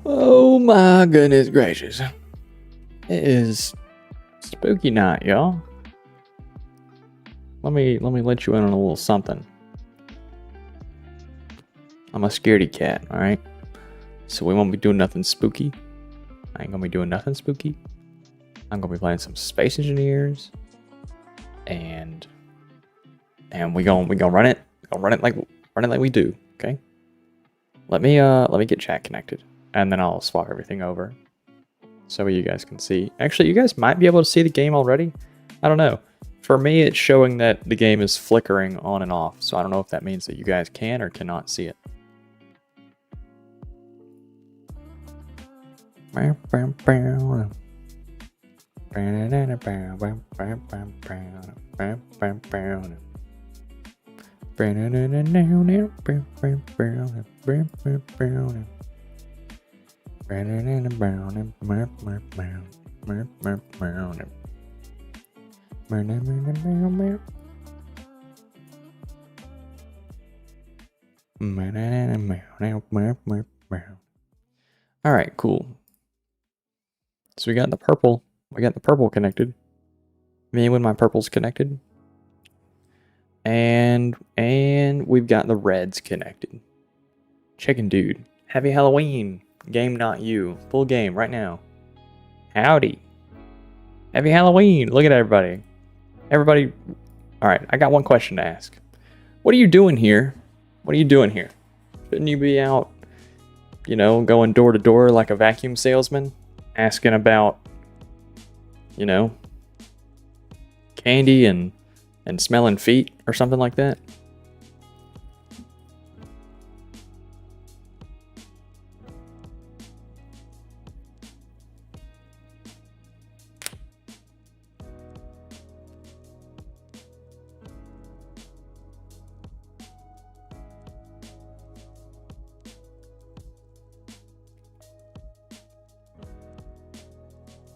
Oh my goodness gracious. It is spooky night, y'all. Let me let you in on a little something. I'm a scaredy cat, alright? So we won't be doing nothing spooky. I ain't gonna be doing nothing spooky. I'm gonna be playing some Space Engineers. And we gonna run it. Run it like we do, okay? Let me get chat connected. And then I'll swap everything over. So you guys can see. Actually, you guys might be able to see the game already. I don't know. For me, it's showing that the game is flickering on and off. So I don't know if that means that you guys can or cannot see it. All right, cool. So we got the purple. We got the purple connected. Me when my purple's connected. And we've got the reds connected. Chicken dude. Happy Halloween. Game not you. Full game right now. Howdy. Happy Halloween. Look at everybody. Everybody. All right, I got one question to ask. What are you doing here? What are you doing here? Shouldn't you be out, you know, going door to door like a vacuum salesman? Asking about, you know, candy and smelling feet or something like that.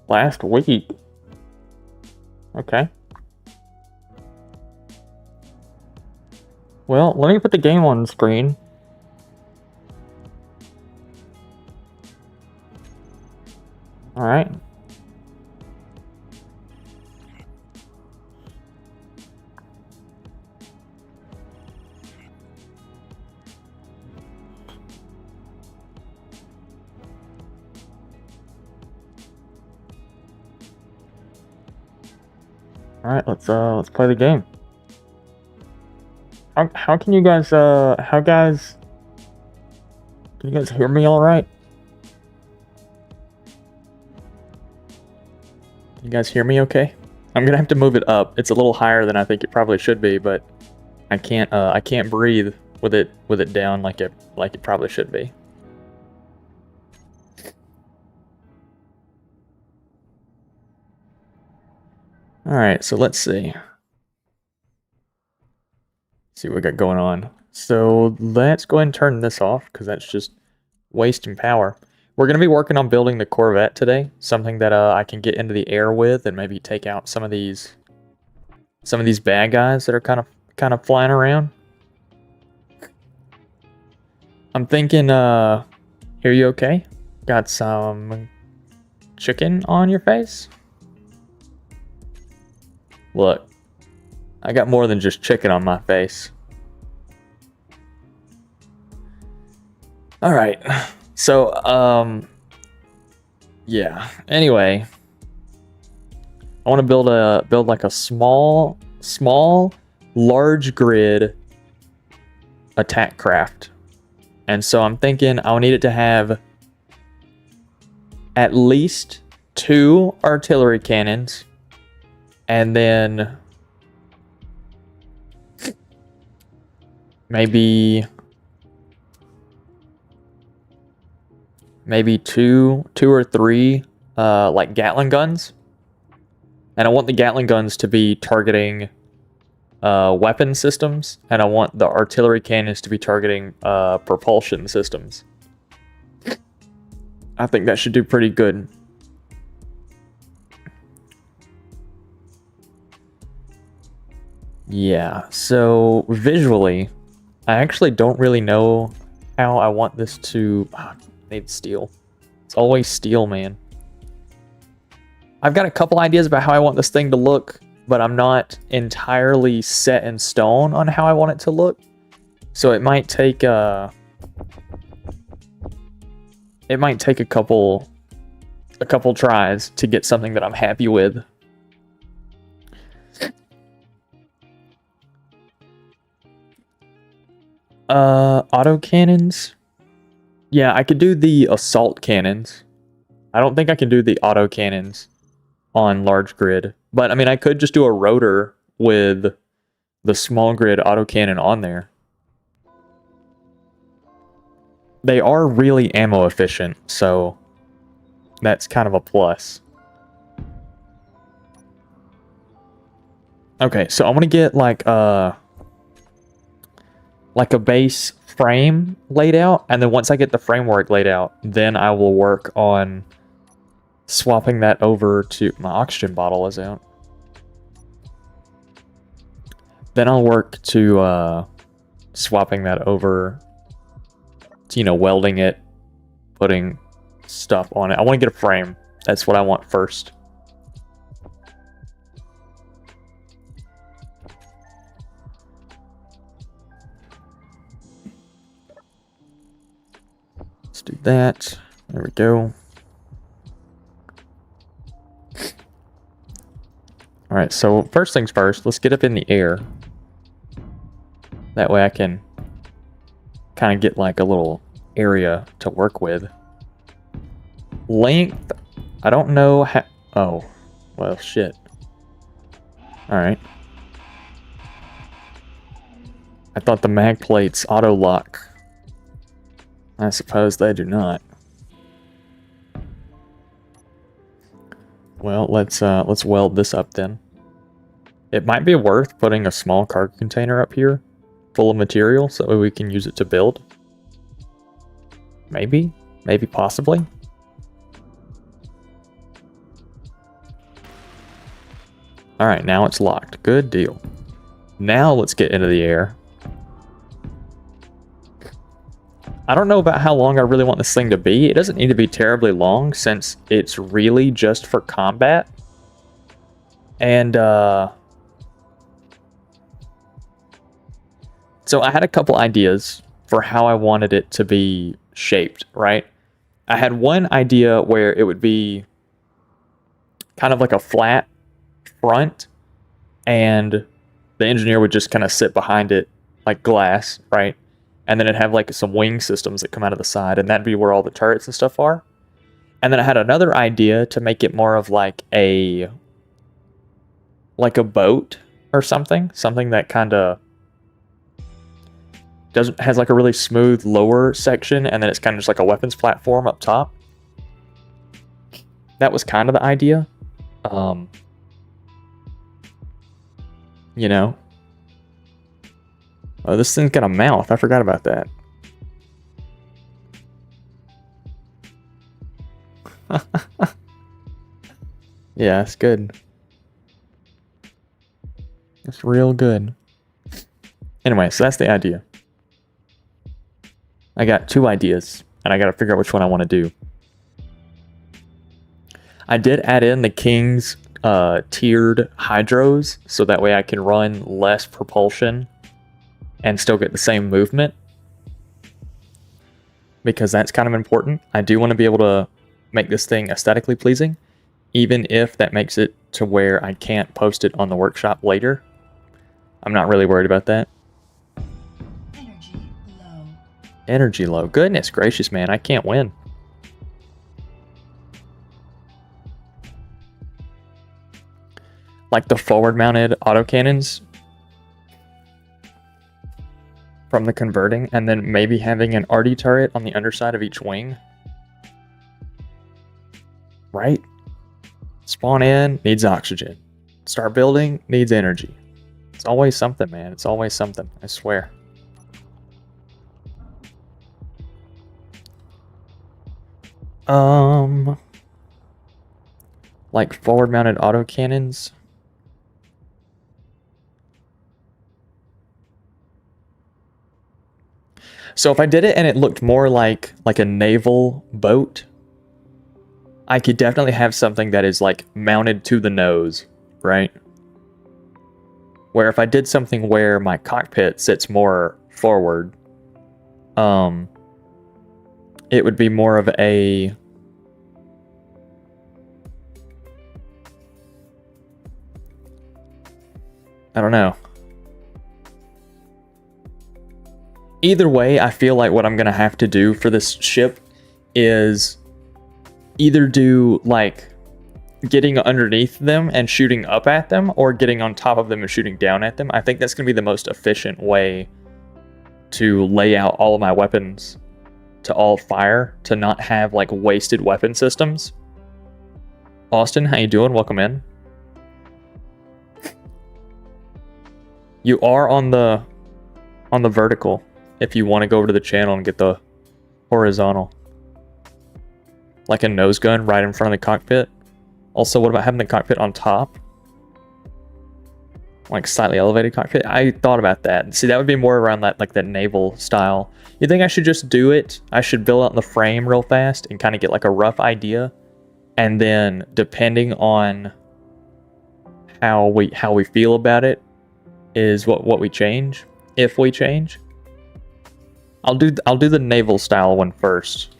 Last week. Okay. Well, let me put the game on the screen. Alright. Alright, let's play the game. How can you guys can you guys hear me all right? Can you guys hear me okay? I'm gonna have to move it up. It's a little higher than I think it probably should be, but I can't breathe with it down like it probably should be. All right, so let's see. See what we got going on. So let's go ahead and turn this off because that's just wasting power. We're going to be working on building the Corvette today, something that I can get into the air with and maybe take out some of these bad guys that are kind of flying around. I'm thinking, here you okay? Got some chicken on your face? Look, I got more than just chicken on my face. All right, so yeah. Anyway, I want to build like a small, large grid attack craft, and so I'm thinking I'll need it to have at least 2 artillery cannons. And then maybe two or three like Gatling guns. And I want the Gatling guns to be targeting weapon systems, and I want the artillery cannons to be targeting propulsion systems. I think that should do pretty good. Yeah, so visually, I actually don't really know how I want this to... need steel. It's always steel, man. I've got a couple ideas about how I want this thing to look, but I'm not entirely set in stone on how I want it to look. So it might take a couple tries to get something that I'm happy with. Autocannons. Yeah, I could do the assault cannons. I don't think I can do the autocannons on large grid. But I mean, I could just do a rotor with the small grid autocannon on there. They are really ammo efficient, so that's kind of a plus. Okay, so I'm gonna get like a base frame laid out, and then once I get the framework laid out, then I will work on swapping that over to... My oxygen bottle is out. Then I'll work to swapping that over to, you know, welding it, putting stuff on it. I want to get a frame. That's what I want first. Let's do that. There we go. All right, so first things first, let's get up in the air. That way I can kind of get like a little area to work with. Length, I don't know how... Oh, well, shit. All right. I thought the mag plates auto lock. I suppose they do not. Well, let's weld this up then. It might be worth putting a small cargo container up here full of material so that we can use it to build. Maybe possibly. All right, now it's locked. Good deal. Now let's get into the air. I don't know about how long I really want this thing to be. It doesn't need to be terribly long since it's really just for combat. And so I had a couple ideas for how I wanted it to be shaped, right? I had one idea where it would be kind of like a flat front, and the engineer would just kind of sit behind it like glass, right? And then it'd have like some wing systems that come out of the side, and that'd be where all the turrets and stuff are. And then I had another idea to make it more of like a boat or something that kind of has like a really smooth lower section, and then it's kind of just like a weapons platform up top. That was kind of the idea. You know. Oh, this thing's got a mouth. I forgot about that. Yeah, it's good. It's real good. Anyway, so that's the idea. I got two ideas, and I got to figure out which one I want to do. I did add in the King's tiered hydros, so that way I can run less propulsion and still get the same movement, because that's kind of important. I do want to be able to make this thing aesthetically pleasing, even if that makes it to where I can't post it on the workshop later. I'm not really worried about that. Energy low. Energy low. Goodness gracious, man. I can't win. Like the forward-mounted autocannons from the converting, and then maybe having an arty turret on the underside of each wing. Right? Spawn in, needs oxygen. Start building, needs energy. It's always something, man. It's always something, I swear. Like forward-mounted autocannons. So if I did it and it looked more like a naval boat, I could definitely have something that is like mounted to the nose, right? Where if I did something where my cockpit sits more forward, it would be more of a I don't know. Either way, I feel like what I'm gonna have to do for this ship is either do like getting underneath them and shooting up at them, or getting on top of them and shooting down at them. I think that's gonna be the most efficient way to lay out all of my weapons to all fire, to not have like wasted weapon systems. Austin, how you doing? Welcome in. You are on the vertical if you want to go over to the channel and get the horizontal. Like a nose gun right in front of the cockpit. Also, what about having the cockpit on top? Like slightly elevated cockpit? I thought about that. See, that would be more around that like that naval style. You think I should just do it? I should build out the frame real fast and kind of get like a rough idea. And then depending on how we feel about it is what we change, if we change. I'll do the naval style one first.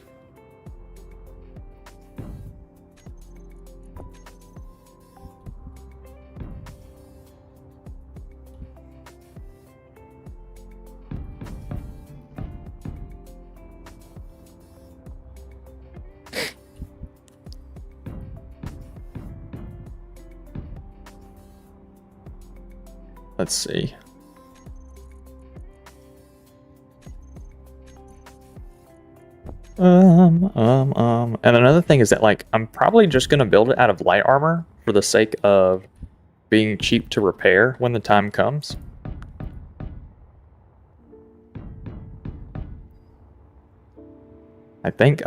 Let's see. And another thing is that like I'm probably just gonna build it out of light armor for the sake of being cheap to repair when the time comes. I think.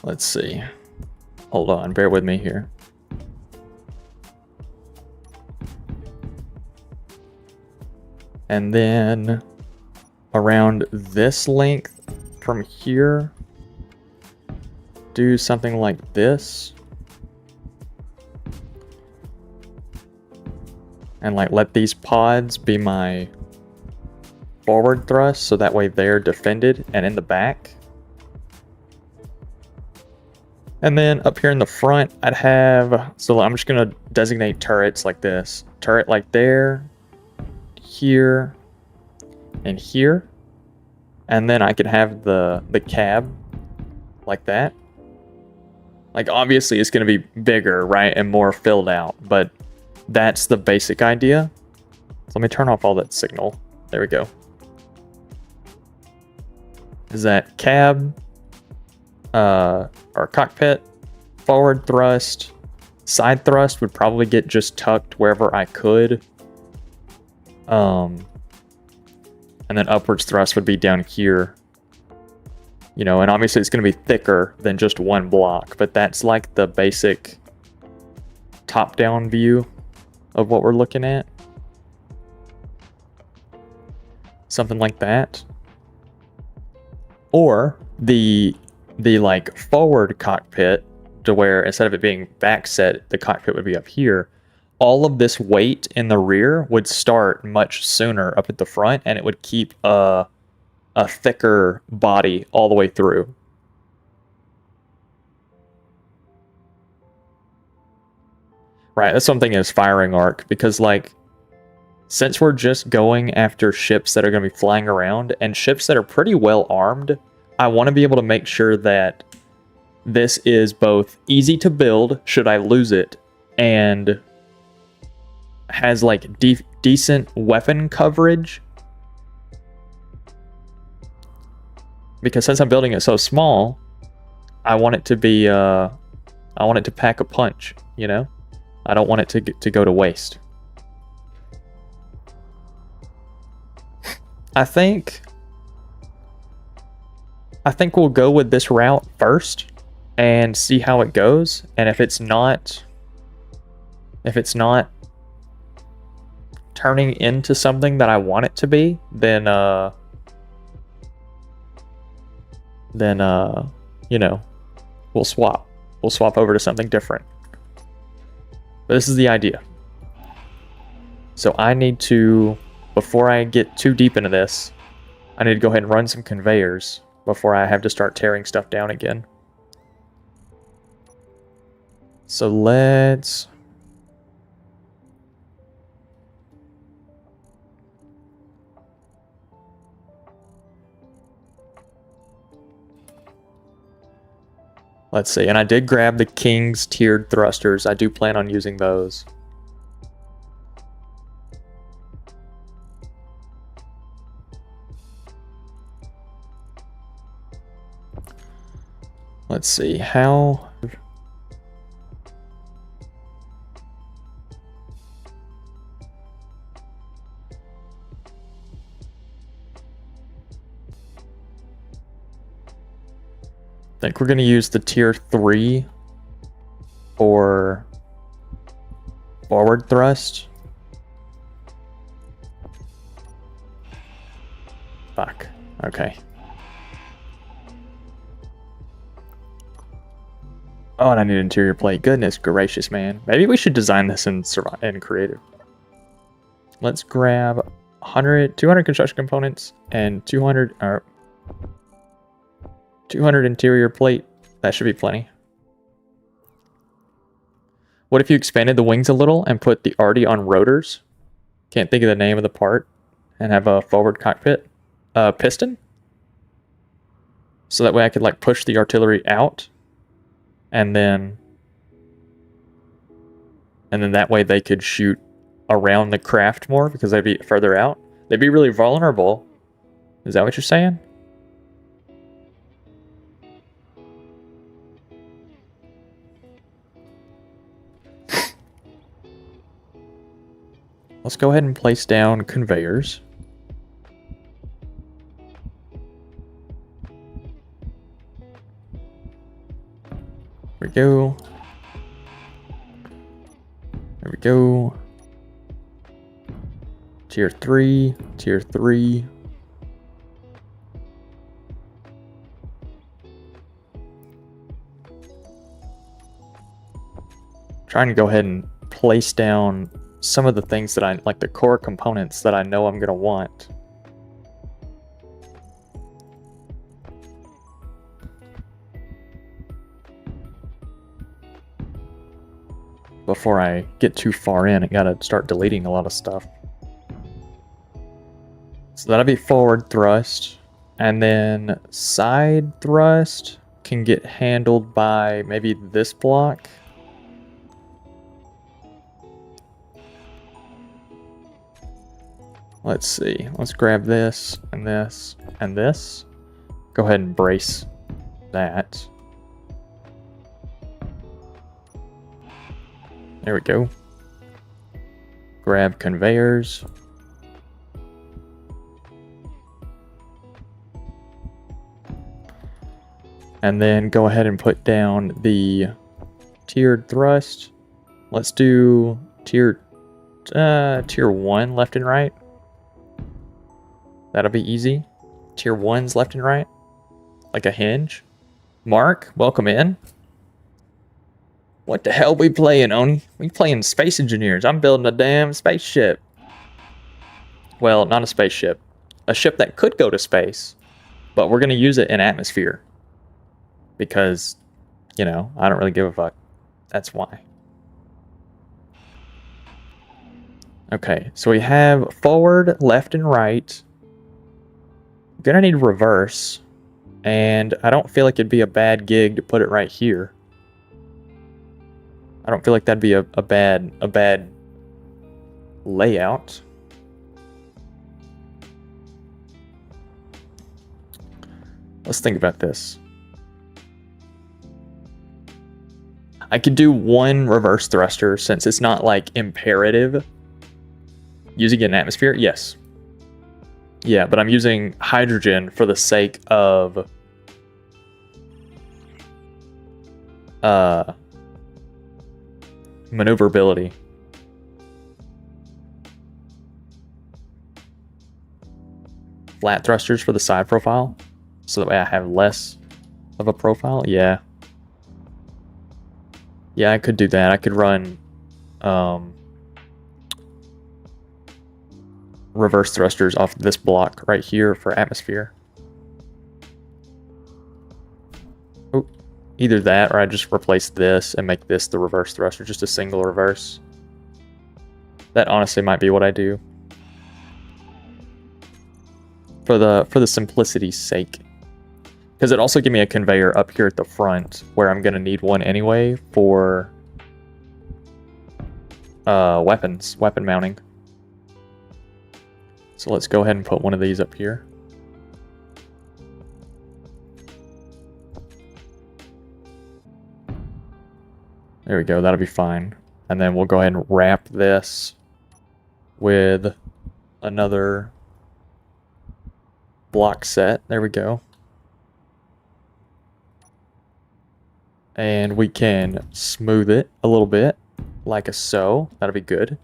Let's see. Hold on, bear with me here. And then around this length from here, do something like this. And like let these pods be my forward thrust, so that way they're defended and in the back. And then up here in the front, I'd have, so I'm just gonna designate turrets like this. Turret like there, here, and here. And then I could have the cab like that. Like obviously it's gonna be bigger, right? And more filled out, but that's the basic idea. So let me turn off all that signal. There we go. Is that cab, or cockpit, forward thrust, side thrust would probably get just tucked wherever I could. And then upwards thrust would be down here. You know, and obviously it's going to be thicker than just one block, but that's like the basic top-down view of what we're looking at. Something like that. Or the like forward cockpit, to where instead of it being back set, the cockpit would be up here. All of this weight in the rear would start much sooner up at the front, and it would keep a thicker body all the way through. Right, that's something is firing arc, because like since we're just going after ships that are going to be flying around and ships that are pretty well armed, I want to be able to make sure that this is both easy to build should I lose it, and has like decent weapon coverage. Because since I'm building it so small, I want it to be I want it to pack a punch, you know? I don't want it to go to waste. I think we'll go with this route first and see how it goes. And if it's not turning into something that I want it to be, then you know, we'll swap over to something different. But this is the idea. So I need to, before I get too deep into this, I need to go ahead and run some conveyors before I have to start tearing stuff down again. So let's see. And I did grab the King's tiered thrusters. I do plan on using those. Let's see how. I think we're going to use the tier 3 for forward thrust. Fuck. Okay. Oh, and I need an interior plate. Goodness gracious, man. Maybe we should design this in creative. Let's grab 200 construction components and 200 interior plate. That should be plenty. What if you expanded the wings a little and put the arty on rotors? Can't think of the name of the part. And have a forward cockpit piston. So that way I could like push the artillery out. And then that way they could shoot around the craft more because they'd be further out. They'd be really vulnerable. Is that what you're saying? Let's go ahead and place down conveyors. There we go. There we go. Tier 3, tier 3. Trying to go ahead and place down some of the things that I like, the core components that I know I'm going to want. Before I get too far in, I gotta start deleting a lot of stuff. So that'll be forward thrust, and then side thrust can get handled by maybe this block. Let's see. Let's grab this and this and this. Go ahead and brace that. There we go. Grab conveyors. And then go ahead and put down the tiered thrust. Let's do tier 1 left and right. That'll be easy. Tier 1's left and right. Like a hinge. Mark, welcome in. What the hell we playing, Oni? We playing Space Engineers. I'm building a damn spaceship. Well, not a spaceship. A ship that could go to space. But we're going to use it in atmosphere. Because, you know, I don't really give a fuck. That's why. Okay, so we have forward, left, and right. Gonna need reverse. And I don't feel like it'd be a bad gig to put it right here. I don't feel like that'd be a bad layout. Let's think about this. I could do one reverse thruster since it's not like imperative. Using it in atmosphere, yes. Yeah, but I'm using hydrogen for the sake of maneuverability. Flat thrusters for the side profile, so that way I have less of a profile. Yeah, I could do that. I could run reverse thrusters off this block right here for atmosphere. Oh, either that or I just replace this and make this the reverse thruster, just a single reverse. That honestly might be what I do. For the simplicity's sake. Because it also gives me a conveyor up here at the front where I'm gonna need one anyway for weapon mounting. So let's go ahead and put one of these up here. There we go, that'll be fine. And then we'll go ahead and wrap this with another block set. There we go. And we can smooth it a little bit, like so. That'll be good.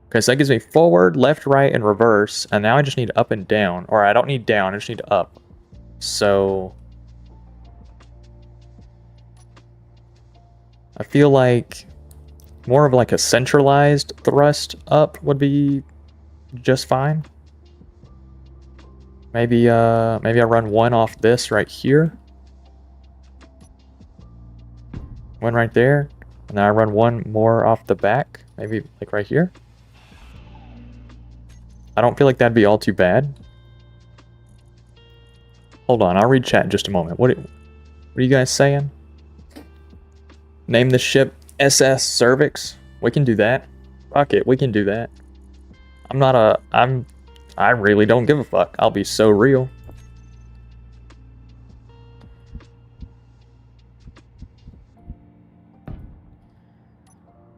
Okay, so that gives me forward, left, right, and reverse. And now I just need up and down. Or I don't need down, I just need up. So I feel like more of like a centralized thrust up would be just fine. Maybe I run one off this right here. One right there. And then I run one more off the back. Maybe like right here. I don't feel like that'd be all too bad. Hold on, I'll read chat in just a moment. What are you guys saying? Name the ship SS Cervix. We can do that. Fuck it, we can do that. I really don't give a fuck. I'll be so real.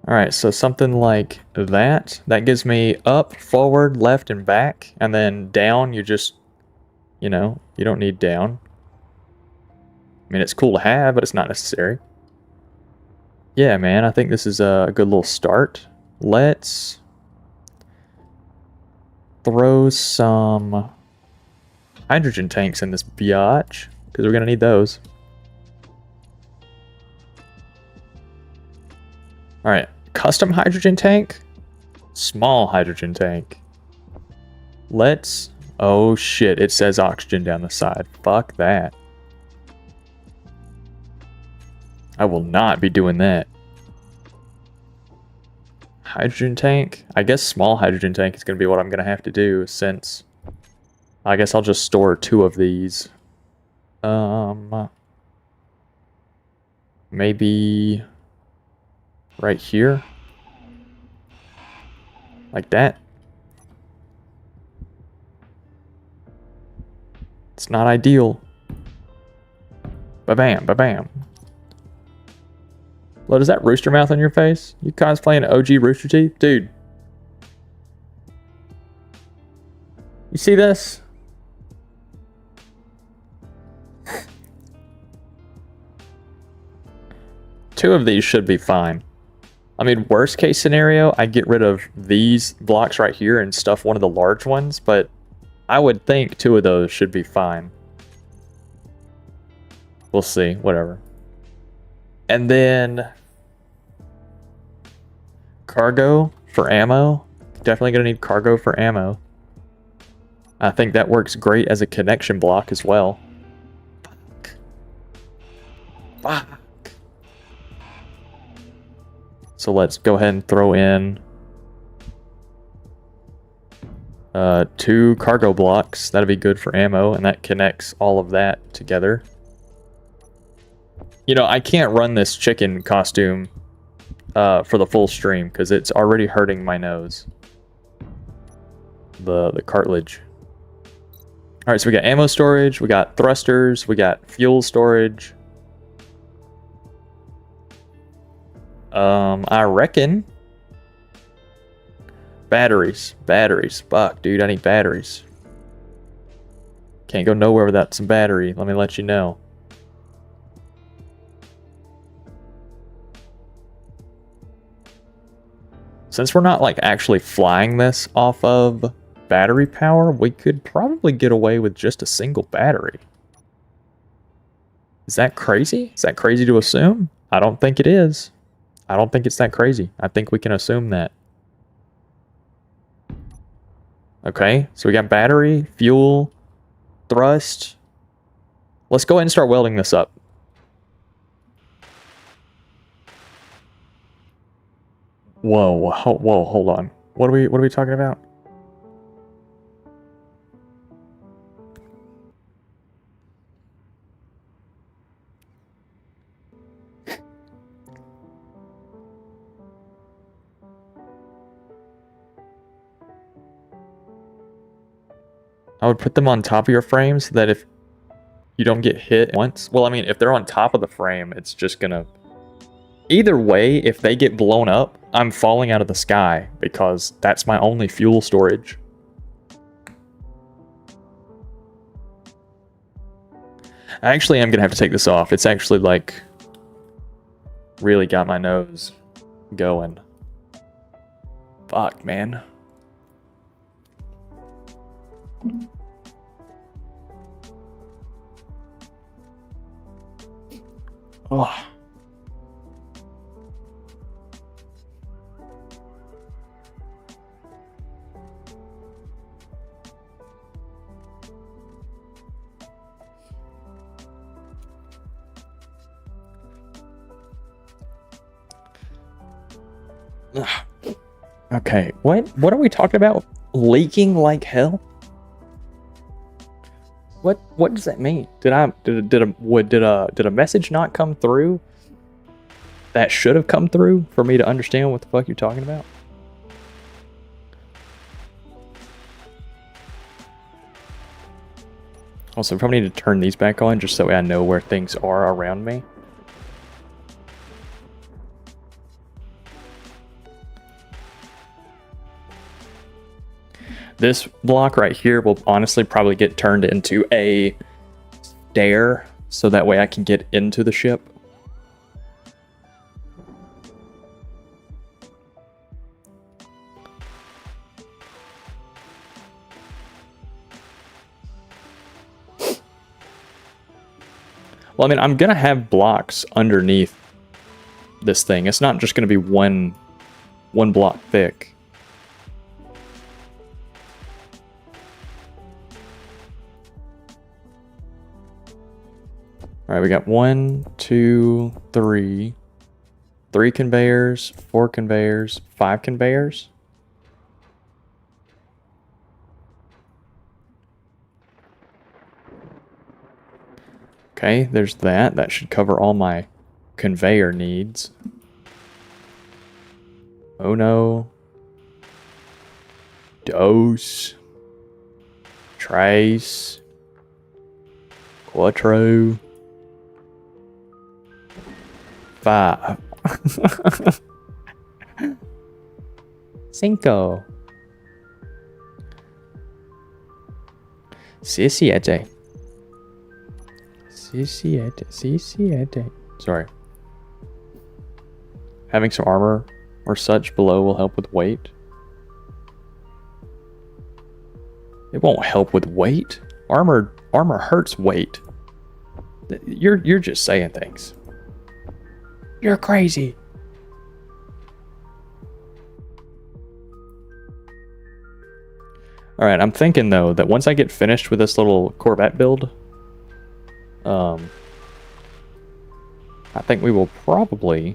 Alright, so something like that. That gives me up, forward, left, and back. And then down, you just, you don't need down. I mean, it's cool to have, but it's not necessary. Yeah, man, I think this is a good little start. Let's throw some hydrogen tanks in this biatch, because we're going to need those. Alright, custom hydrogen tank, small hydrogen tank. Let's... Oh shit, it says oxygen down the side. Fuck that. I will not be doing that. Hydrogen tank? I guess small hydrogen tank is going to be what I'm going to have to do, since... I guess I'll just store 2 of these. Maybe... right here. Like that. It's not ideal. Ba-bam, ba-bam. What is that rooster mouth on your face? You cosplaying OG Rooster Teeth? Dude. You see this? Two of these should be fine. I mean, worst case scenario, I get rid of these blocks right here and stuff one of the large ones, but I would think 2 of those should be fine. We'll see, whatever. And then cargo for ammo. Definitely gonna need cargo for ammo. I think that works great as a connection block as well. Fuck. Fuck. So let's go ahead and throw in 2 cargo blocks. That'll be good for ammo, and that connects all of that together. You know, I can't run this chicken costume for the full stream because it's already hurting my nose. The cartilage. All right, so we got ammo storage, we got thrusters, we got fuel storage. I reckon batteries. Fuck, dude, I need batteries. Can't go nowhere without some battery. Let me let you know. Since we're not like actually flying this off of battery power, we could probably get away with just a single battery. Is that crazy? Is that crazy to assume? I don't think it is. I don't think it's that crazy. I think we can assume that. Okay, so we got battery, fuel, thrust. Let's go ahead and start welding this up. Whoa, hold on. What are we talking about? I would put them on top of your frame so that if you don't get hit once, well, I mean, if they're on top of the frame, it's just gonna... Either way, if they get blown up, I'm falling out of the sky because that's my only fuel storage. Actually, I'm gonna have to take this off. It's actually like really got my nose going. Fuck, man. Oh. Okay, what are we talking about? Leaking like hell? What does that mean? Did a message not come through that should have come through for me to understand what the fuck you're talking about? Also, probably need to turn these back on just so I know where things are around me. This block right here will honestly probably get turned into a stair, so that way I can get into the ship. Well, I mean, I'm gonna have blocks underneath this thing. It's not just gonna be one block thick. All right, we got 1, 2, 3. 3 conveyors, 4 conveyors, 5 conveyors. Okay, there's that. That should cover all my conveyor needs. Oh no. Dos. Trace. Cuatro. 5. 5. 7. 7. Sorry. Having some armor or such below will help with weight. It won't help with weight. Armor hurts weight. You're just saying things. You're crazy. All right, I'm thinking though that once I get finished with this little Corvette build, I think we will probably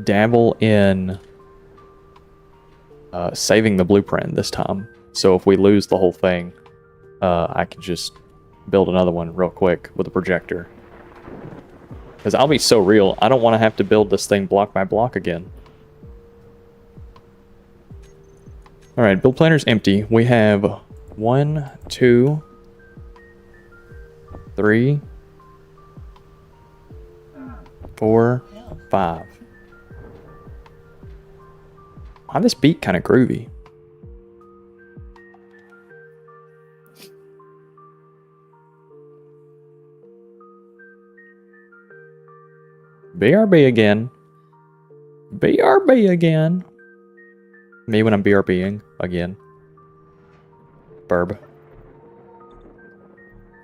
dabble in saving the blueprint this time. So if we lose the whole thing, I can just build another one real quick with a projector. Because I'll be so real, I don't want to have to build this thing block by block again. Alright, build planner's empty. We have 1, 2, 3, 4, 5. Wow, this beat kind of groovy. BRB again. BRB again. Me when I'm BRBing again. Burb.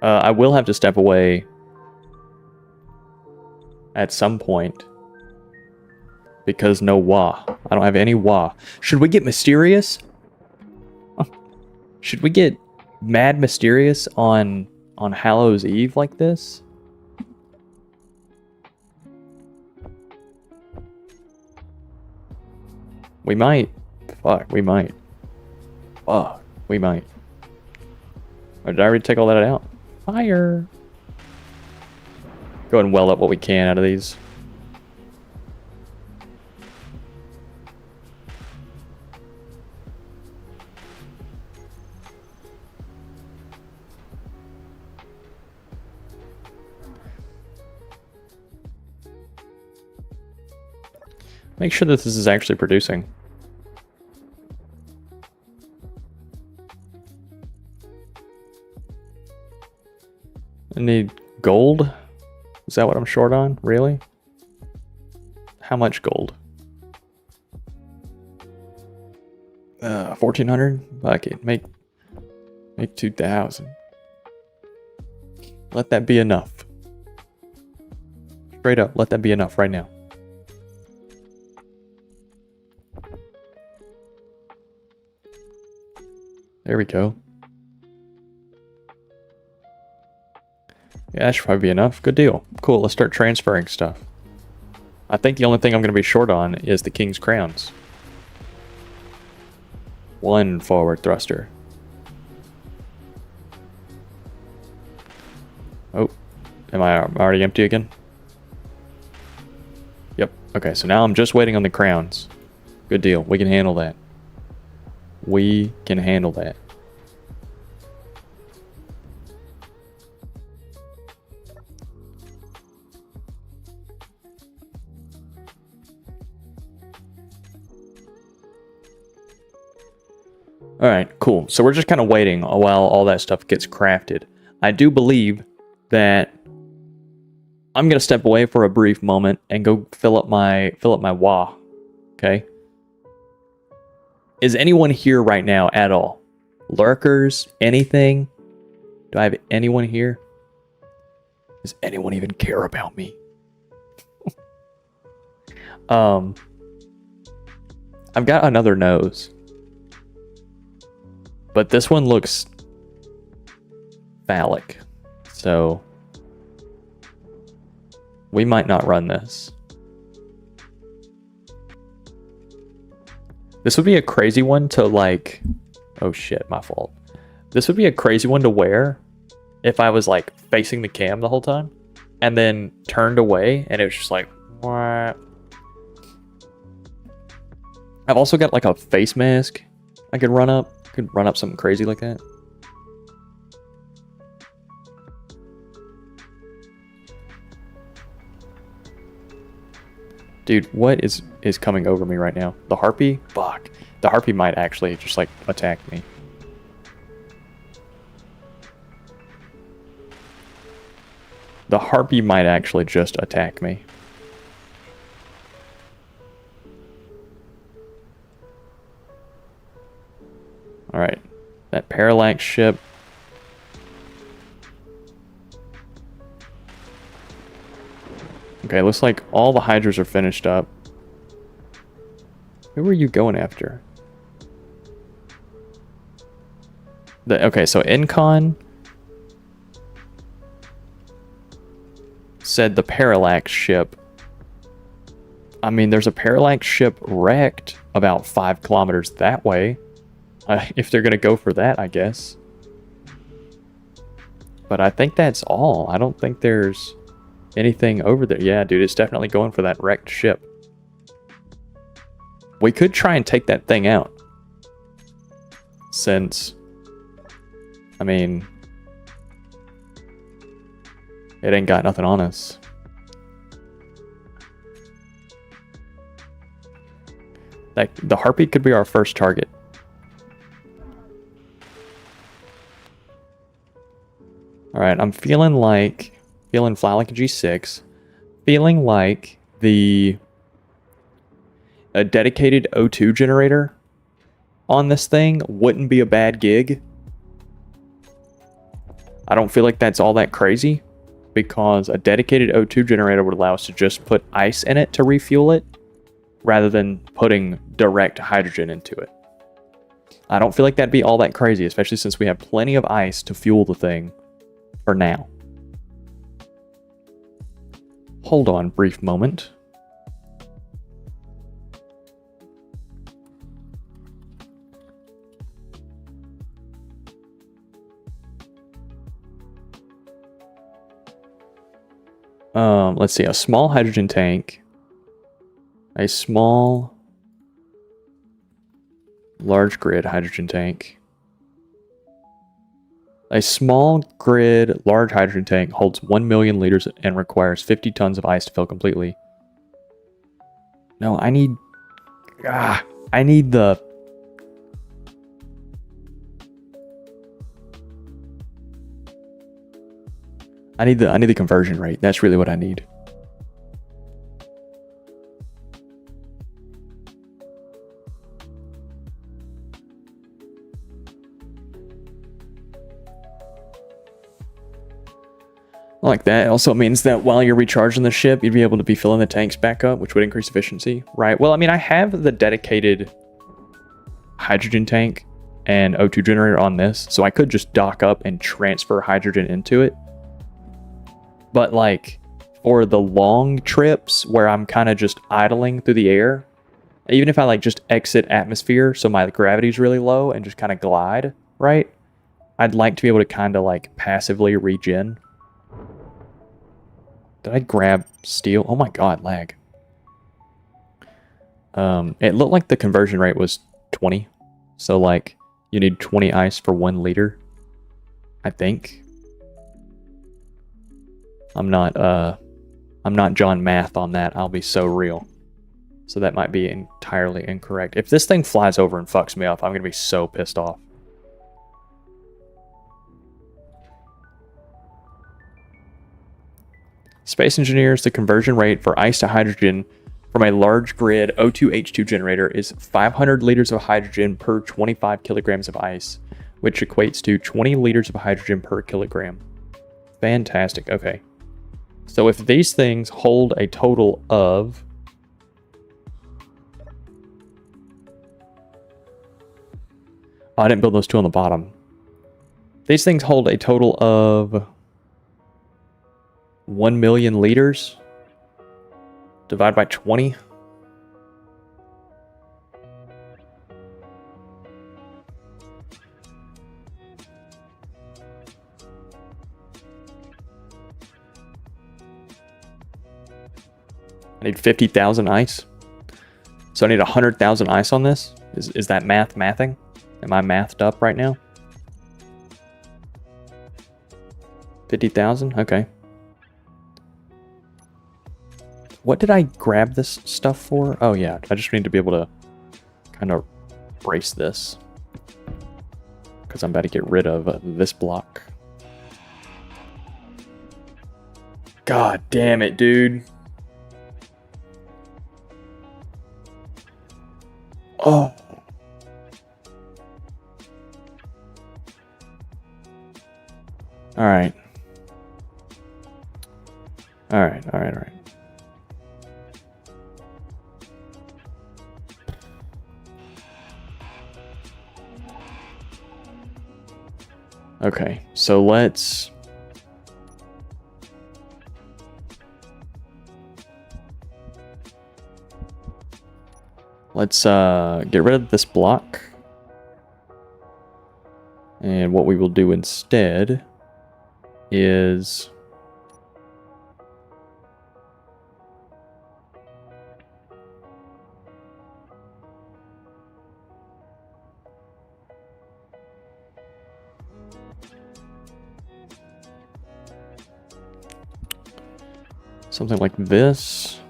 I will have to step away at some point because no wah. I don't have any wah. Should we get mysterious? Should we get mad mysterious on Hallows Eve like this? We might. Fuck, we might. Fuck, we might. Or did I already take all that out? Fire! Go ahead and well up what we can out of these. Make sure that this is actually producing. I need gold. Is that what I'm short on? Really? How much gold? 1,400? Fuck it. Make 2,000. Let that be enough. Straight up, let that be enough right now. There we go. Yeah, that should probably be enough. Good deal. Cool, let's start transferring stuff. I think the only thing I'm going to be short on is the King's Crowns. 1 forward thruster. Oh, am I already empty again? Yep. Okay, so now I'm just waiting on the crowns. Good deal. We can handle that. We can handle that. Alright, cool. So we're just kind of waiting while all that stuff gets crafted. I do believe that I'm going to step away for a brief moment and go fill up my wah. Okay? Is anyone here right now at all? Lurkers? Anything? Do I have anyone here? Does anyone even care about me? I've got another nose. But this one looks phallic. So we might not run this. This would be a crazy one to like... Oh shit, my fault. This would be a crazy one to wear if I was like facing the cam the whole time and then turned away and it was just like... Wah. I've also got like a face mask I could run up. Could run up something crazy like that. Dude, what is coming over me right now? The harpy? Fuck. The harpy might actually just like attack me. The harpy might actually just attack me. Alright. That parallax ship. Okay, looks like all the hydras are finished up. Who are you going after? Okay, so Incon said the parallax ship. I mean, there's a parallax ship wrecked about 5 kilometers that way. If they're going to go for that, I guess. But I think that's all. I don't think there's anything over there. Yeah, dude, it's definitely going for that wrecked ship. We could try and take that thing out. Since, I mean, it ain't got nothing on us. Like, the harpy could be our first target. Alright, I'm feeling fly like a G6. Feeling like a dedicated O2 generator on this thing wouldn't be a bad gig. I don't feel like that's all that crazy, because a dedicated O2 generator would allow us to just put ice in it to refuel it, rather than putting direct hydrogen into it. I don't feel like that'd be all that crazy, especially since we have plenty of ice to fuel the thing for now. Hold on, brief moment. Let's see, a small hydrogen tank, a small large grid hydrogen tank. A small grid large hydrogen tank holds 1 million liters and requires 50 tons of ice to fill completely. No, I need the conversion rate. That's really what I need. Like that. It also means that while you're recharging the ship, you'd be able to be filling the tanks back up, which would increase efficiency, right? Well, I mean, I have the dedicated hydrogen tank and O2 generator on this, so I could just dock up and transfer hydrogen into it. But like for the long trips where I'm kind of just idling through the air, even if I like just exit atmosphere so my gravity's really low and just kind of glide, right? I'd like to be able to kind of like passively regen. Did I grab steel? Oh my god, lag. It looked like the conversion rate was 20. So like you need 20 ice for 1 liter, I think. I'm not John Math on that. I'll be so real. So that might be entirely incorrect. If this thing flies over and fucks me up, I'm going to be so pissed off. Space engineers, the conversion rate for ice to hydrogen from a large grid O2H2 generator is 500 liters of hydrogen per 25 kilograms of ice, which equates to 20 liters of hydrogen per kilogram. Fantastic. Okay. So if these things hold a total of... Oh, I didn't build those two on the bottom. These things hold a total of 1 million liters. Divide by 20. I need 50,000 ice. So I need 100,000 ice on this. Is that mathing? Am I mathed up right now? 50,000? Okay. What did I grab this stuff for? Oh yeah, I just need to be able to kind of brace this, because I'm about to get rid of this block. God damn it, dude. Oh. Alright. Alright. Okay, so let's get rid of this block. And what we will do instead is something like this.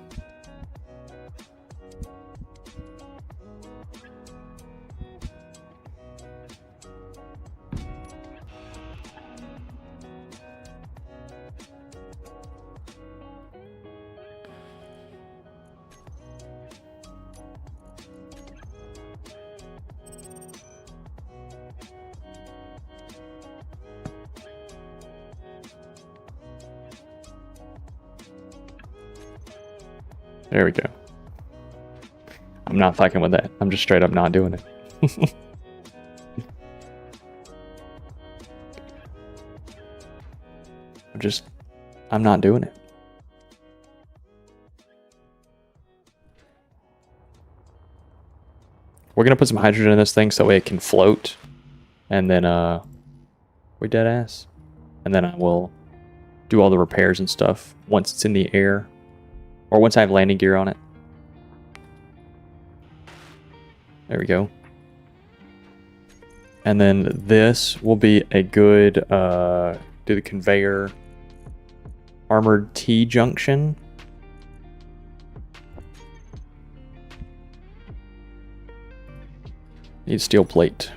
There we go. I'm not fucking with that. I'm just straight up not doing it. I'm not doing it. We're gonna put some hydrogen in this thing so it can float. And then, we dead ass. And then I will do all the repairs and stuff once it's in the air. Or once I have landing gear on it. There we go. And then this will be a good, do the conveyor armored T-junction. Need steel plate.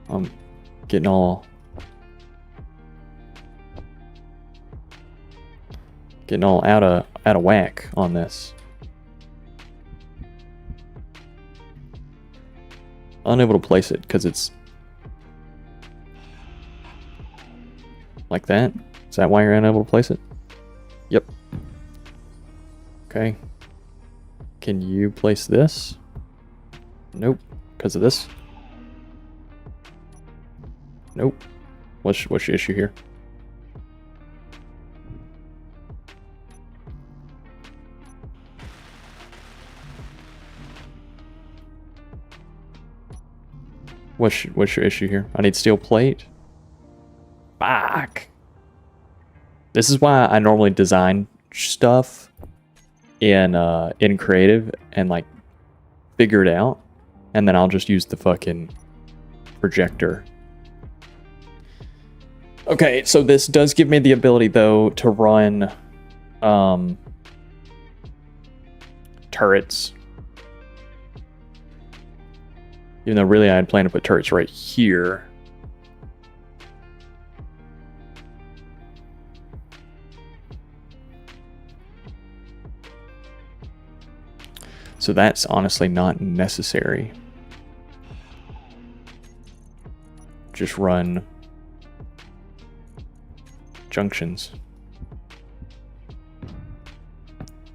I'm getting all out of whack on this. Unable to place it because it's like that. Is that why you're unable to place it? Yep. Okay. Can you place this? Nope. Because of this? Nope. What's your issue here? What's your issue here? I need steel plate. Fuck. This is why I normally design stuff in creative and like figure it out, and then I'll just use the fucking projector. Okay, so this does give me the ability though to run turrets. Even though really I had planned to put turrets right here. So that's honestly not necessary. Just run junctions.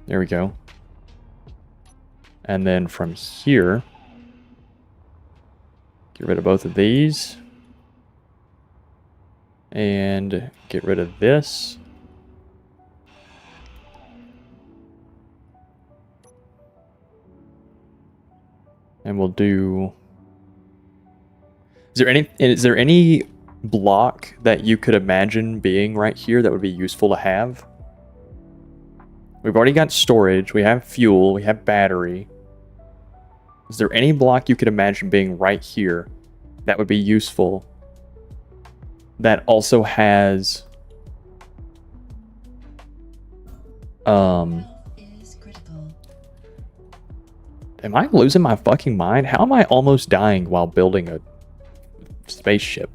There we go. And then from here, get rid of both of these. And get rid of this. And we'll do... Is there any block that you could imagine being right here that would be useful to have? We've already got storage, we have fuel, we have battery. Is there any block you could imagine being right here that would be useful that also has Is critical. am I losing my fucking mind? How am I almost dying while building a spaceship?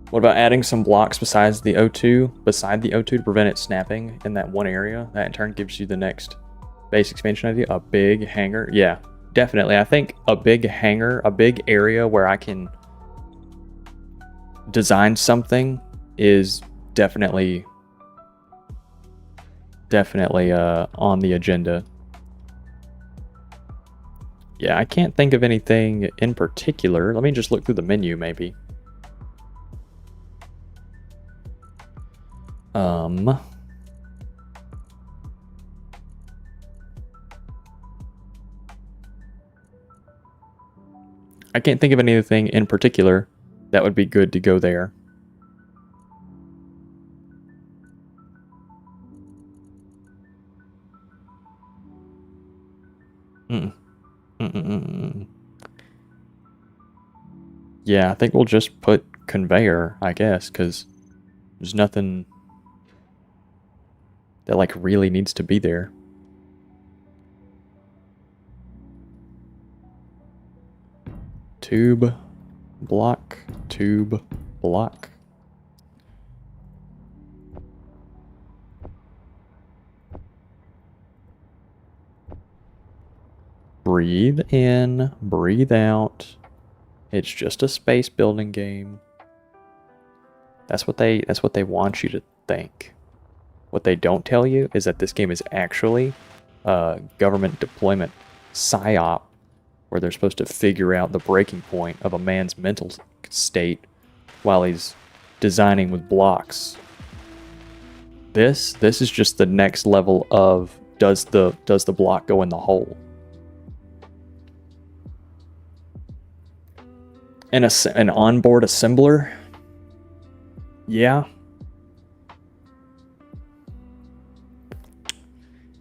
What about adding some blocks beside the O2 to prevent it snapping in that one area? That in turn gives you the next base expansion idea. A big hangar. Yeah, definitely. I think a big hangar, a big area where I can design something is definitely on the agenda. Yeah, I can't think of anything in particular. Let me just look through the menu maybe. I can't think of anything in particular that would be good to go there. Yeah, I think we'll just put conveyor, I guess, because there's nothing that like really needs to be there. Tube, block, tube, block. Breathe in, breathe out. It's just a space building game. That's what they want you to think. What they don't tell you is that this game is actually a government deployment psyop where they're supposed to figure out the breaking point of a man's mental state while he's designing with blocks. This is just the next level of does the block go in the hole? And an onboard assembler? Yeah.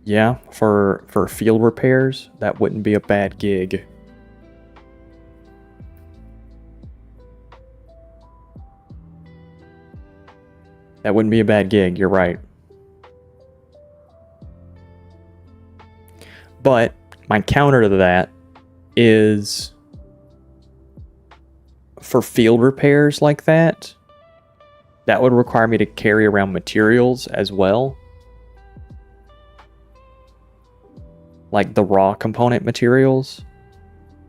Yeah, for field repairs, that wouldn't be a bad gig. That wouldn't be a bad gig, you're right. But my counter to that is for field repairs like that, that would require me to carry around materials as well. Like the raw component materials.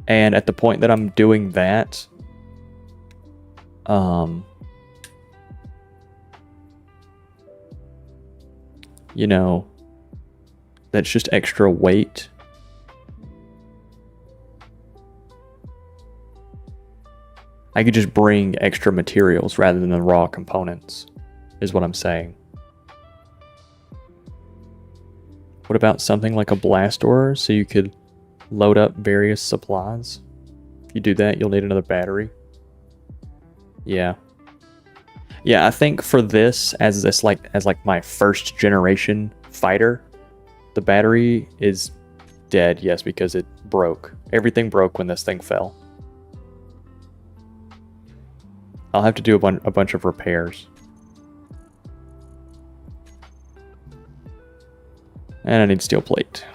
And at the point that I'm doing that, you know, that's just extra weight. I could just bring extra materials rather than the raw components, is what I'm saying. What about something like a blast door so you could load up various supplies? If you do that, you'll need another battery. Yeah. Yeah, I think for this, as my first generation fighter, the battery is dead, yes, because it broke. Everything broke when this thing fell. I'll have to do a bunch of repairs. And I need steel plate.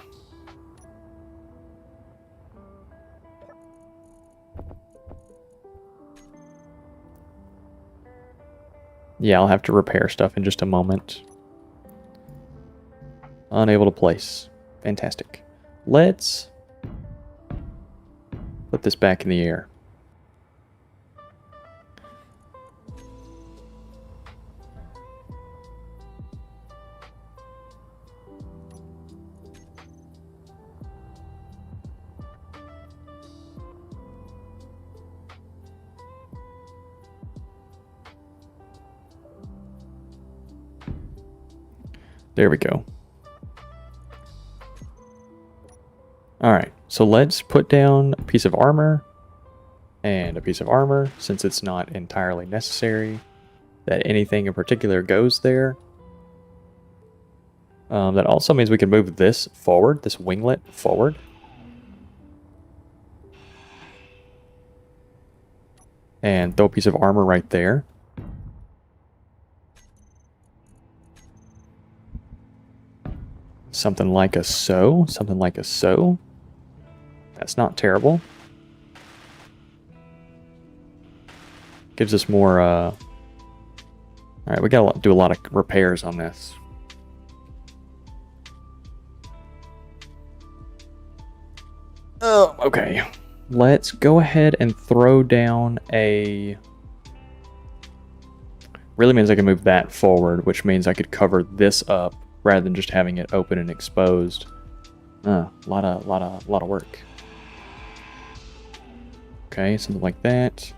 Yeah, I'll have to repair stuff in just a moment. Unable to place. Fantastic. Let's put this back in the air. There we go. Alright, so let's put down a piece of armor and a piece of armor, since it's not entirely necessary that anything in particular goes there. That also means we can move this forward, this winglet forward. And throw a piece of armor right there. Something like a so. Something like a so. That's not terrible. Gives us more, Alright, we gotta do a lot of repairs on this. Oh, okay. Let's go ahead and throw down a... Really means I can move that forward, which means I could cover this up rather than just having it open and exposed. A lot of work. Okay, something like that.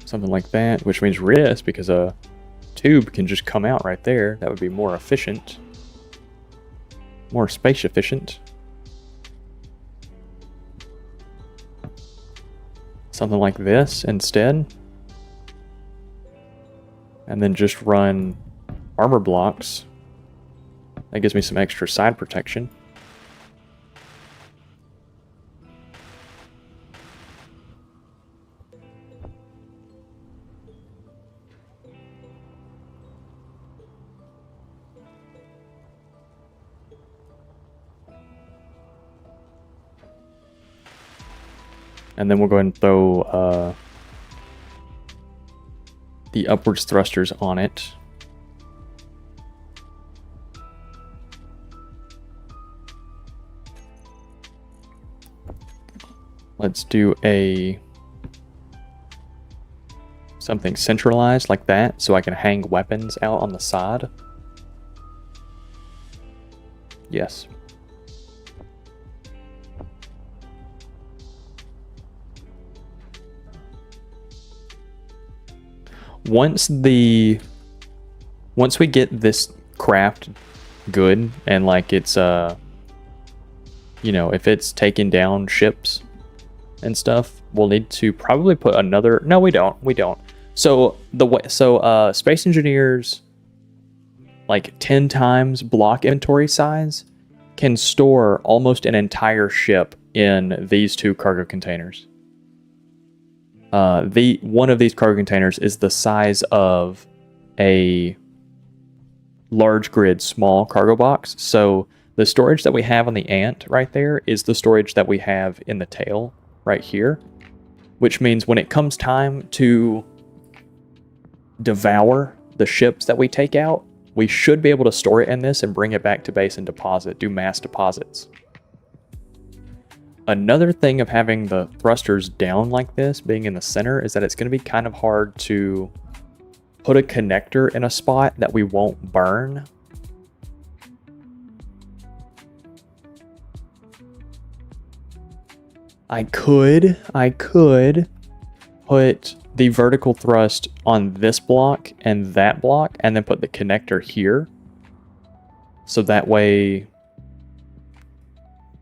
Something like that, which means risk, because a tube can just come out right there. That would be more efficient. More space efficient. Something like this instead. And then just run armor blocks. That gives me some extra side protection. And then we'll go ahead and throw the upwards thrusters on it. Let's do a something centralized like that so I can hang weapons out on the side. Yes. Once we get this craft good and like it's you know, if it's taking down ships and stuff, we'll need to probably put another. No, we don't. So Space Engineers, like 10 times block inventory size, can store almost an entire ship in these 2 cargo containers. One of these cargo containers is the size of a large grid small cargo box. So the storage that we have on the Ant right there is the storage that we have in the tail right here, which means when it comes time to devour the ships that we take out, we should be able to store it in this and bring it back to base and do mass deposits. Another thing of having the thrusters down like this, being in the center, is that it's going to be kind of hard to put a connector in a spot that we won't burn. I could put the vertical thrust on this block and that block, and then put the connector here. So that way,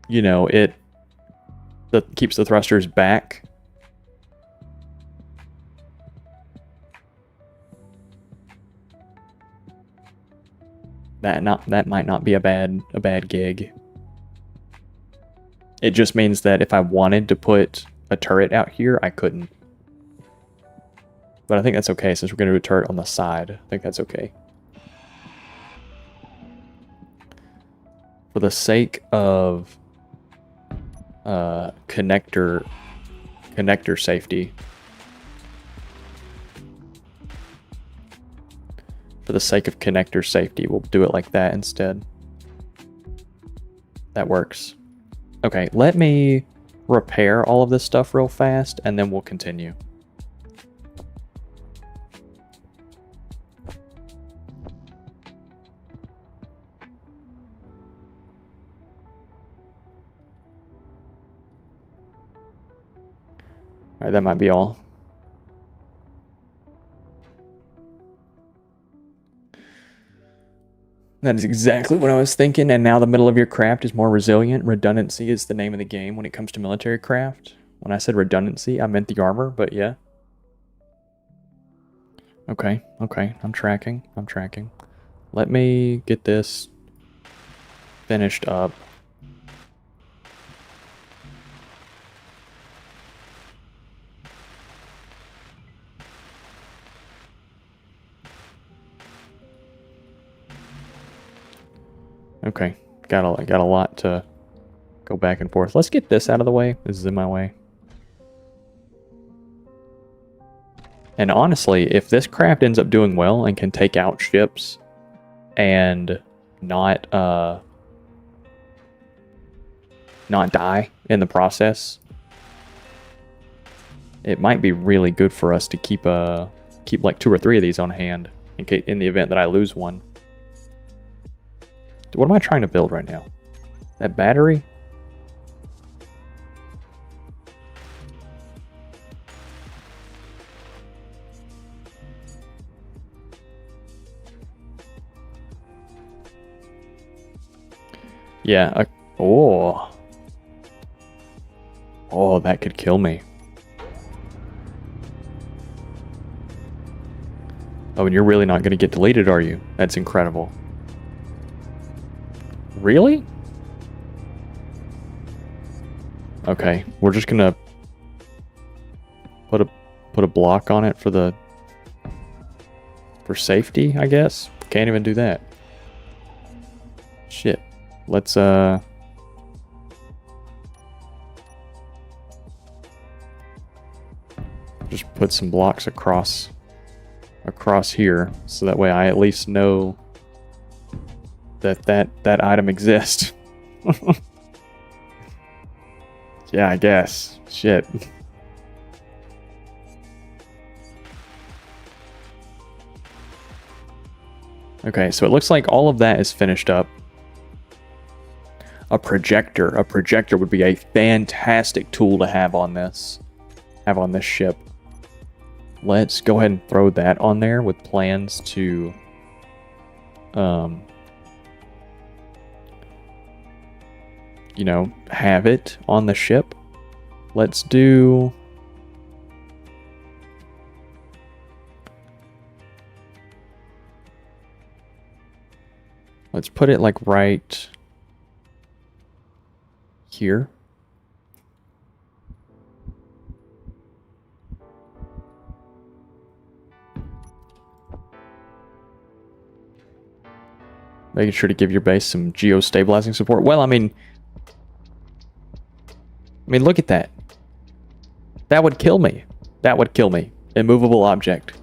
you know, that keeps the thrusters back. That might not be a bad gig. It just means that if I wanted to put a turret out here, I couldn't. But I think that's okay since we're going to do a turret on the side. I think that's okay. For the sake of connector safety. For the sake of connector safety, we'll do it like that instead. That works. Okay, let me repair all of this stuff real fast, and then we'll continue. All right, that might be all. That is exactly what I was thinking, and now the middle of your craft is more resilient. Redundancy is the name of the game when it comes to military craft. When I said redundancy, I meant the armor, but yeah. Okay, I'm tracking. Let me get this finished up. Okay, got a lot to go back and forth. Let's get this out of the way. This is in my way. And honestly, if this craft ends up doing well and can take out ships and not die in the process, it might be really good for us to keep like 2 or 3 of these on hand in the event that I lose one. What am I trying to build right now? That battery? Yeah. Oh, that could kill me. Oh, and you're really not going to get deleted, are you? That's incredible. Really? Okay, we're just gonna put a block on it for safety, I guess. Can't even do that. Shit. Let's just put some blocks across here, so that way I at least know that item exists. Yeah, I guess. Shit. Okay, so it looks like all of that is finished up. A projector. A projector would be a fantastic tool to have on this. Have on this ship. Let's go ahead and throw that on there with plans to you know, have it on the ship. Let's do let's put it like right here. Making sure to give your base some geo-stabilizing support. Well, I mean, look at that. That would kill me. That would kill me. Immovable object.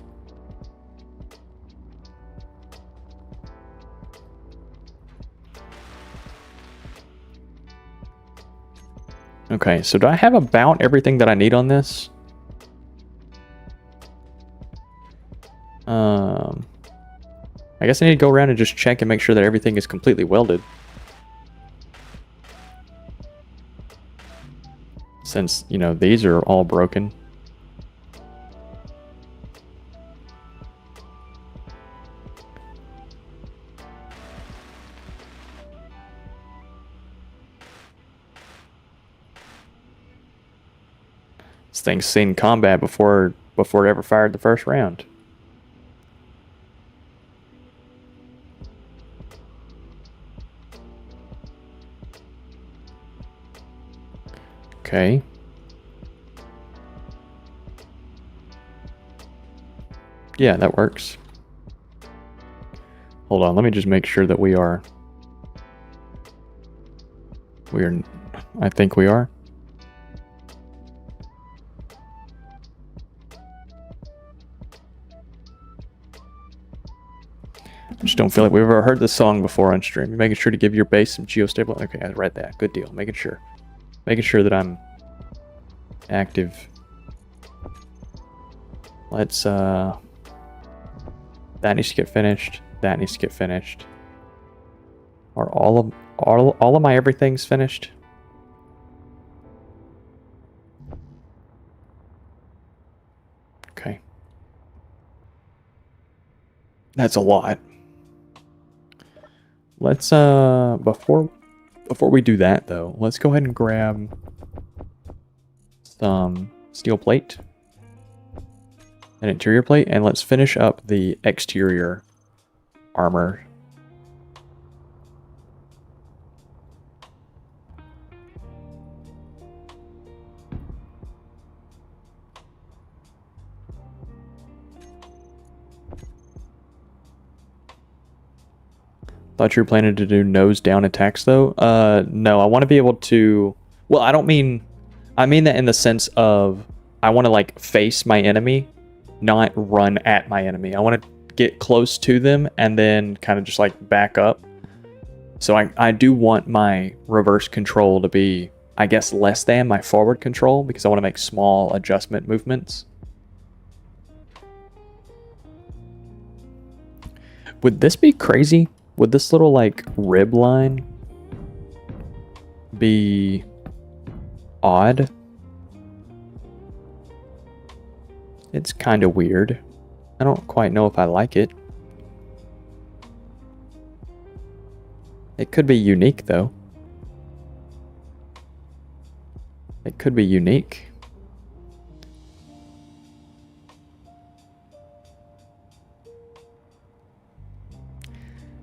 Okay, so do I have about everything that I need on this? I guess I need to go around and just check and make sure that everything is completely welded. Since, you know, these are all broken. This thing's seen combat before it ever fired the first round. Okay. Yeah, that works. Hold on, let me just make sure that we are... I think we are. I just don't feel like we've ever heard this song before on stream. You're making sure to give your base some geostable. Okay, I read that. Good deal. Making sure that I'm active. Let's that needs to get finished. That needs to get finished. Are all of my everything's finished? Okay. That's a lot. Let's before we do that though, let's go ahead and grab some steel plate, an interior plate, and let's finish up the exterior armor. Thought you were planning to do nose down attacks though. No, I want to be able to, well, I mean that in the sense of I want to like face my enemy, not run at my enemy. I want to get close to them and then kind of just like back up. So I do want my reverse control to be, I guess, less than my forward control because I want to make small adjustment movements. Would this be crazy? Would this little like rib line be odd? It's kind of weird. I don't quite know if I like it. It could be unique though. It could be unique.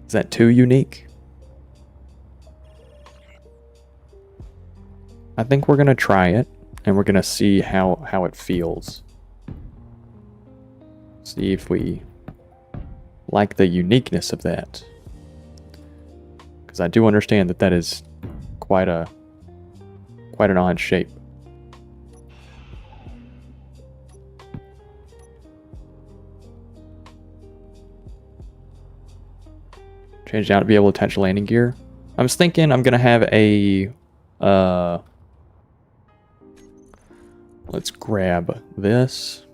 Is that too unique? I think we're gonna try it and we're gonna see how it feels. See if we like the uniqueness of that. Because I do understand that that is quite an odd shape. Change it out to be able to attach landing gear. I was thinking I'm gonna have a let's grab this.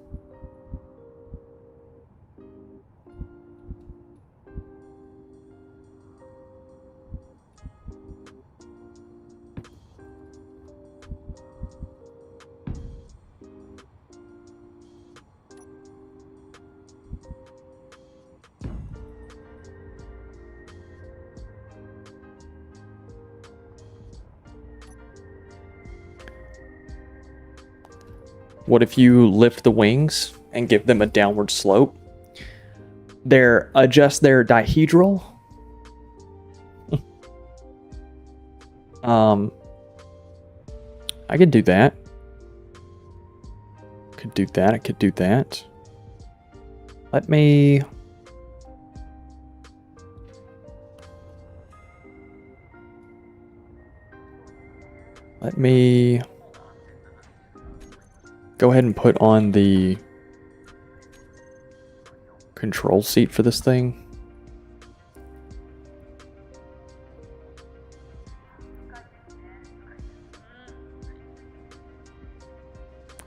What if you lift the wings and give them a downward slope? Adjust their dihedral. I could do that. I could do that. Let me go ahead and put on the control seat for this thing.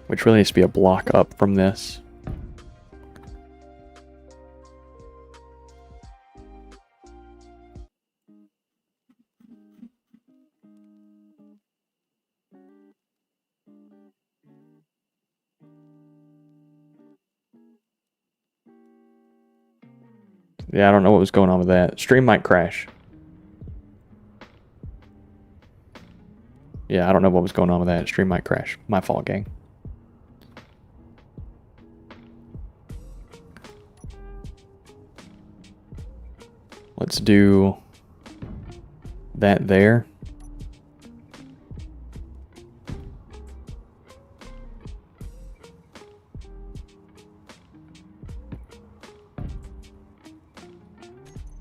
Which really needs to be a block up from this. Yeah, I don't know what was going on with that. Stream might crash. Yeah, I don't know what was going on with that. Stream might crash. My fault, gang. Let's do that there.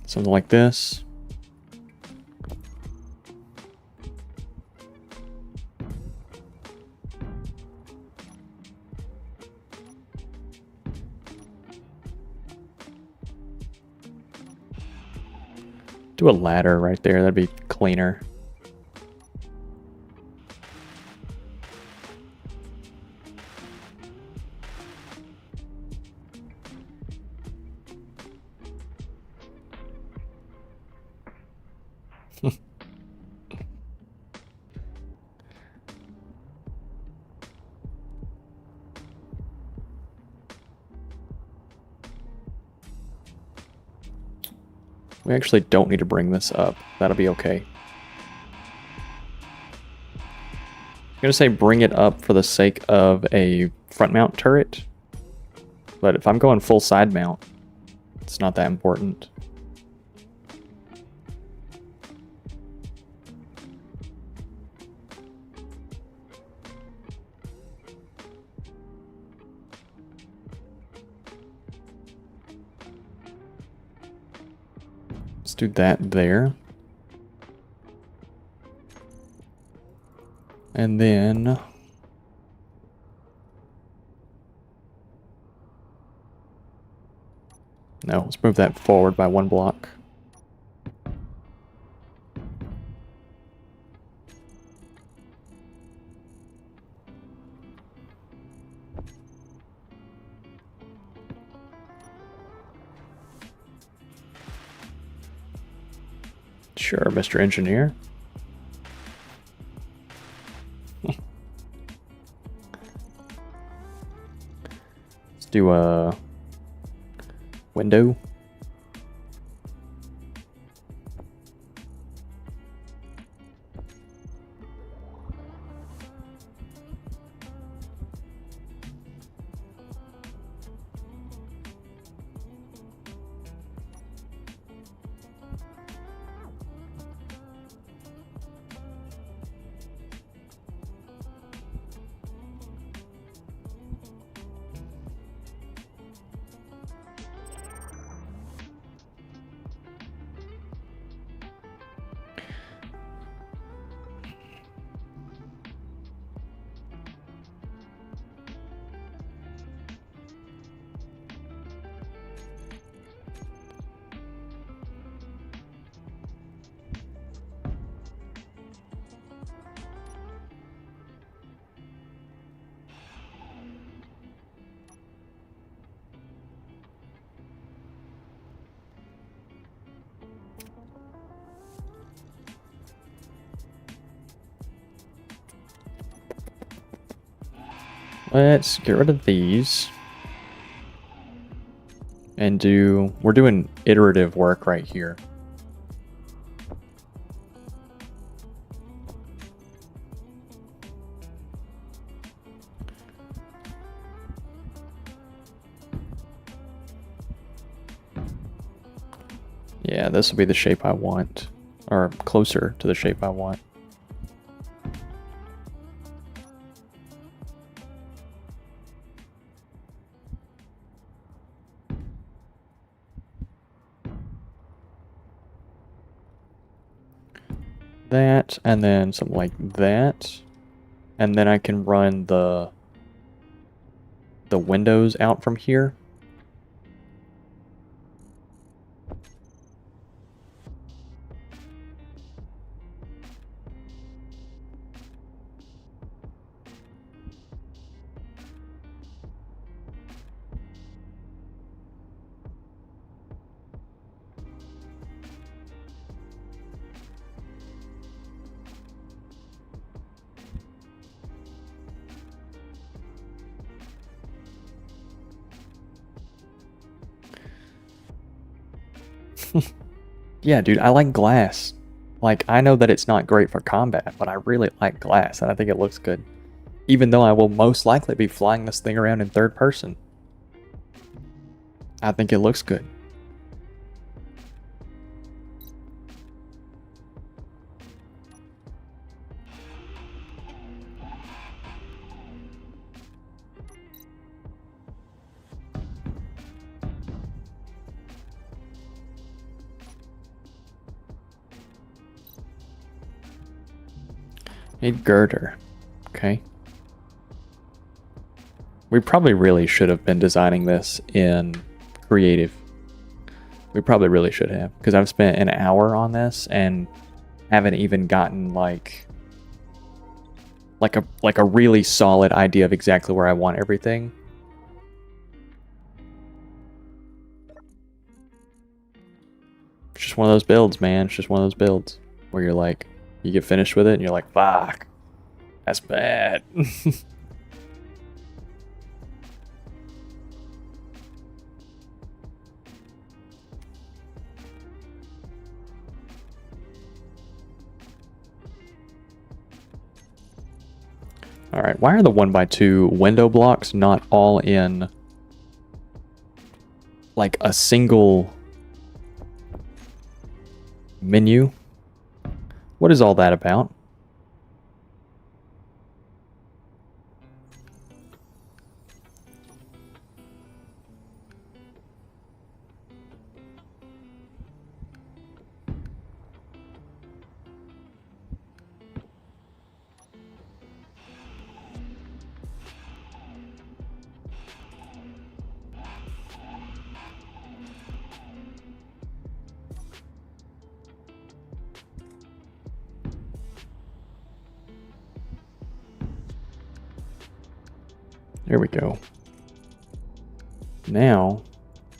Something like this. Do a ladder right there. That'd be cleaner. We actually don't need to bring this up. That'll be okay. I'm gonna say bring it up for the sake of a front mount turret. But if I'm going full side mount, it's not that important. Let's do that there. And then no, let's move that forward by one block. Sure, Mr. Engineer. Let's do a window. Let's get rid of these. And we're doing iterative work right here. Yeah, this will be the shape I want, or closer to the shape I want. That, and then something like that. And then I can run the windows out from here. Yeah, dude, I like glass. Like, I know that it's not great for combat, but I really like glass, and I think it looks good. Even though I will most likely be flying this thing around in third person. I think it looks good. Need girder. Okay. We probably really should have been designing this in creative. We probably really should have, because I've spent an hour on this and haven't even gotten like a really solid idea of exactly where I want everything. It's just one of those builds, man. It's just one of those builds where you're like, you get finished with it and you're like, fuck, that's bad. All right, why are the 1x2 window blocks not all in like a single menu? What is all that about? There we go. Now,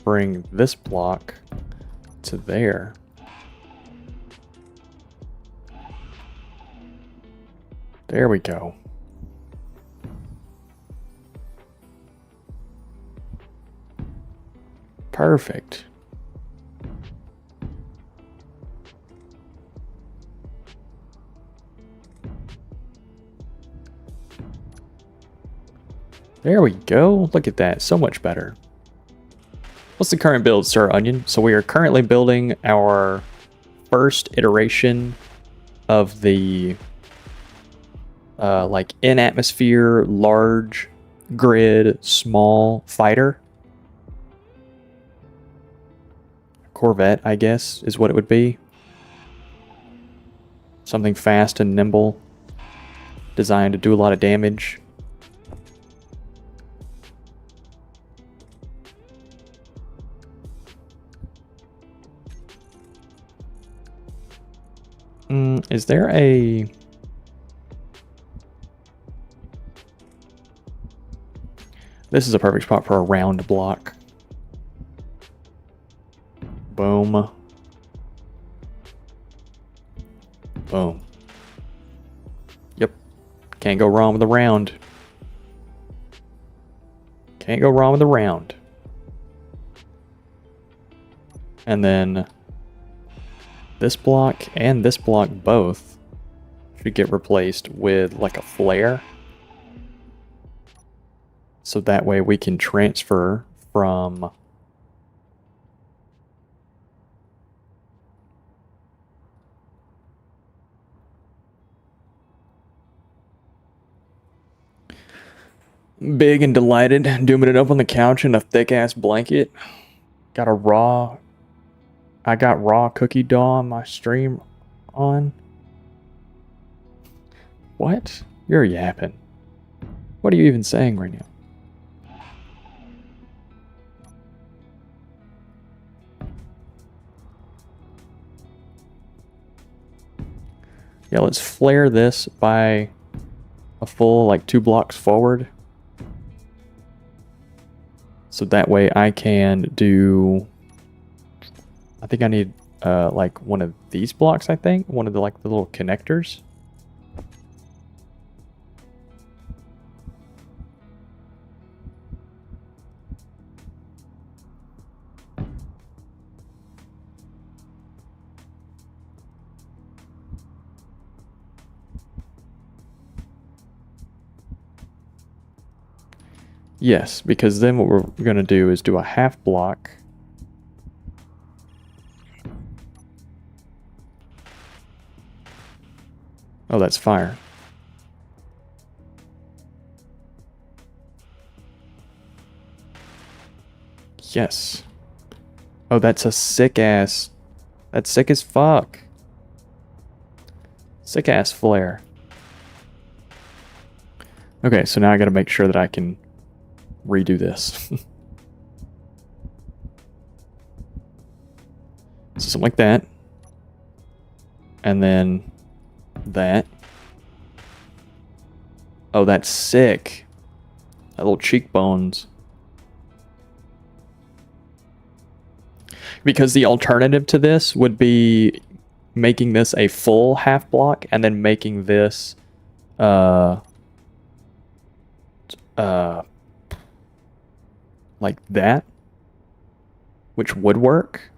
bring this block to there. There we go. Perfect. There we go. Look at that. So much better. What's the current build, Sir Onion? So we are currently building our first iteration of the like in atmosphere, large grid, small fighter. Corvette, I guess, is what it would be. Something fast and nimble, designed to do a lot of damage. Is there a... This is a perfect spot for a round block. Boom. Boom. Yep. Can't go wrong with a round. Can't go wrong with a round. And then this block and this block both should get replaced with like a flare. So that way we can transfer from Big and delighted, dooming it up on the couch in a thick ass blanket. I got raw cookie dough on my stream on. What? You're yapping. What are you even saying right now? Yeah, let's flare this by a full, like, 2 blocks forward. So that way I can do... I think I need, like, one of these blocks, I think. One of the, like, the little connectors. Yes, because then what we're going to do is do a half block. Oh, that's fire. Yes. Oh, that's a sick ass. That's sick as fuck. Sick ass flare. Okay, so now I gotta make sure that I can redo this. So something like that. And then that. Oh, that's sick. That little cheekbones. Because the alternative to this would be making this a full half block and then making this like that, which would work.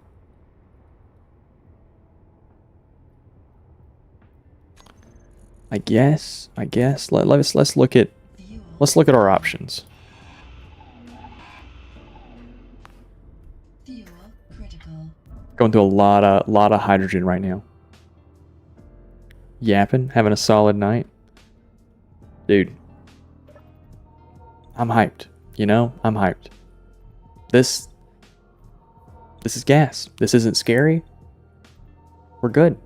I guess. Let's look at our options. Fuel critical. Going through a lot of hydrogen right now. Yapping, having a solid night. Dude. I'm hyped. You know? I'm hyped. This is gas. This isn't scary. We're good.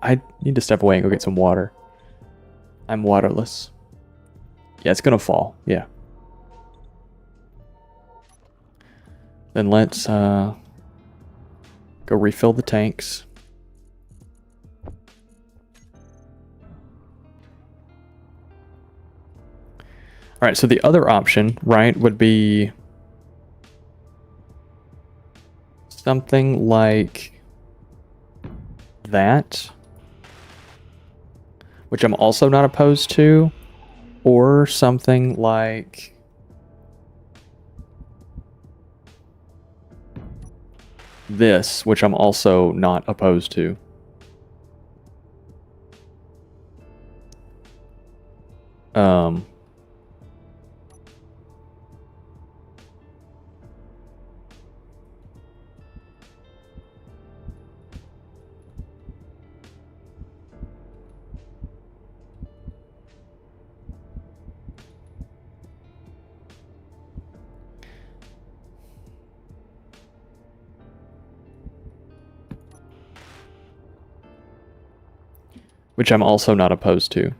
I need to step away and go get some water. I'm waterless. Yeah, it's gonna fall. Yeah. Then let's go refill the tanks. All right, so the other option, right, would be something like that, which I'm also not opposed to, or something like this, which I'm also not opposed to. Which I'm also not opposed to.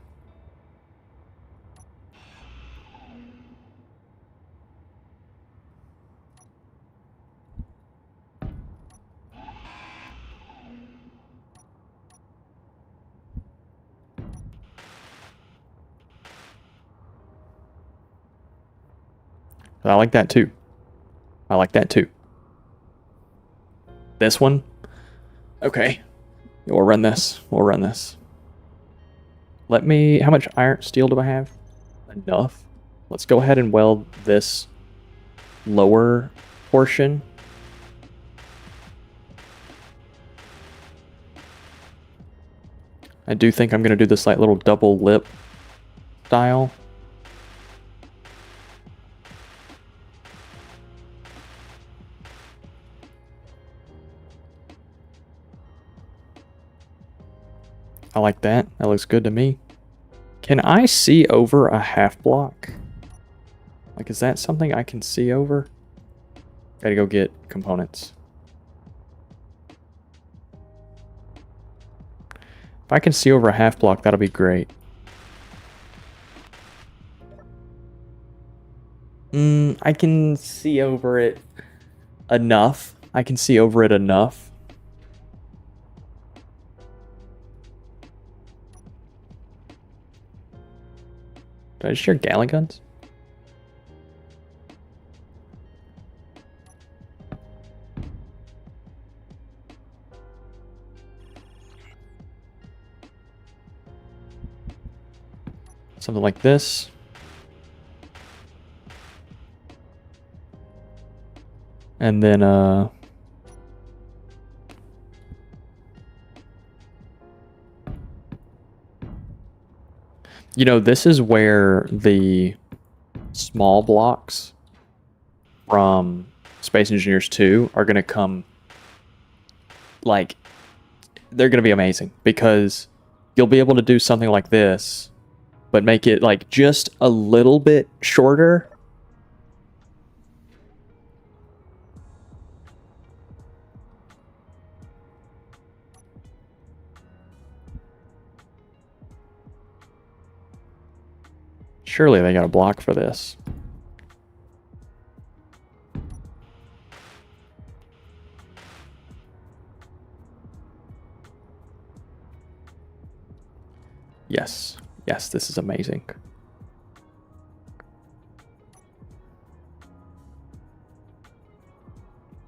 I like that too. I like that too. This one? Okay. We'll run this. We'll run this. Let me... How much iron steel do I have? Enough. Let's go ahead and weld this lower portion. I do think I'm going to do this like little double lip style. I like that. That looks good to me. Can I see over a half block? Like, is that something I can see over? Gotta go get components. If I can see over a half block, that'll be great. I can see over it enough. I can see over it enough. Did I just hear Galley guns? Something like this. And then, you know, this is where the small blocks from Space Engineers 2 are going to come, like, they're going to be amazing, because you'll be able to do something like this, but make it, like, just a little bit shorter. Surely they got a block for this. Yes. Yes, this is amazing.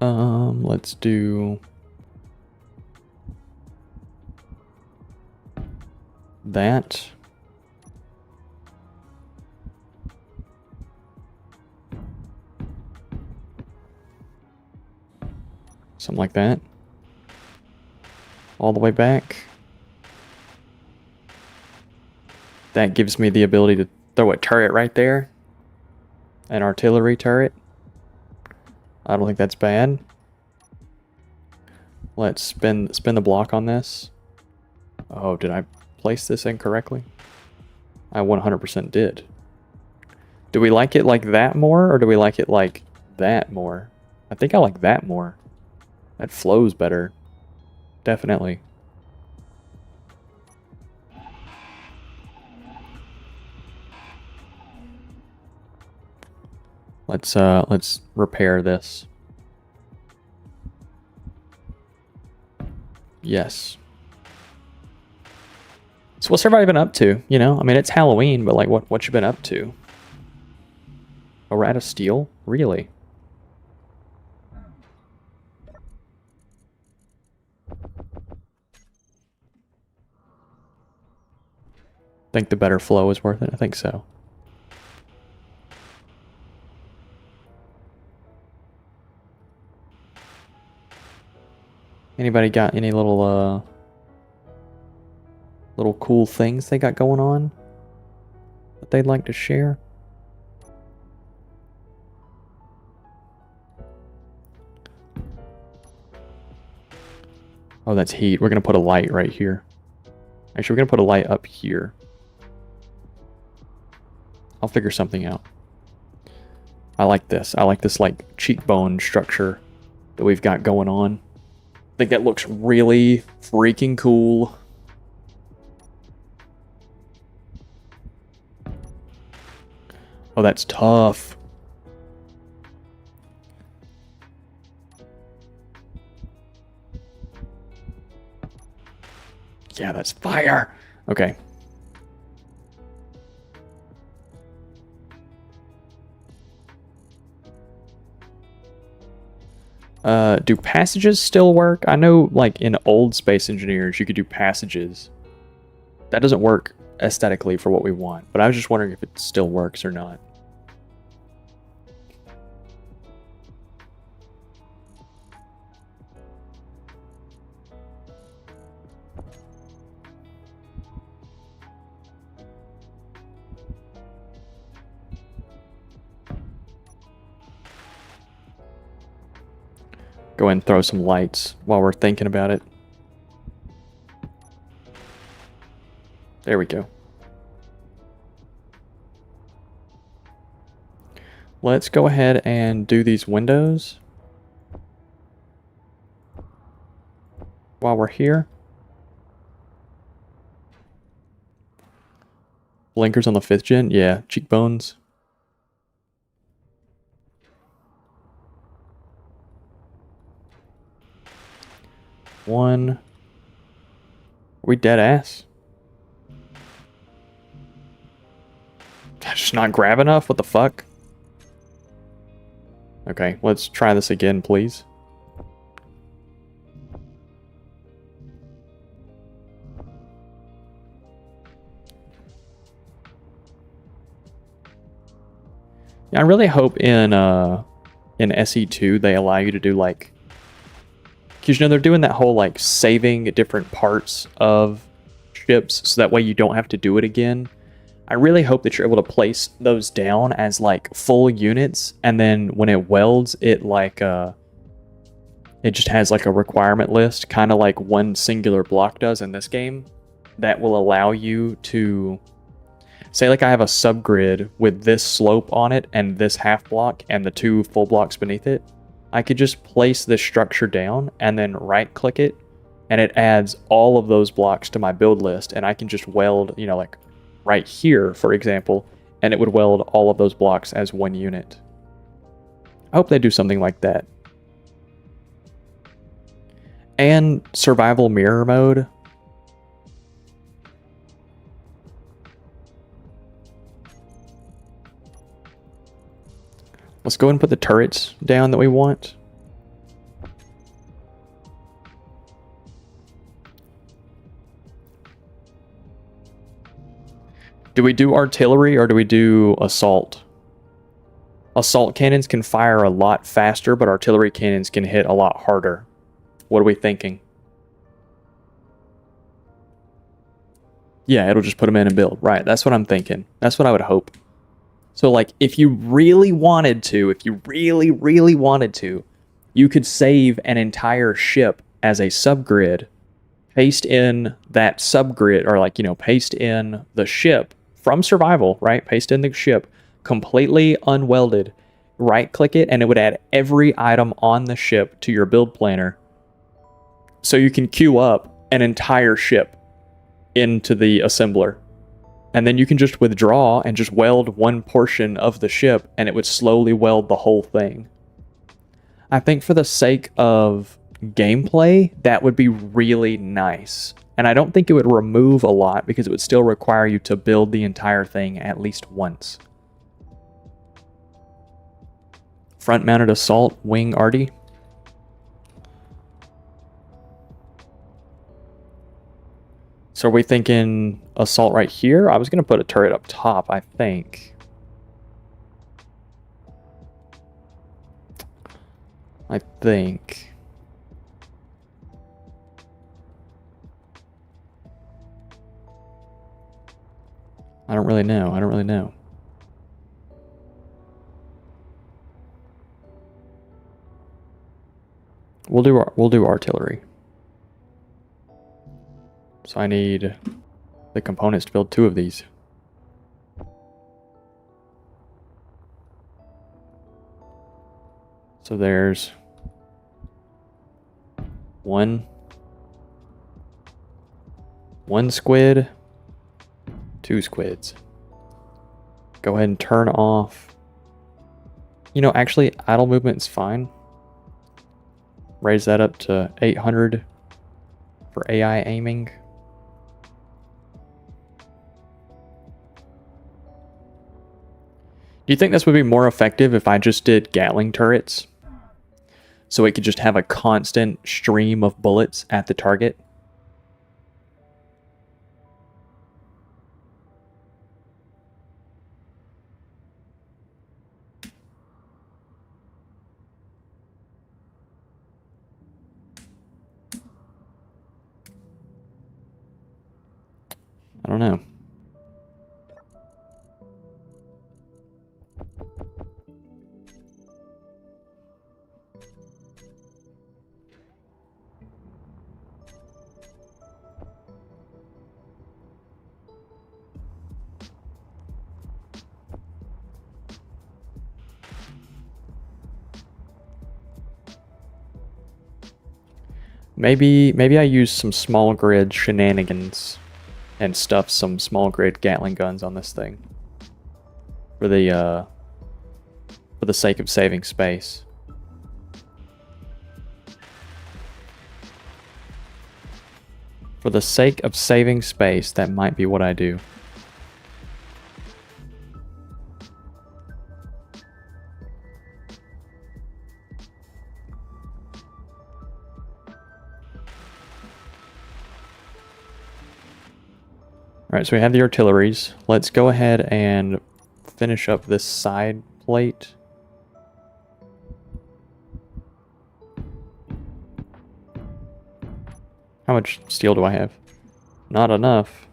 Let's do that. Something like that. All the way back. That gives me the ability to throw a turret right there. An artillery turret. I don't think that's bad. Let's spin the block on this. Oh, did I place this incorrectly? I 100% did. Do we like it like that more, or do we like it like that more? I think I like that more. That flows better. Definitely. Let's repair this. Yes. So what's everybody been up to? You know, I mean, it's Halloween, but like, what you been up to? A rat of steel? Really? Think the better flow is worth it? I think so. Anybody got any little cool things they got going on that they'd like to share? Oh, that's heat. We're gonna put a light right here. Actually, we're gonna put a light up here. I'll figure something out. I like this. I like this, like, cheekbone structure that we've got going on. I think that looks really freaking cool. Oh, that's tough. Yeah, that's fire. Okay. Do passages still work? I know, like, in old Space Engineers, you could do passages. That doesn't work aesthetically for what we want, but I was just wondering if it still works or not. Go ahead and throw some lights while we're thinking about it. There we go. let's go ahead and do these windows while we're here. Blinkers on the 5th gen? Yeah, cheekbones. One. Are we dead ass? Just not grab enough? What the fuck? Okay, let's try this again, please. Yeah, I really hope in SE2 they allow you to do like, because you know they're doing that whole like saving different parts of ships so that way you don't have to do it again. I really hope that you're able to place those down as like full units, and then when it welds, it like it just has like a requirement list, kind of like one singular block does in this game, that will allow you to say like I have a subgrid with this slope on it and this half block and the 2 full blocks beneath it. I could just place this structure down and then right click it, and it adds all of those blocks to my build list, and I can just weld, you know, like right here, for example, and it would weld all of those blocks as one unit. I hope they do something like that. And survival mirror mode. Let's go and put the turrets down that we want. Do we do artillery or do we do assault? Assault cannons can fire a lot faster, but artillery cannons can hit a lot harder. What are we thinking? Yeah, it'll just put them in and build. Right, that's what I'm thinking. That's what I would hope. So, like, if you really wanted to, if you really wanted to, you could save an entire ship as a subgrid, paste in that subgrid, or like, you know, paste in the ship from survival, right? Paste in the ship, completely unwelded, right-click it, and it would add every item on the ship to your build planner. So you can queue up an entire ship into the assembler. And then you can just withdraw and just weld one portion of the ship, and it would slowly weld the whole thing. I think for the sake of gameplay, that would be really nice. And I don't think it would remove a lot because it would still require you to build the entire thing at least once. Front-mounted assault wing arty. So are we thinking assault right here? I was going to put a turret up top, I think. I don't really know. We'll do artillery. So I need the components to build 2 of these. So there's 1 squid, 2 squids. Go ahead and turn off. You know, actually, idle movement is fine. Raise that up to 800 for AI aiming. Do you think this would be more effective if I just did Gatling turrets? So it could just have a constant stream of bullets at the target? I don't know. Maybe I use some small grid shenanigans and stuff some small grid Gatling guns on this thing for the sake of saving space. For the sake of saving space, that might be what I do. Alright, so we have the artilleries. Let's go ahead and finish up this side plate. How much steel do I have? Not enough.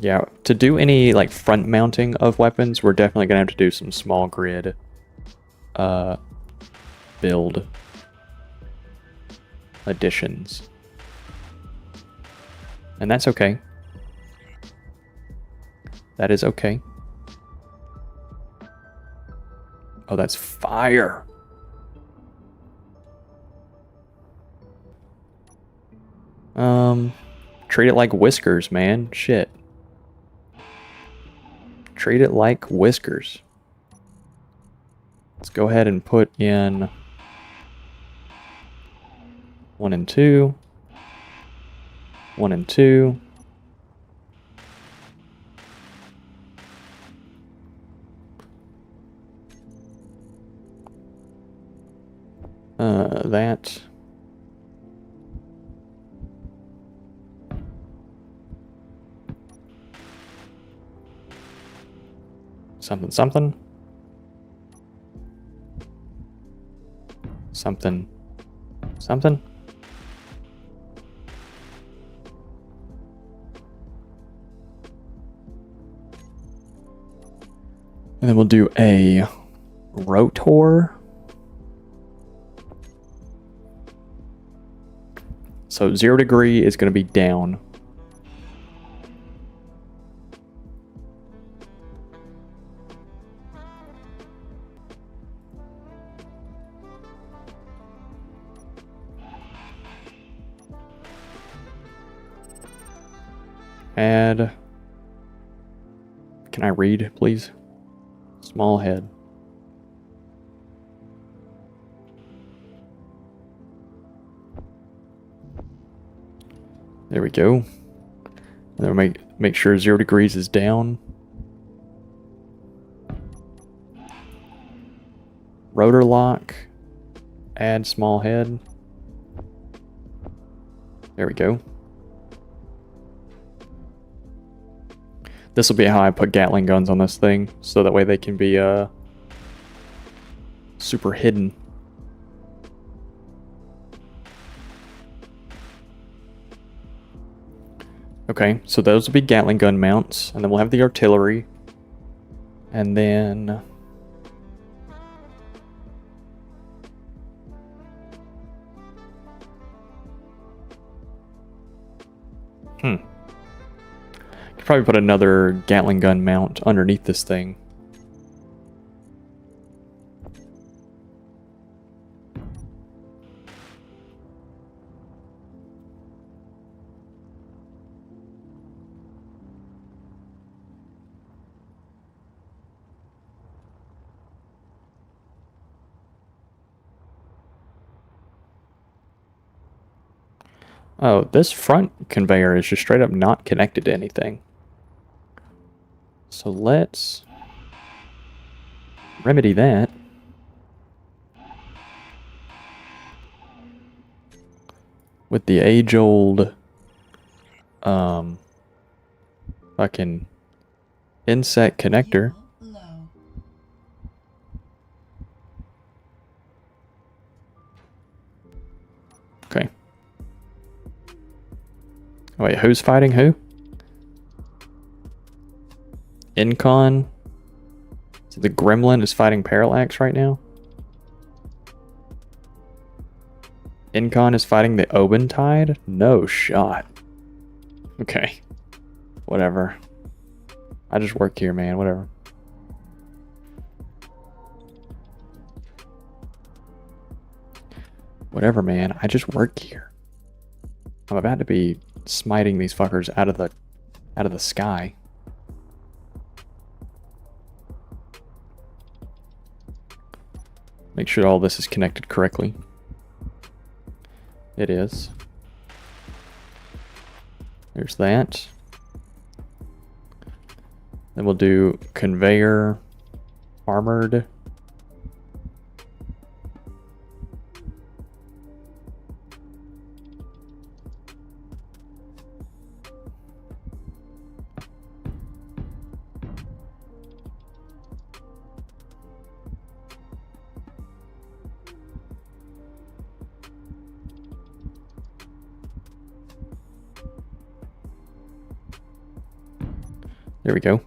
Yeah, to do any like front mounting of weapons, we're definitely gonna have to do some small grid build additions. And that's okay. That is okay. Oh, that's fire. Treat it like whiskers, man. Shit. Treat it like whiskers. Let's go ahead and put in 1 and 2. 1 and 2. That. Something, something. Something, something. And then we'll do a rotor. So 0 degree is going to be down. Add. Can I read, please? Small head. There we go. And then we'll make sure 0 degrees is down. Rotor lock. Add small head. There we go. This will be how I put Gatling guns on this thing, so that way they can be super hidden. Okay, so those will be Gatling gun mounts, and then we'll have the artillery, and then could probably put another Gatling gun mount underneath this thing. Oh, this front conveyor is just straight up not connected to anything. So let's remedy that. With the age-old fucking inset connector. Low. Okay. Wait, who's fighting who? Incon? So the Gremlin is fighting Parallax right now? Incon is fighting the Obentide? No shot. Okay. Whatever. I just work here, man. Whatever. Whatever, man. I just work here. I'm about to be smiting these fuckers out of the sky. Make sure all this is connected correctly. It is. There's that. Then we'll do conveyor, armored. There we go.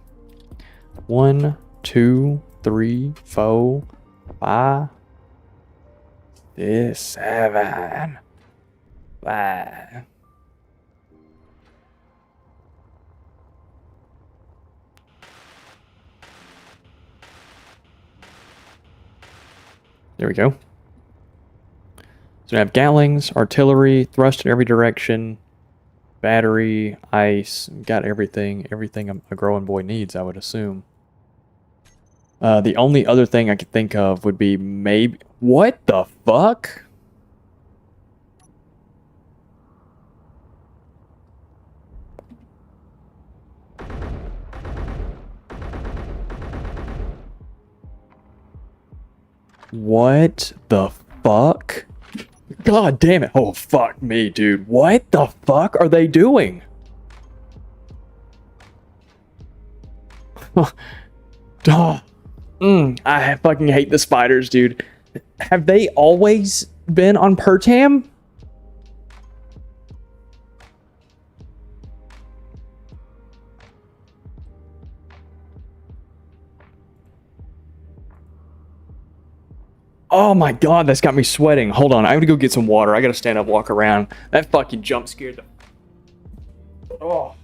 1, 2, 3, 4, 5, 6, 7, 5. There we go. So we have Gatlings, artillery, thrust in every direction, battery, ice, got everything a growing boy needs, I would assume. The only other thing I could think of would be maybe... What the fuck? What the fuck? God damn it. Oh, fuck me, dude. What the fuck are they doing? Duh. I fucking hate the spiders, dude. Have they always been on Pertam? Oh my god, that's got me sweating. Hold on, I gotta go get some water. I gotta stand up, walk around. That fucking jump scared the... Oh.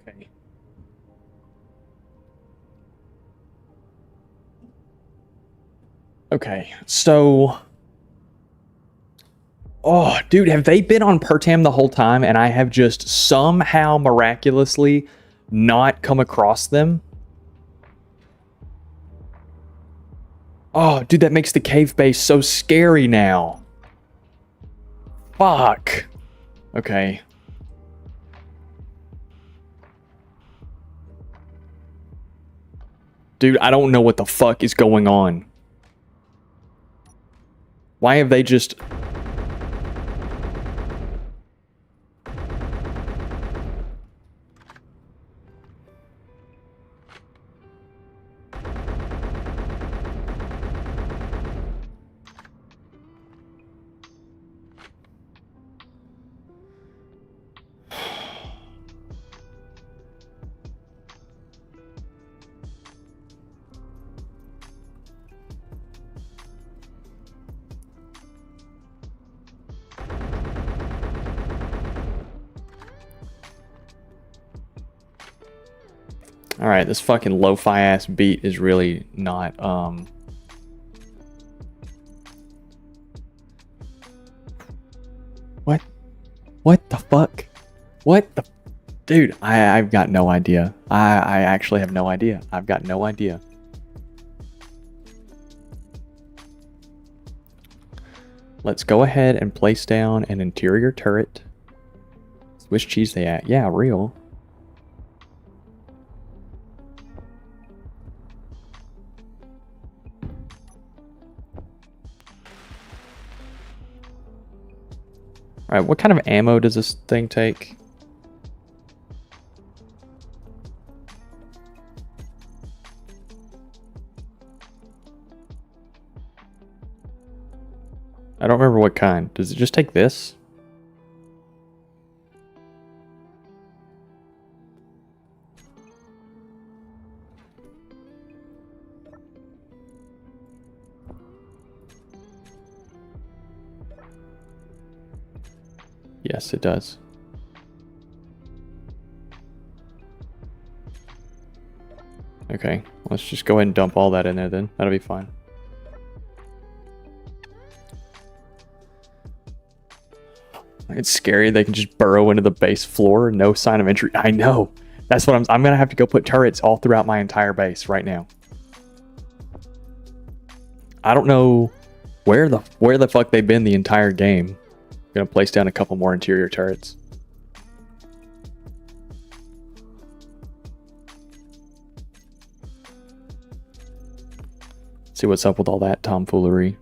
Okay. Okay, so... Oh, dude, have they been on Pertam the whole time and I have just somehow miraculously not come across them? Oh, dude, that makes the cave base so scary now. Fuck. Okay. Dude, I don't know what the fuck is going on. Why have they just... Alright, this fucking lo-fi ass beat is really not, What? What the fuck? What the... Dude, I've got no idea. I actually have no idea. I've got no idea. Let's go ahead and place down an interior turret. Swiss cheese they at? Yeah, real. Alright, what kind of ammo does this thing take? I don't remember what kind. Does it just take this? Yes, it does. Okay, let's just go ahead and dump all that in there then. That'll be fine. It's scary. They can just burrow into the base floor. No sign of entry. I know. That's what I'm going to have to go put turrets all throughout my entire base right now. I don't know where the fuck they've been the entire game. I'm going to place down a couple more interior turrets. See what's up with all that tomfoolery.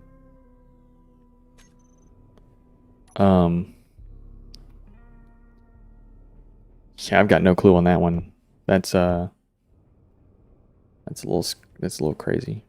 Yeah, I've got no clue on that one. That's a little crazy.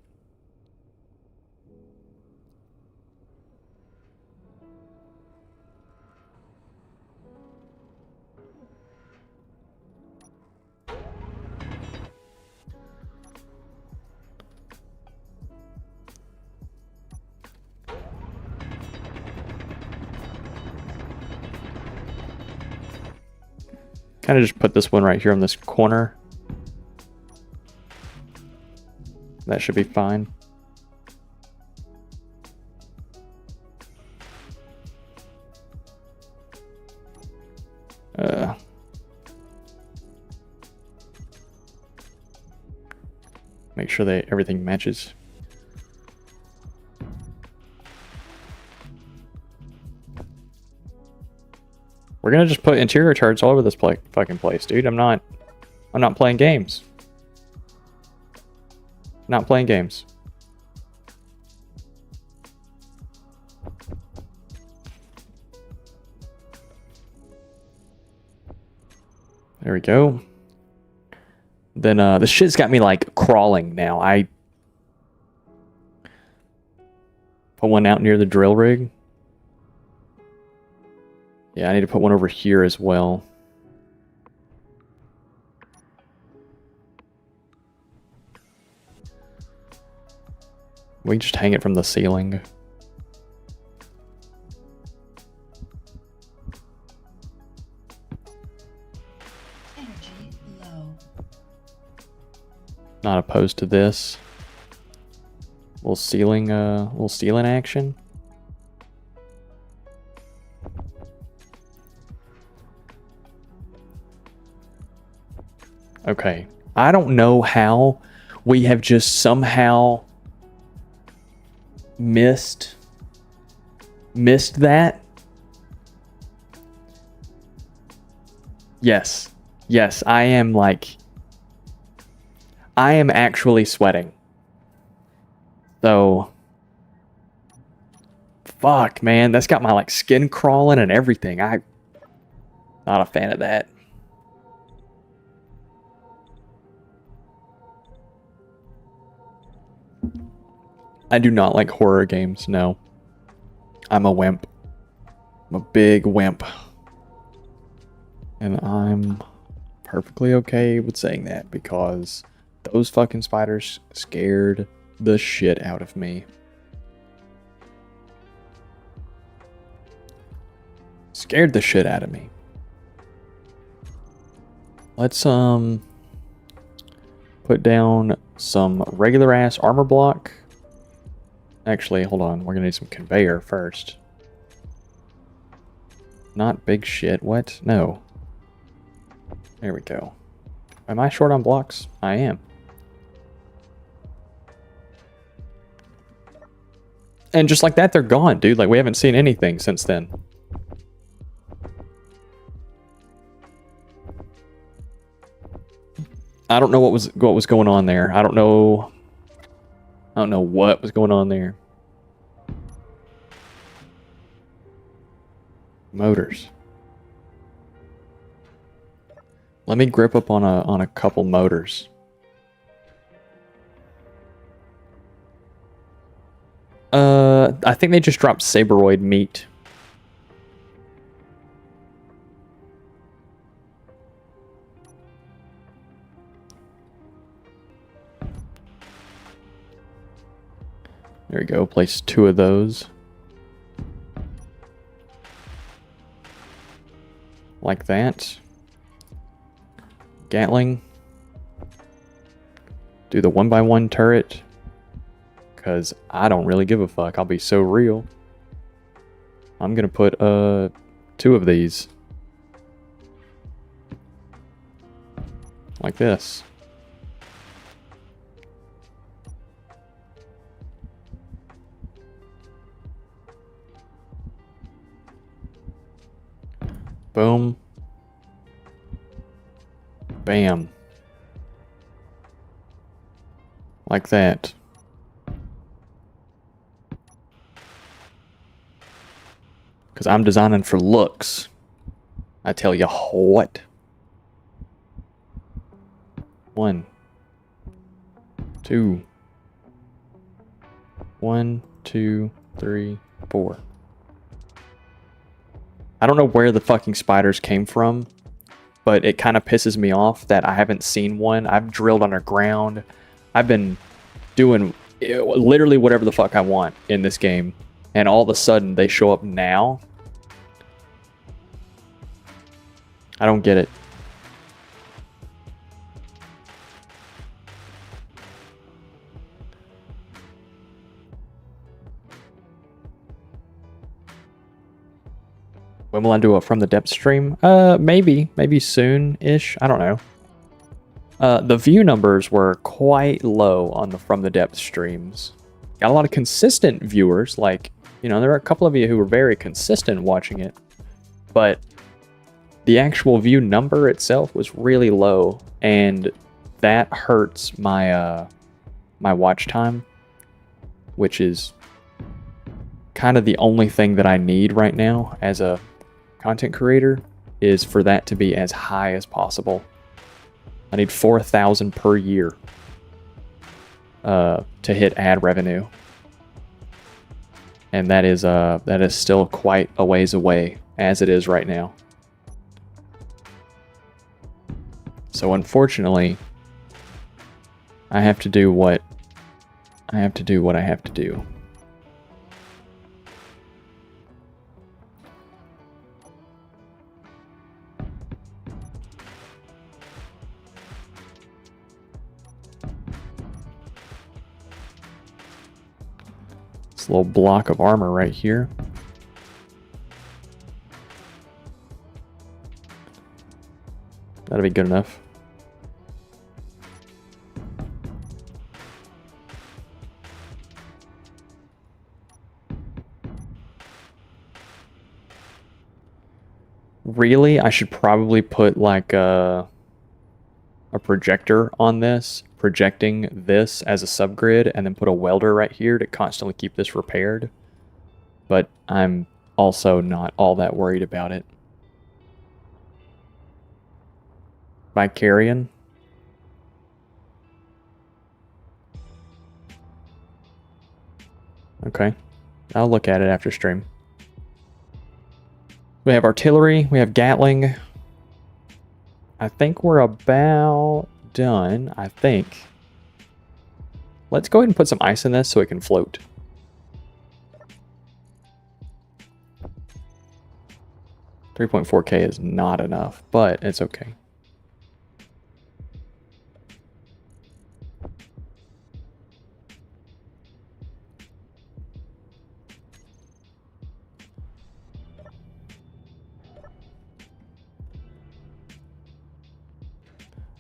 Kind of just put this one right here on this corner. That should be fine. Make sure that everything matches. We're gonna just put interior turrets all over this fucking place, dude. I'm not playing games. Not playing games. There we go. Then the shit's got me like crawling now. I put one out near the drill rig. Yeah, I need to put one over here as well. We can just hang it from the ceiling. Energy low. Not opposed to this. Little ceiling action. Okay. I don't know how we have just somehow missed that. Yes. Yes, I am actually sweating. So fuck, man, that's got my like skin crawling and everything. I'm not a fan of that. I do not like horror games, no. I'm a wimp. I'm a big wimp. And I'm perfectly okay with saying that because those fucking spiders scared the shit out of me. Scared the shit out of me. Let's put down some regular ass armor block. Actually, hold on. We're gonna need some conveyor first. Not big shit. What? No. There we go. Am I short on blocks? I am. And just like that, they're gone, dude. Like, we haven't seen anything since then. I don't know what was going on there. I don't know what was going on there. Motors. Let me grip up on a couple motors. I think they just dropped Saberoid meat. There we go. Place 2 of those. Like that. Gatling. Do the 1x1 turret. Because I don't really give a fuck. I'll be so real. I'm going to put 2 of these. Like this. Boom. Bam. Like that. Because I'm designing for looks. I tell you what. 1, 2. 1, 2, 3, 4. I don't know where the fucking spiders came from, but it kind of pisses me off that I haven't seen one. I've drilled underground. I've been doing literally whatever the fuck I want in this game, and all of a sudden they show up now. I don't get it. When will I do a From the Depth stream? Maybe soon-ish. I don't know. The view numbers were quite low on the From the Depth streams. Got a lot of consistent viewers, like, you know, there are a couple of you who were very consistent watching it, but the actual view number itself was really low, and that hurts my my watch time, which is kind of the only thing that I need right now as a content creator, is for that to be as high as possible. I need 4,000 per year to hit ad revenue, and that is still quite a ways away as it is right now. So unfortunately, I have to do what I have to do. This little block of armor right here. That'll be good enough. Really, I should probably put like a projector on this, projecting this as a subgrid, and then put a welder right here to constantly keep this repaired. But I'm also not all that worried about it. Vicarian. Okay. I'll look at it after stream. We have artillery. We have Gatling. I think we're about done. I think. Let's go ahead and put some ice in this so it can float. $3.4K is not enough, but it's okay.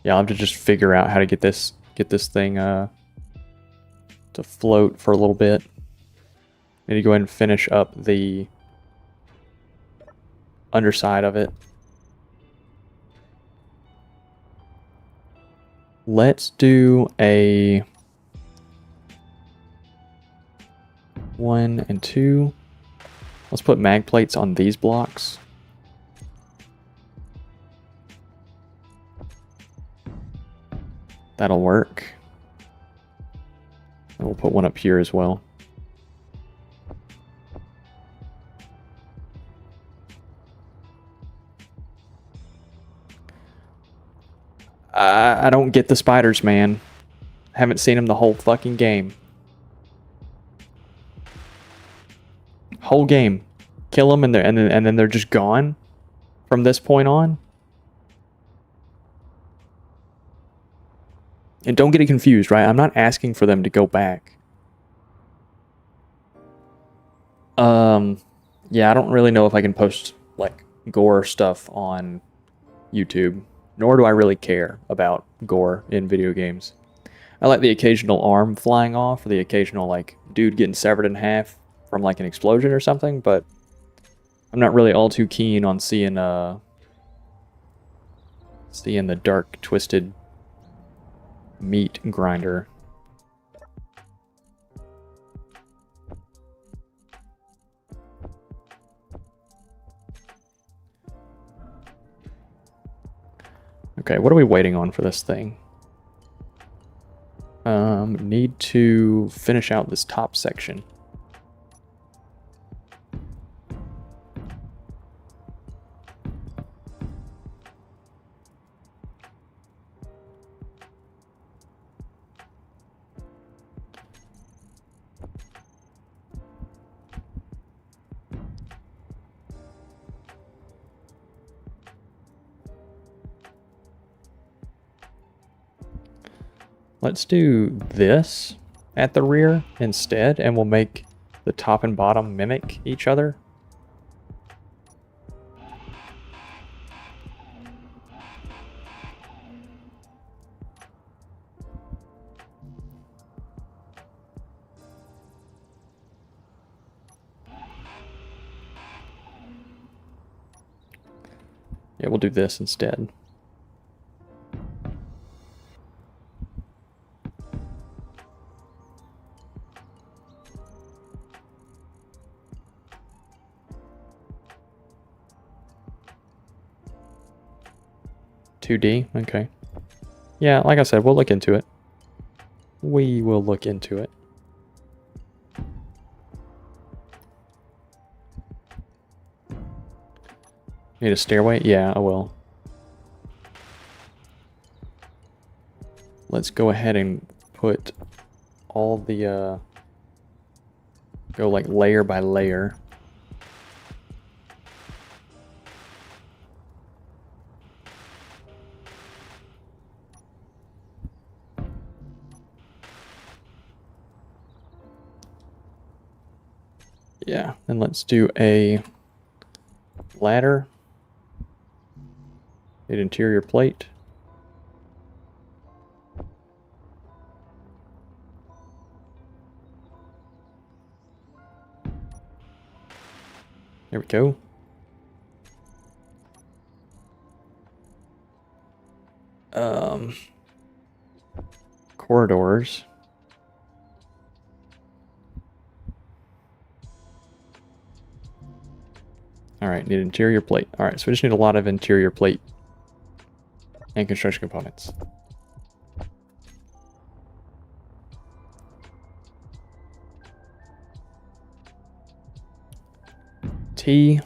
Yeah, I'll have to just figure out how to get this thing to float for a little bit. Need to go ahead and finish up the underside of it. Let's do a 1 and 2. Let's put mag plates on these blocks. That'll work. And we'll put one up here as well. I don't get the spiders, man. Haven't seen them the whole fucking game. Whole game. Kill them and then they're just gone from this point on. And don't get it confused, right? I'm not asking for them to go back. Yeah, I don't really know if I can post like gore stuff on YouTube, nor do I really care about gore in video games. I like the occasional arm flying off, or the occasional like dude getting severed in half from like an explosion or something, but I'm not really all too keen on seeing the dark, twisted meat grinder. Okay, what are we waiting on for this thing? Need to finish out this top section. Let's do this at the rear instead, and we'll make the top and bottom mimic each other. Yeah, we'll do this instead. $2D, okay. Yeah, like I said, we'll look into it. We will look into it. Need a stairway? Yeah, I will. Let's go ahead and put all the, go like layer by layer. Yeah, and let's do a ladder. Need interior plate. There we go. Corridors. Alright, need interior plate. Alright, so we just need a lot of interior plate and construction components. T.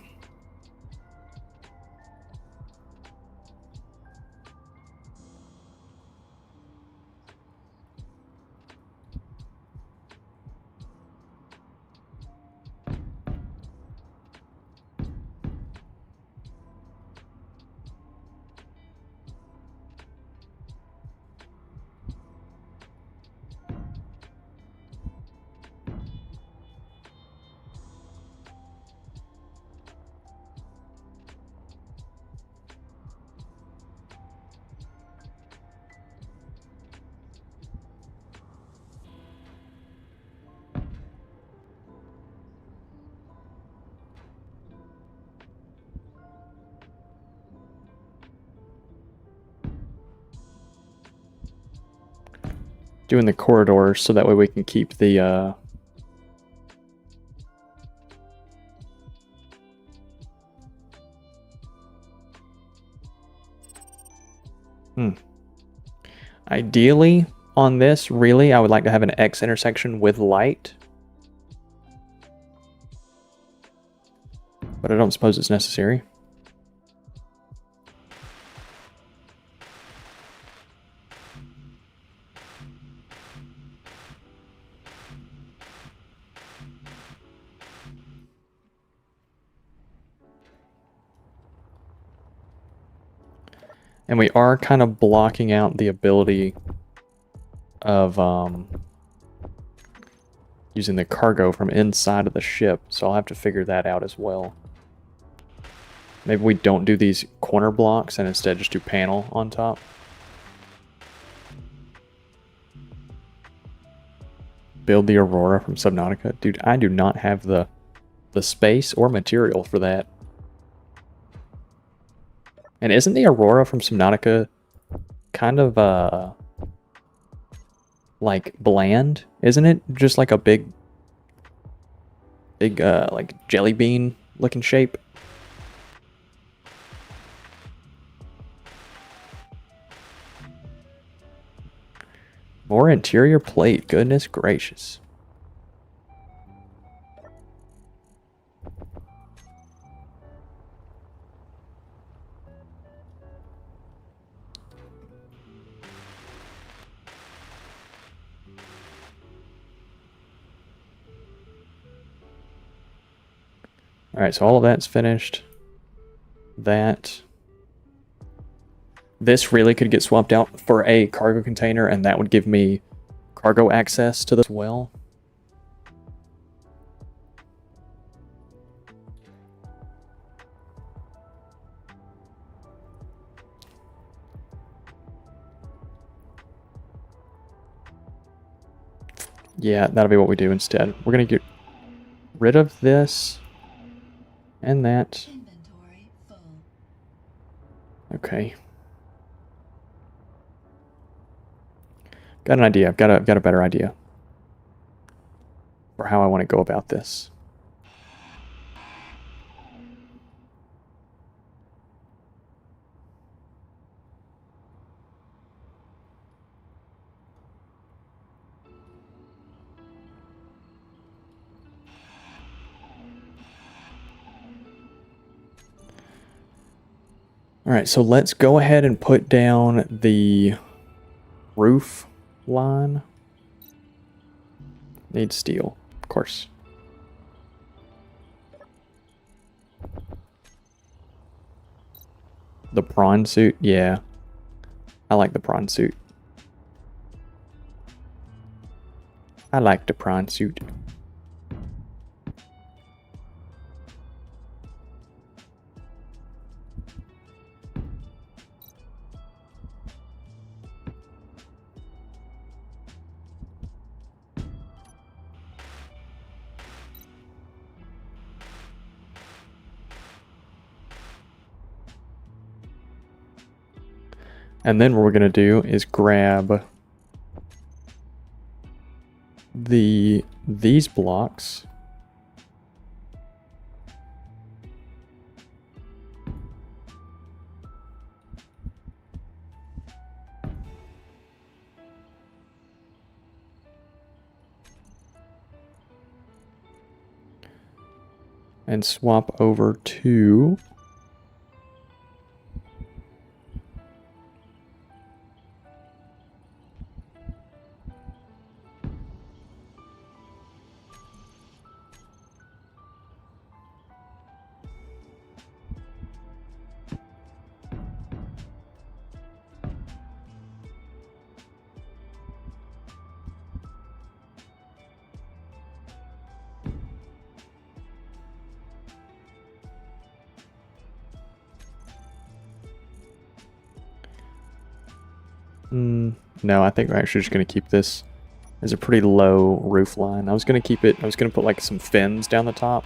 Doing the corridors so that way we can keep the Ideally, on this, really, I would like to have an X intersection with light. But I don't suppose it's necessary. And we are kind of blocking out the ability of using the cargo from inside of the ship, so I'll have to figure that out as well. Maybe we don't do these corner blocks and instead just do panel on top. Build the Aurora from Subnautica. Dude, I do not have the space or material for that. And isn't the Aurora from Subnautica kind of, like, bland? Isn't it just like a big, like, jelly bean looking shape? More interior plate, goodness gracious. Alright, so all of that's finished. This really could get swapped out for a cargo container, and that would give me cargo access to this well. Yeah, that'll be what we do instead. We're going to get rid of this and that. Inventory full. Okay. Got an idea. I've got a better idea for how I want to go about this. All right, so let's go ahead and put down the roof line. Need steel, of course. The prawn suit, yeah. I like the prawn suit. I like the prawn suit. And then what we're going to do is grab these blocks. And swap over to no, I think we're actually just going to keep this as a pretty low roof line. I was going to keep it, I was going to put like some fins down the top.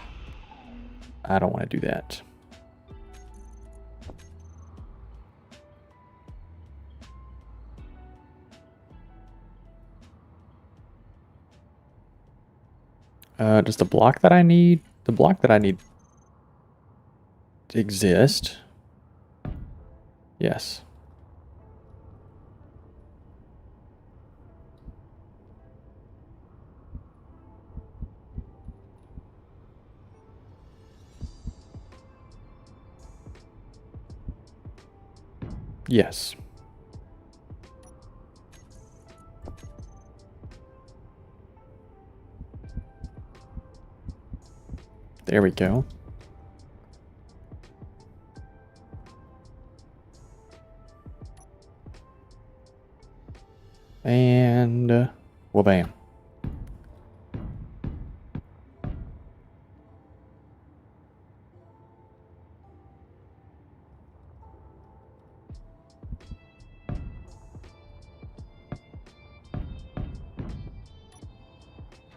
I don't want to do that. Does the block that I need exist? Yes. Yes. There we go. And, well, bam.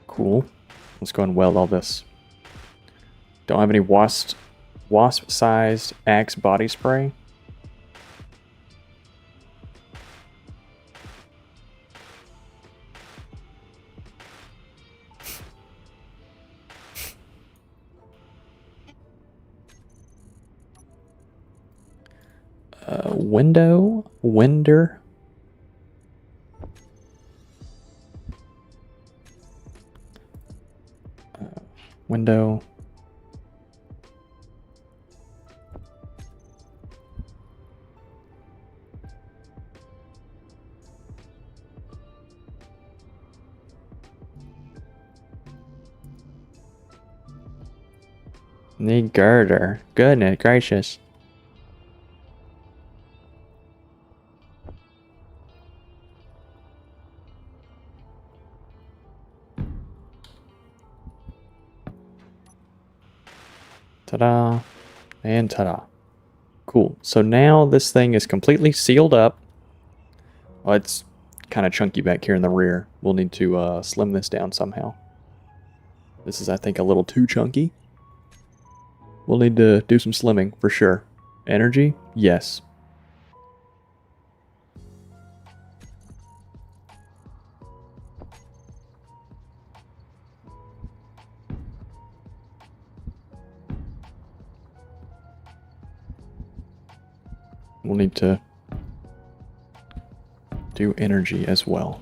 Cool. Let's go and weld all this. Don't have any wasp-sized axe body spray. Winder. Window. Need girder. Goodness gracious. Ta-da. And ta-da. Cool. So now this thing is completely sealed up. Well, it's kind of chunky back here in the rear. We'll need to slim this down somehow. This is, I think, a little too chunky. We'll need to do some slimming for sure. Energy? Yes. We'll need to do energy as well.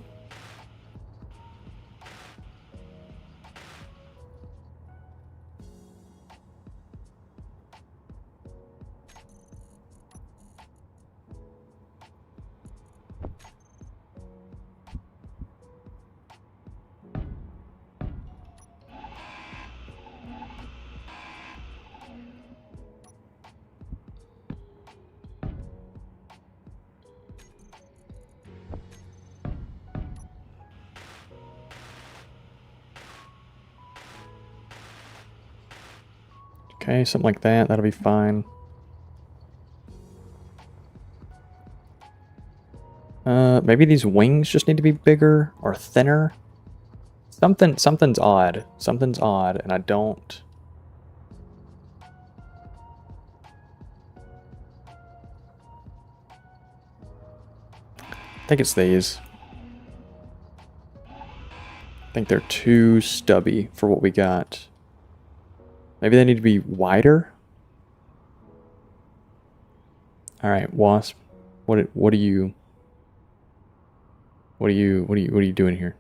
Okay, something like that. That'll be fine. Maybe these wings just need to be bigger or thinner. Something's odd. Something's odd, and I don't... I think it's these. I think they're too stubby for what we got. Maybe they need to be wider. All right, Wasp. What are you doing here?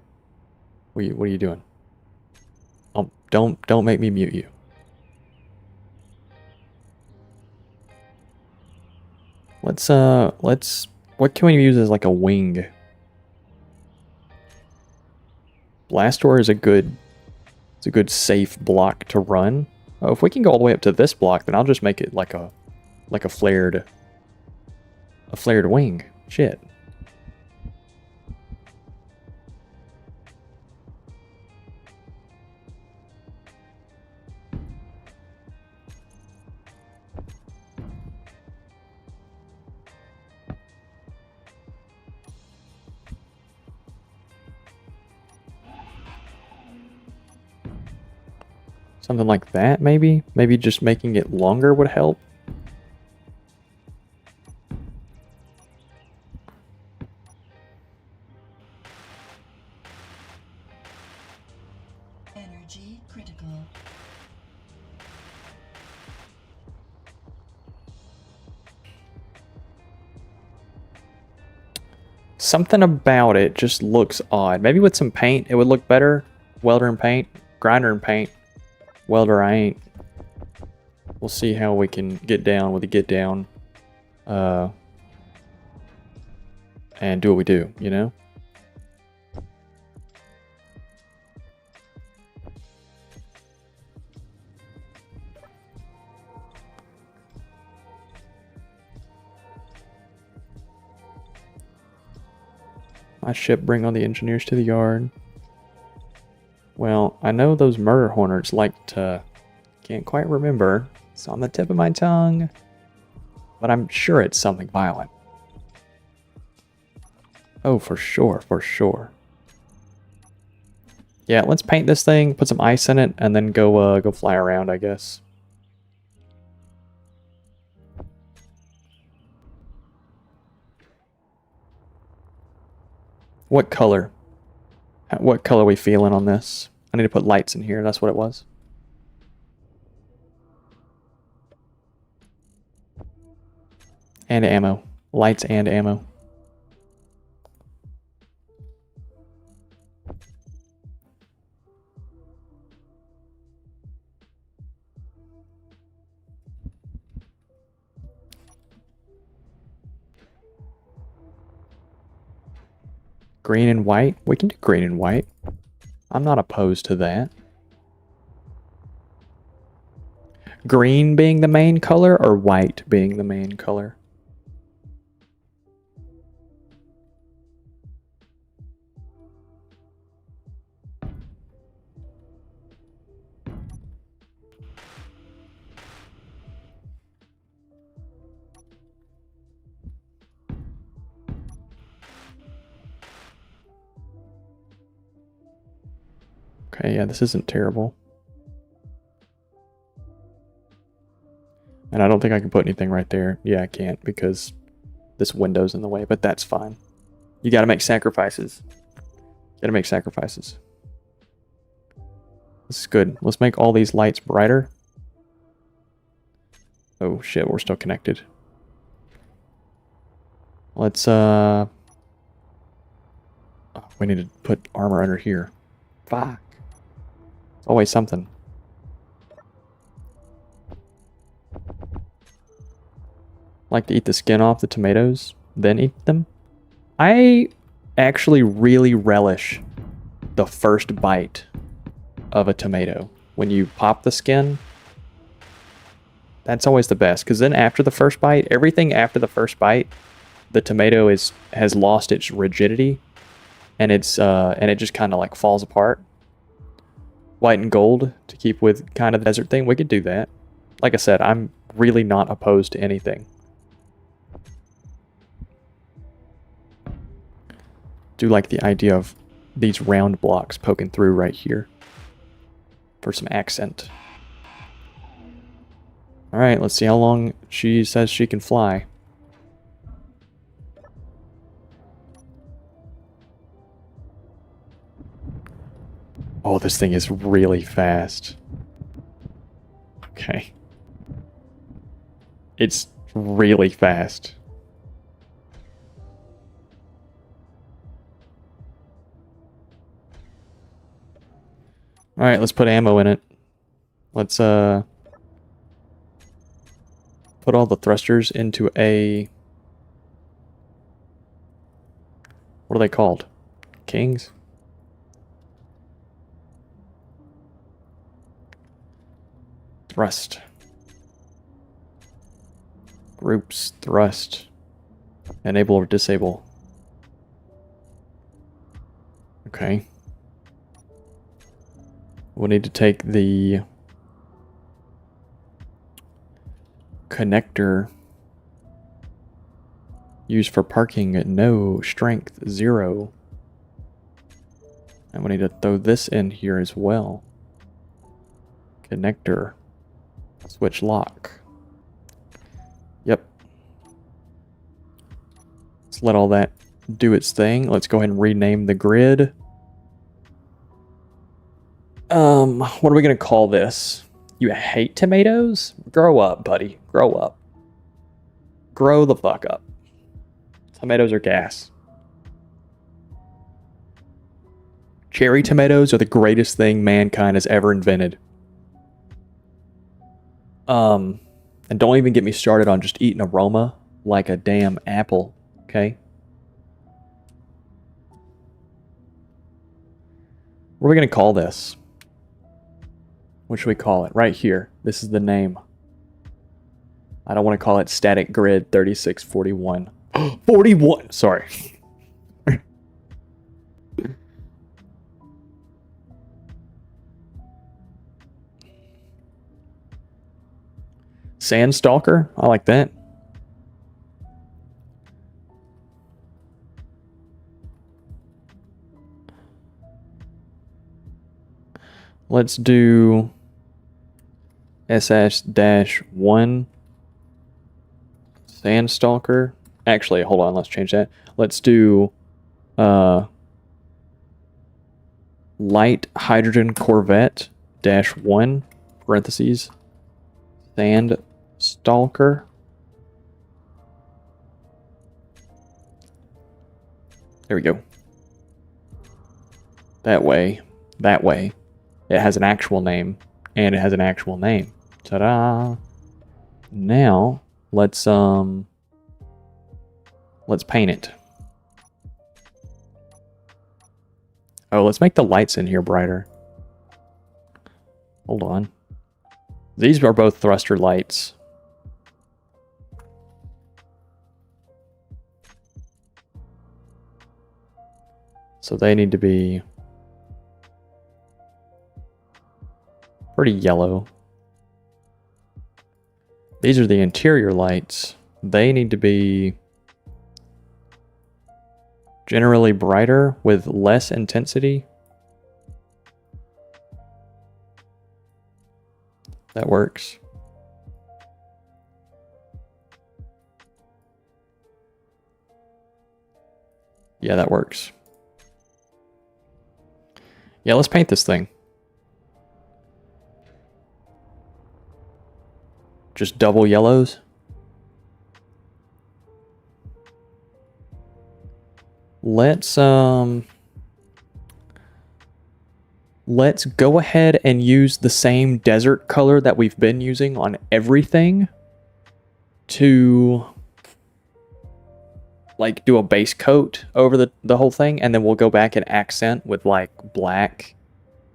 What are you doing? Oh, don't make me mute you. Let's what can we use as like a wing? Blastor is a good safe block to run. Oh, if we can go all the way up to this block, then I'll just make it like a flared wing. Shit. Something like that, maybe? Maybe just making it longer would help. Energy critical. Something about it just looks odd. Maybe with some paint, it would look better. Welder and paint. Grinder and paint. Welder, I ain't. We'll see how we can get down with the get down. and do what we do, you know? My ship bring all the engineers to the yard. Well, I know those murder hornets like to... Can't quite remember. It's on the tip of my tongue. But I'm sure it's something violent. Oh, for sure, for sure. Yeah, let's paint this thing, put some ice in it, and then go fly around, I guess. What color? What color are we feeling on this? I need to put lights in here. That's what it was. And ammo. Lights and ammo. Green and white? We can do green and white. I'm not opposed to that. Green being the main color or white being the main color? Okay, yeah, this isn't terrible. And I don't think I can put anything right there. Yeah, I can't because this window's in the way, but that's fine. You gotta make sacrifices. Gotta make sacrifices. This is good. Let's make all these lights brighter. Oh shit, we're still connected. Let's we need to put armor under here. Fuck. It's always something. Like to eat the skin off the tomatoes, then eat them. I actually really relish the first bite of a tomato. When you pop the skin, that's always the best. Because then after the first bite, everything after the first bite, the tomato has lost its rigidity, and it just kind of like falls apart. White and gold to keep with kind of the desert thing. We could do that. Like I said, I'm really not opposed to anything. Do like the idea of these round blocks poking through right here for some accent. All right, let's see how long she says she can fly. Oh, this thing is really fast. Okay. It's really fast. All right, let's put ammo in it. Let's put all the thrusters into a... What are they called? Kings? Thrust. Groups, thrust. Enable or disable. Okay. We'll need to take the connector used for parking at no strength 0. And we need to throw this in here as well. Connector. Switch lock. Yep. Let's let all that do its thing. Let's go ahead and rename the grid. What are we gonna call this? You hate tomatoes? Grow up, buddy. Grow up. Grow the fuck up. Tomatoes are gas. Cherry tomatoes are the greatest thing mankind has ever invented. And don't even get me started on just eating aroma like a damn apple, okay? What are we going to call this? What should we call it? Right here. This is the name. I don't want to call it static grid 3641. 41! Sorry. Sandstalker? I like that. Let's do SS-1 Sandstalker. Actually, hold on, let's change that. Let's do Light Hydrogen Corvette -1 parentheses Sandstalker. There we go. That way. It has an actual name, and it has an actual name. Ta-da! Now, let's paint it. Oh, let's make the lights in here brighter. Hold on. These are both thruster lights. So they need to be pretty yellow. These are the interior lights. They need to be generally brighter with less intensity. That works. Yeah, that works. Yeah, let's paint this thing. Just double yellows. Let's go ahead and use the same desert color that we've been using on everything to like do a base coat over the whole thing, and then we'll go back and accent with like black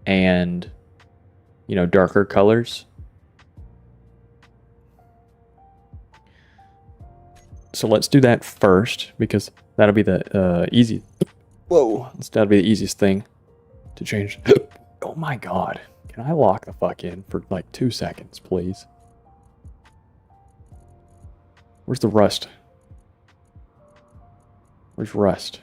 and, you know, darker colors. So let's do that first, because that'll be the easy. Whoa, that'll be the easiest thing to change. Oh my god. Can I lock the fuck in for like 2 seconds, please? Where's the rust? Where's rust?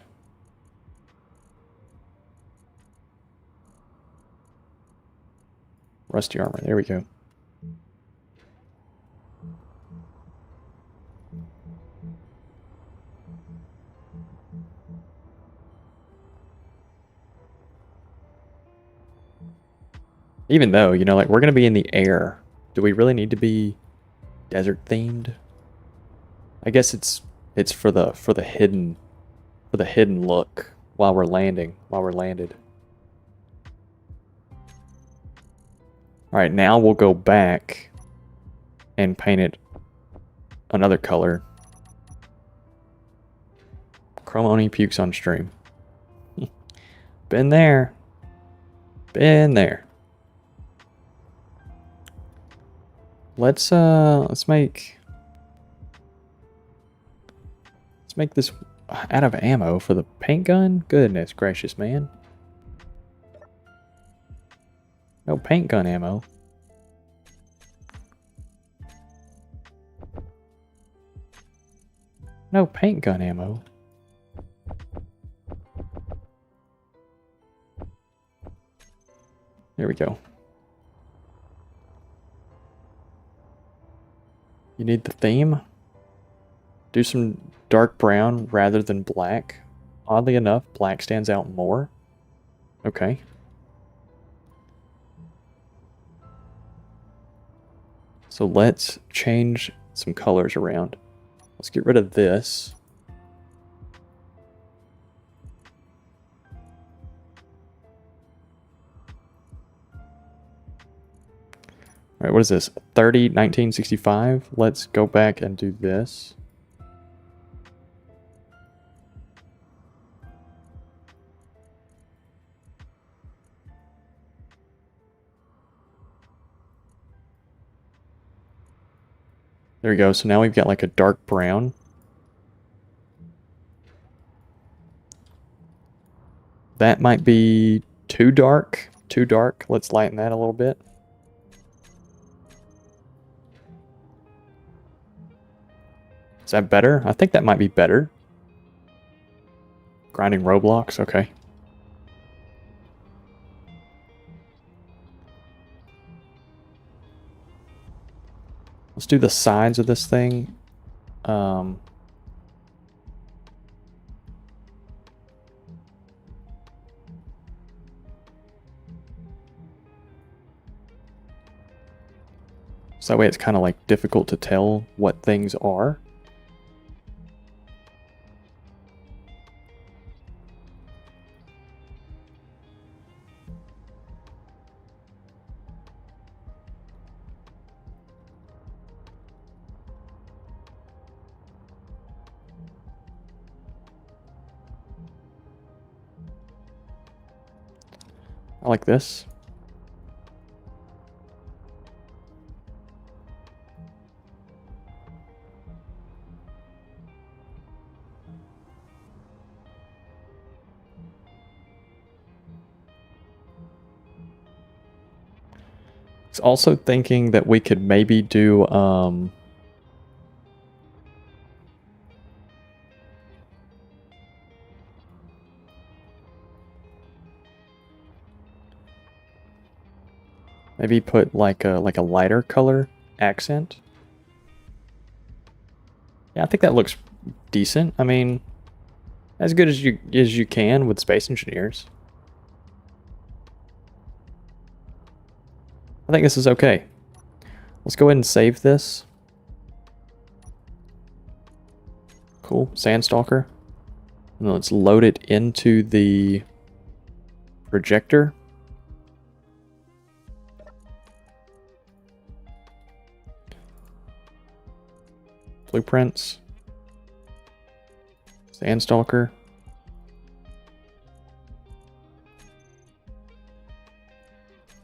Rusty armor. There we go. Even though, you know, like, we're going to be in the air. Do we really need to be desert themed? I guess it's for the hidden look while we're landed. All right, now we'll go back and paint it another color. Chrome only pukes on stream. Been there. Let's make this out of ammo for the paint gun. Goodness gracious, man. No paint gun ammo. No paint gun ammo. There we go. You need the theme. Do some dark brown rather than black. Oddly enough, black stands out more. Okay. So let's change some colors around. Let's get rid of this. All right, what is this? 1965. Let's go back and do this. There we go. So now we've got like a dark brown. That might be too dark. Too dark. Let's lighten that a little bit. Is that better? I think that might be better. Grinding Roblox, okay. Let's do the sides of this thing. So that way it's kind of like difficult to tell what things are. I like this. I was also thinking that we could maybe do maybe put like a lighter color accent. Yeah, I think that looks decent. I mean, as good as you can with Space Engineers. I think this is okay. Let's go ahead and save this. Cool, Sandstalker. And then let's load it into the projector. Blueprints. Sandstalker.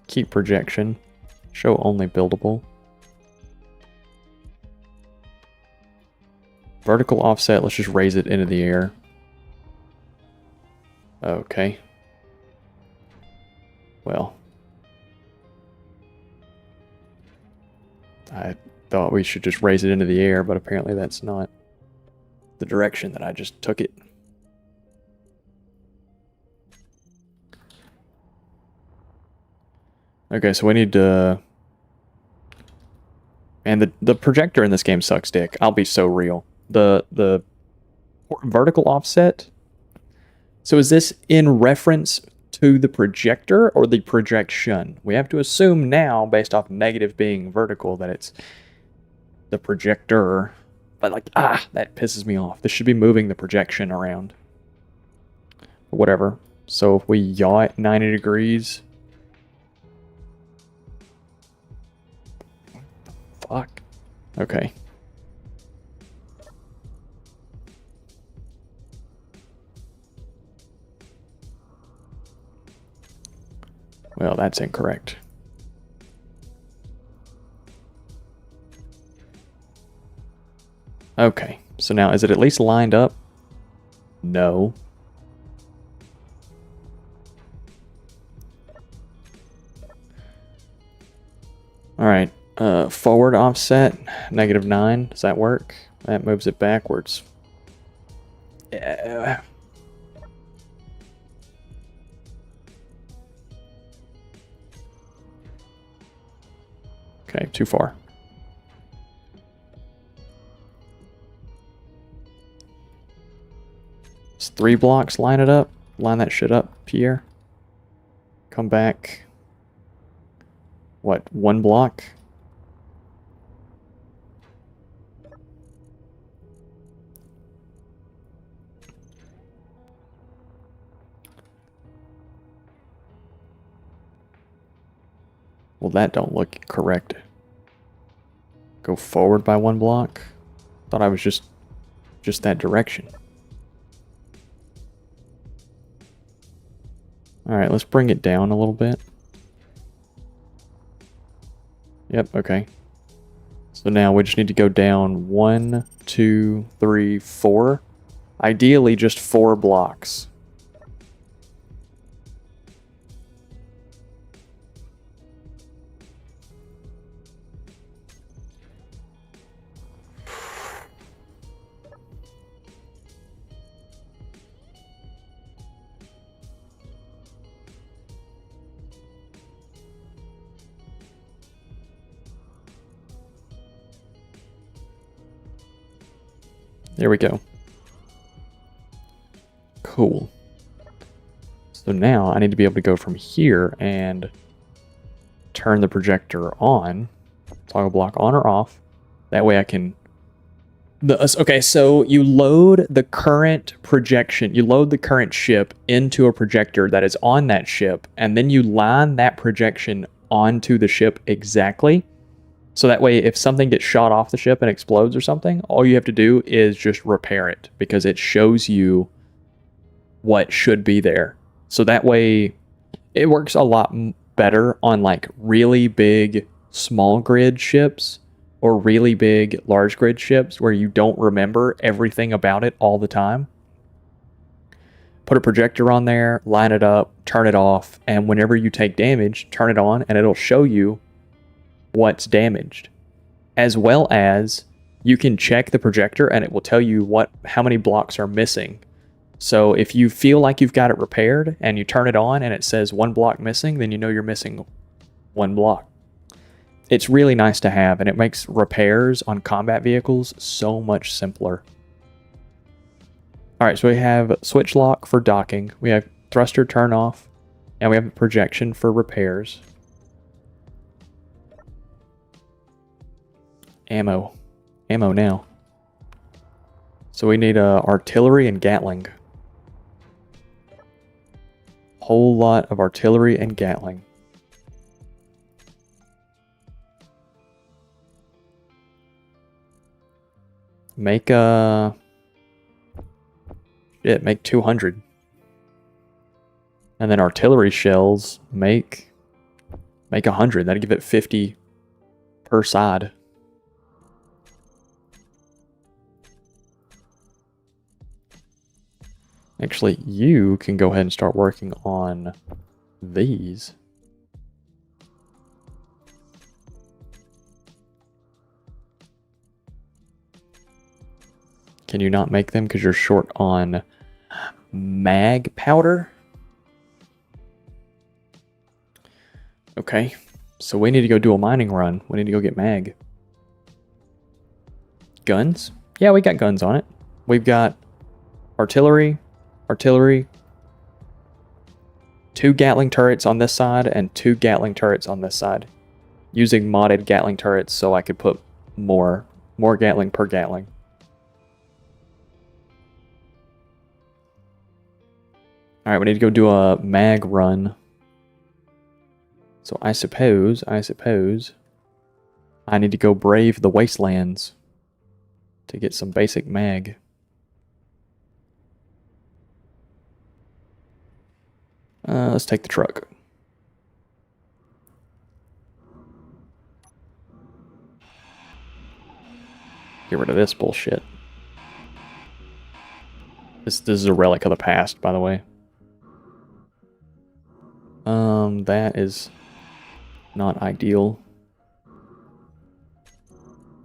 Keep projection. Show only buildable. Vertical offset, let's just raise it into the air. Okay. Well. I thought we should just raise it into the air, but apparently that's not the direction that I just took it. Okay, so we need to... And the projector in this game sucks dick. I'll be so real. The vertical offset... So is this in reference to the projector or the projection? We have to assume now, based off negative being vertical, that it's the projector. But like, that pisses me off. This should be moving the projection around. Whatever. So if we yaw it 90 degrees... Fuck. Okay. Well, that's incorrect. Okay, so now is it at least lined up? No. Alright, forward offset, -9. Does that work? That moves it backwards. Yeah. Okay, too far. It's 3 blocks, line it up. Line that shit up, Pierre. Come back. What, 1 block? Well, that don't look correct. Go forward by 1 block? Thought I was just that direction. Alright, let's bring it down a little bit. Yep, okay. It's So now we just need to go down 1, 2, 3, 4. Ideally, just 4 blocks. There we go. Cool. So now I need to be able to go from here and turn the projector on. Toggle block on or off. That way I can... Okay, so you load the current projection, you load the current ship into a projector that is on that ship, and then you line that projection onto the ship exactly. So that way, if something gets shot off the ship and explodes or something, all you have to do is just repair it, because it shows you what should be there. So that way, it works a lot better on like really big small grid ships or really big large grid ships where you don't remember everything about it all the time. Put a projector on there, line it up, turn it off, and whenever you take damage, turn it on and it'll show you what's damaged. As well as you can check the projector and it will tell you how many blocks are missing. So if you feel like you've got it repaired and you turn it on and it says 1 block missing, then you know you're missing 1 block. It's really nice to have, and it makes repairs on combat vehicles so much simpler. Alright, so we have switch lock for docking, we have thruster turn off, and we have a projection for repairs. Ammo now. So we need artillery and Gatling. Whole lot of artillery and Gatling. Make make 200. And then artillery shells make 100. That'd give it 50 per side. Actually, you can go ahead and start working on these. Can you not make them because you're short on mag powder? Okay, so we need to go do a mining run. We need to go get mag. Guns? Yeah, we got guns on it. We've got artillery, 2 Gatling turrets on this side, and 2 Gatling turrets on this side. Using modded Gatling turrets so I could put more Gatling per Gatling. Alright, we need to go do a mag run. So I suppose I need to go brave the wastelands to get some basic mag. Let's take the truck. Get rid of this bullshit. This is a relic of the past, by the way. That is not ideal.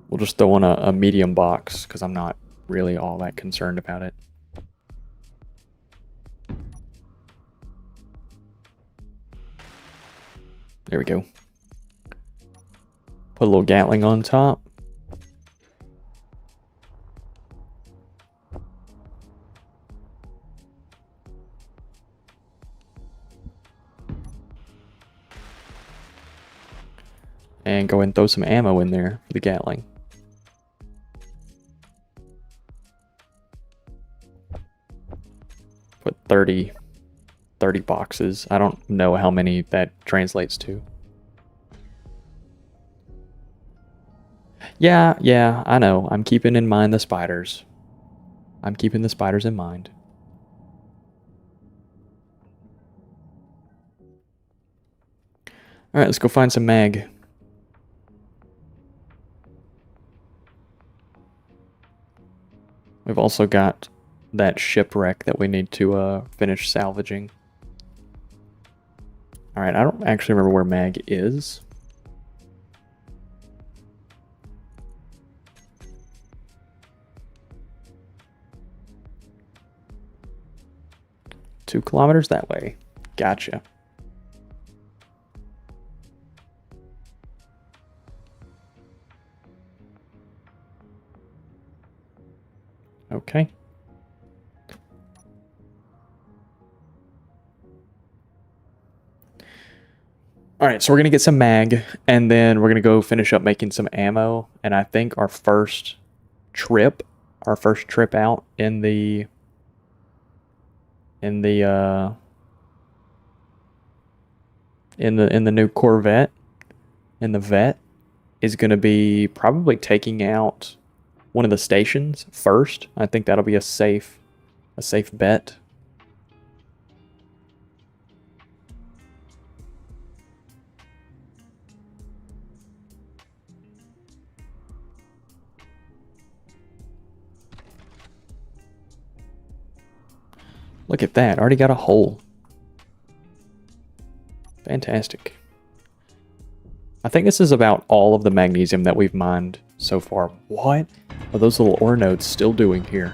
We'll just throw on a medium box, because I'm not really all that concerned about it. There we go. Put a little Gatling on top. And go ahead and throw some ammo in there for the Gatling. Put 30 boxes. I don't know how many that translates to. Yeah, I know. I'm keeping in mind the spiders. I'm keeping the spiders in mind. Alright, let's go find some mag. We've also got that shipwreck that we need to finish salvaging. Alright, I don't actually remember where Mag is. Two kilometers that way. Gotcha. Okay. Alright, so we're going to get some mag, and then we're going to go finish up making some ammo, and I think our first trip out in the new Corvette, in the vet, is going to be probably taking out one of the stations first. I think that'll be a safe bet. Look at that, already got a hole. Fantastic. I think this is about all of the magnesium that we've mined so far. What are those little ore nodes still doing here?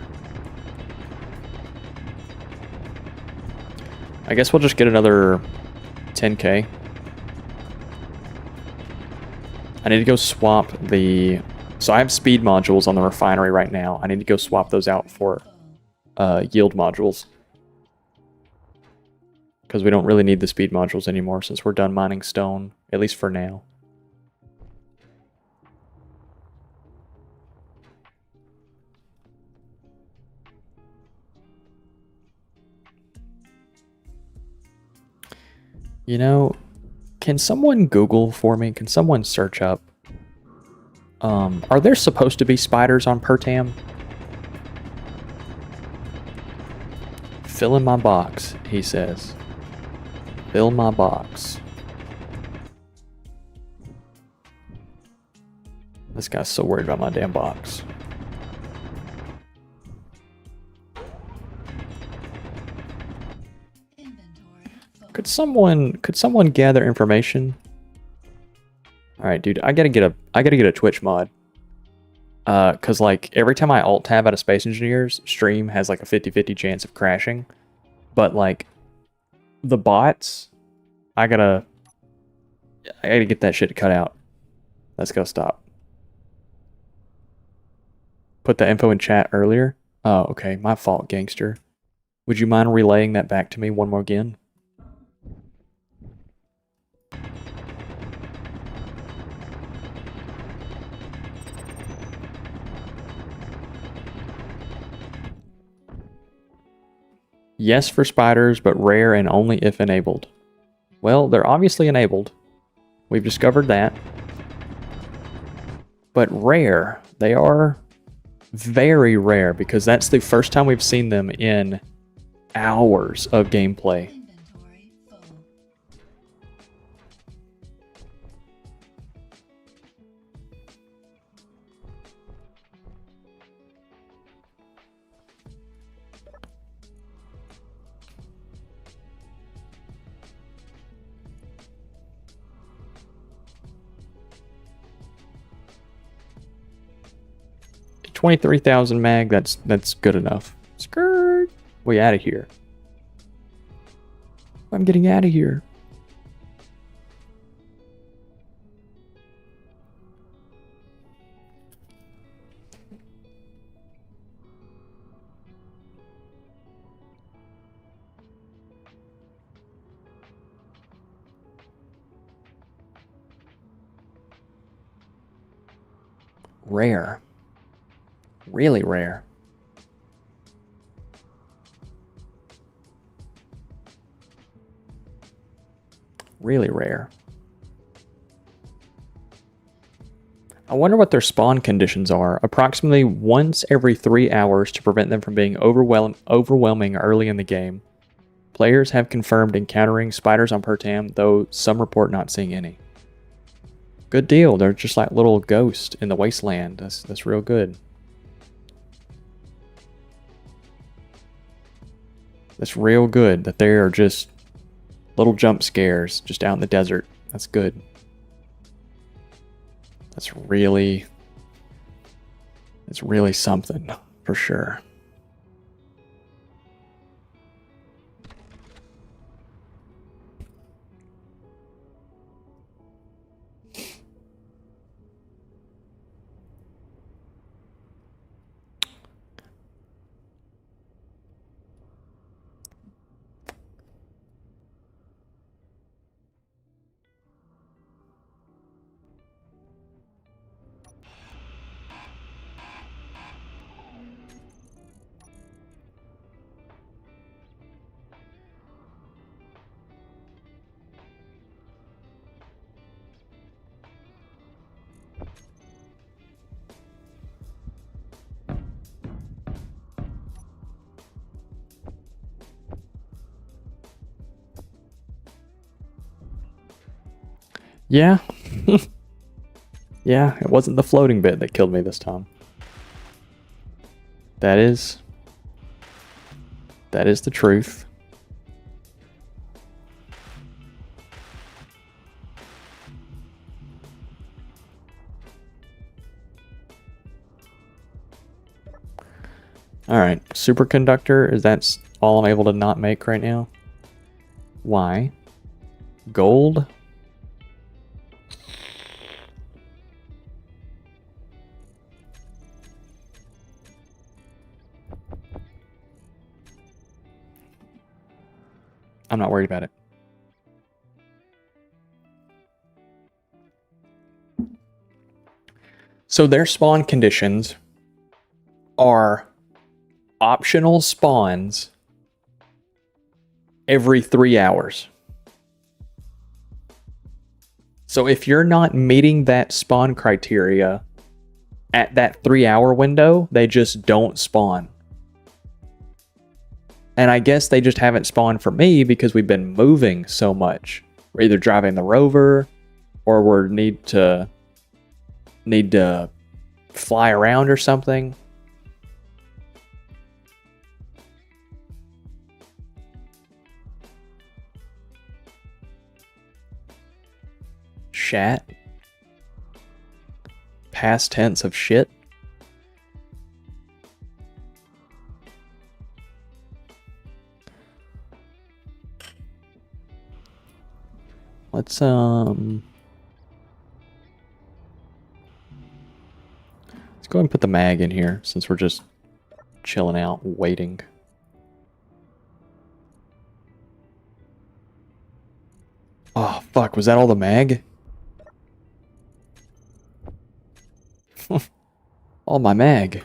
I guess we'll just get another 10k. I need to go swap the... So I have speed modules on the refinery right now. I need to go swap those out for yield modules. Because we don't really need the speed modules anymore since we're done mining stone, at least for now. You know, can someone Google for me? Can someone search up? Are there supposed to be spiders on Pertam? Fill in my box, he says. Fill my box. This guy's so worried about my damn box. Could someone gather information? All right, dude, I gotta get a Twitch mod. Cause like every time I alt tab out of Space Engineers, stream has like a 50-50 chance of crashing. But like the bots, I gotta get that shit cut out. Let's go stop. Put the info in chat earlier. Oh, okay, my fault, gangster. Would you mind relaying that back to me one more again? Yes for spiders, but rare and only if enabled. Well, they're obviously enabled. We've discovered that. But rare. They are very rare because that's the first time we've seen them in hours of gameplay. Inventory full. $23,000 mag, that's good enough. Skirt! We out of here. I'm getting out of here. Rare. Really rare. Really rare. I wonder what their spawn conditions are. Approximately once every 3 hours to prevent them from being overwhelming early in the game. Players have confirmed encountering spiders on Pertam, though some report not seeing any. Good deal. They're just like little ghosts in the wasteland. That's real good. That's real good that there are just little jump scares just out in the desert. That's good. It's really something for sure. Yeah. Yeah, it wasn't the floating bit that killed me this time. That is the truth. Alright, superconductor, is that all I'm able to not make right now? Why? Gold? I'm not worried about it. So their spawn conditions are optional spawns every 3 hours. So if you're not meeting that spawn criteria at that 3-hour window, they just don't spawn. And I guess they just haven't spawned for me because we've been moving so much. We're either driving the rover or we need to fly around or something. Shat. Past tense of shit. Let's go ahead and put the mag in here since we're just chilling out, waiting. Oh, fuck. Was that all the mag? All my mag.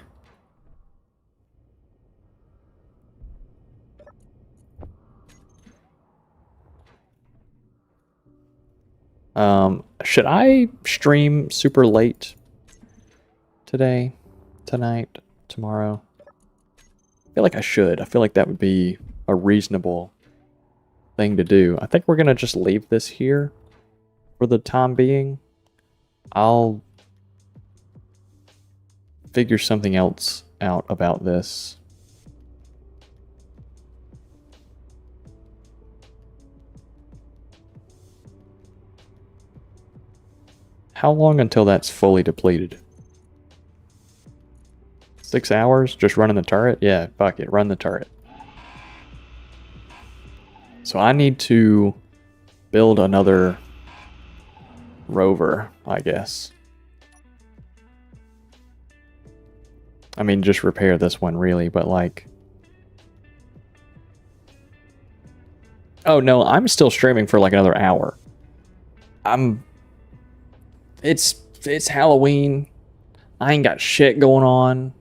Should I stream super late today, tonight, tomorrow? I feel like I should. I feel like that would be a reasonable thing to do. I think we're gonna just leave this here for the time being. I'll figure something else out about this. How long until that's fully depleted? 6 hours? Just running the turret? Yeah, fuck it. Run the turret. So I need to build another rover, I guess. I mean, just repair this one, really, but like... Oh, no, I'm still streaming for like another hour. It's Halloween. I ain't got shit going on.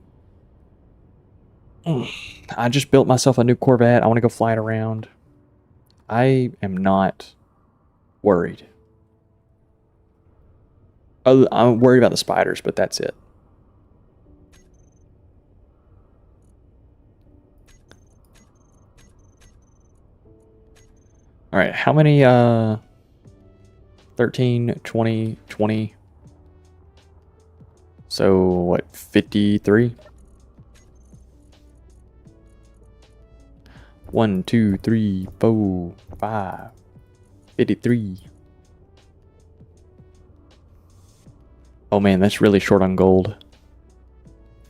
I just built myself a new Corvette. I want to go fly it around. I am not worried. I'm worried about the spiders, but that's it. All right, how many 13, 20, 20. So what, 53? 1, 2, 3, 4, 5. 53. Oh man, that's really short on gold.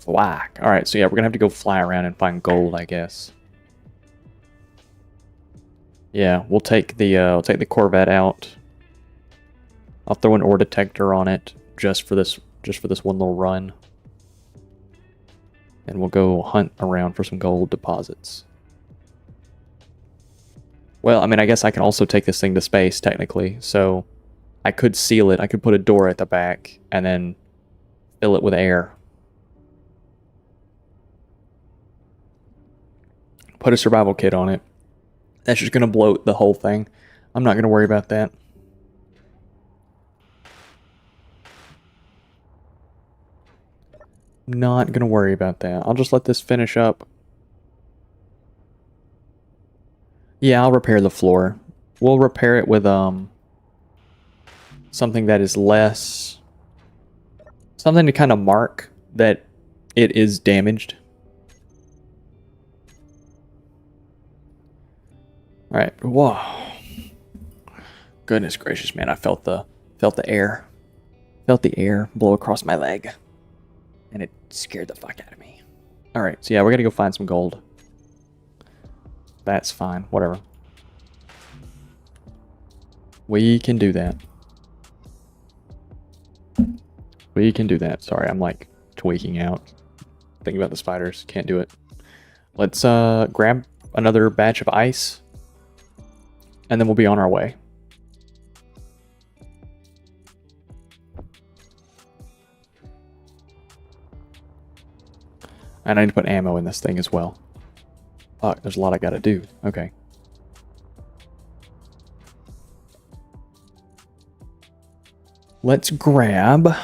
Whack. Alright, so yeah, we're gonna have to go fly around and find gold, I guess. Yeah, we'll take the Corvette out. I'll throw an ore detector on it just for this one little run. And we'll go hunt around for some gold deposits. Well, I mean, I guess I can also take this thing to space, technically. So I could seal it. I could put a door at the back and then fill it with air. Put a survival kit on it. That's just going to bloat the whole thing. I'm not going to worry about that. Not going to worry about that. I'll just let this finish up. Yeah, I'll repair the floor. We'll repair it with something that is less... Something to kind of mark that it is damaged. Alright, whoa. Goodness gracious, man, I felt the air. Felt the air blow across my leg. And it scared the fuck out of me. Alright, so yeah, we're gonna go find some gold. That's fine, whatever. We can do that. We can do that. Sorry, I'm like tweaking out. Thinking about the spiders. Can't do it. Let's grab another batch of ice. And then we'll be on our way. And I need to put ammo in this thing as well. Fuck, there's a lot I gotta do. Okay. Let's grab...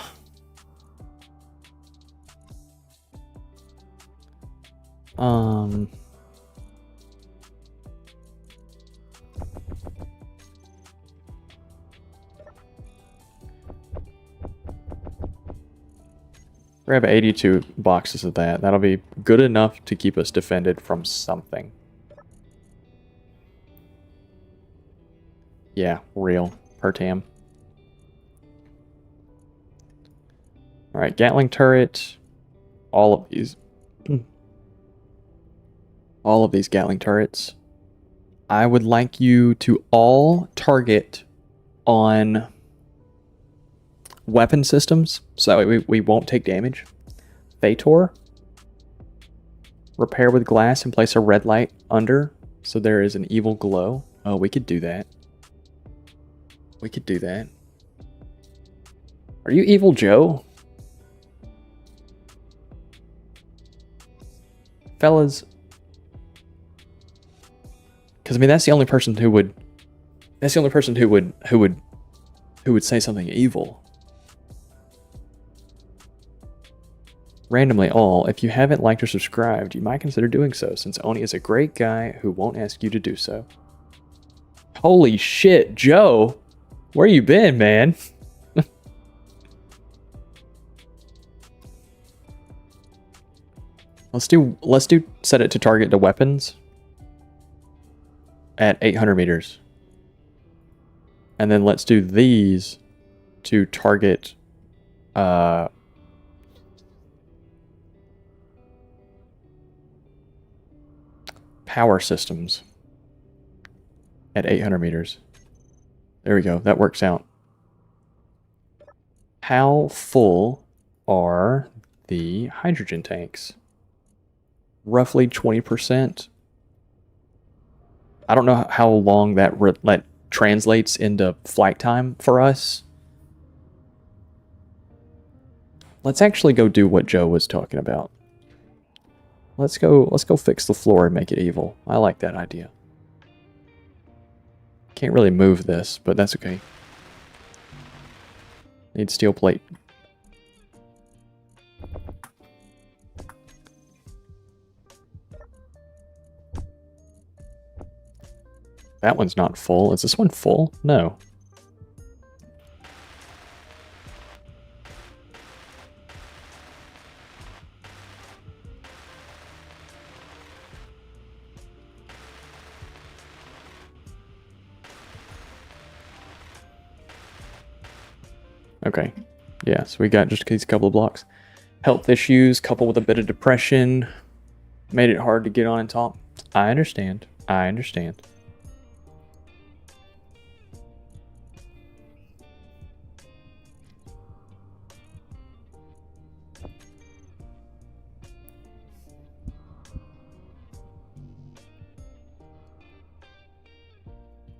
Grab 82 boxes of that. That'll be good enough to keep us defended from something. Yeah, real. Per tam. Alright, Gatling turret. All of these. All of these Gatling turrets. I would like you to all target on weapon systems, so that we won't take damage. Phaetor. Repair with glass and place a red light under, so there is an evil glow. Oh, we could do that. We could do that. Are you Evil Joe? Fellas. Because I mean, that's the only person who would... That's the only person who would say something evil. Randomly all, if you haven't liked or subscribed, you might consider doing so, since Oni is a great guy who won't ask you to do so. Holy shit, Joe! Where you been, man? Let's do set it to target the weapons at 800 meters. And then let's do these to target power systems at 800 meters. There we go. That works out. How full are the hydrogen tanks? Roughly 20%. I don't know how long that translates into flight time for us. Let's actually go do what Joe was talking about. Let's go fix the floor and make it evil. I like that idea. Can't really move this, but that's okay. Need steel plate. That one's not full. Is this one full? No. Okay. Yeah, so we got just these couple of blocks. Health issues coupled with a bit of depression made it hard to get on and talk. I understand. I understand.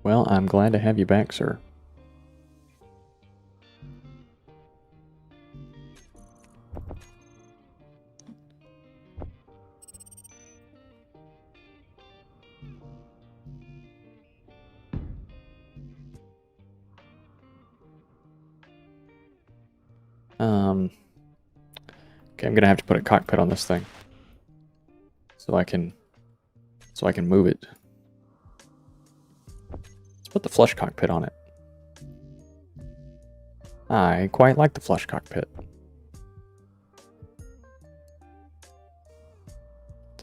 Well, I'm glad to have you back, sir. Okay, I'm gonna have to put a cockpit on this thing so I can move it. Let's put the flush cockpit on it. I quite like the flush cockpit.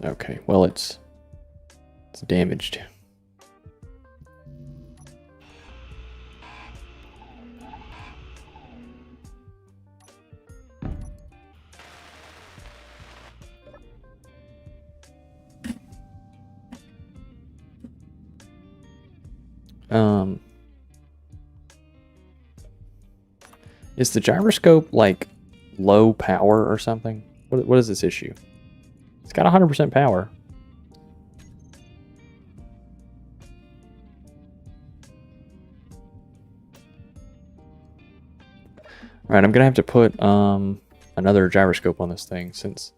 Okay, well it's damaged. Is the gyroscope like low power or something? What is this issue? It's got 100% power. Alright, I'm gonna have to put another gyroscope on this thing since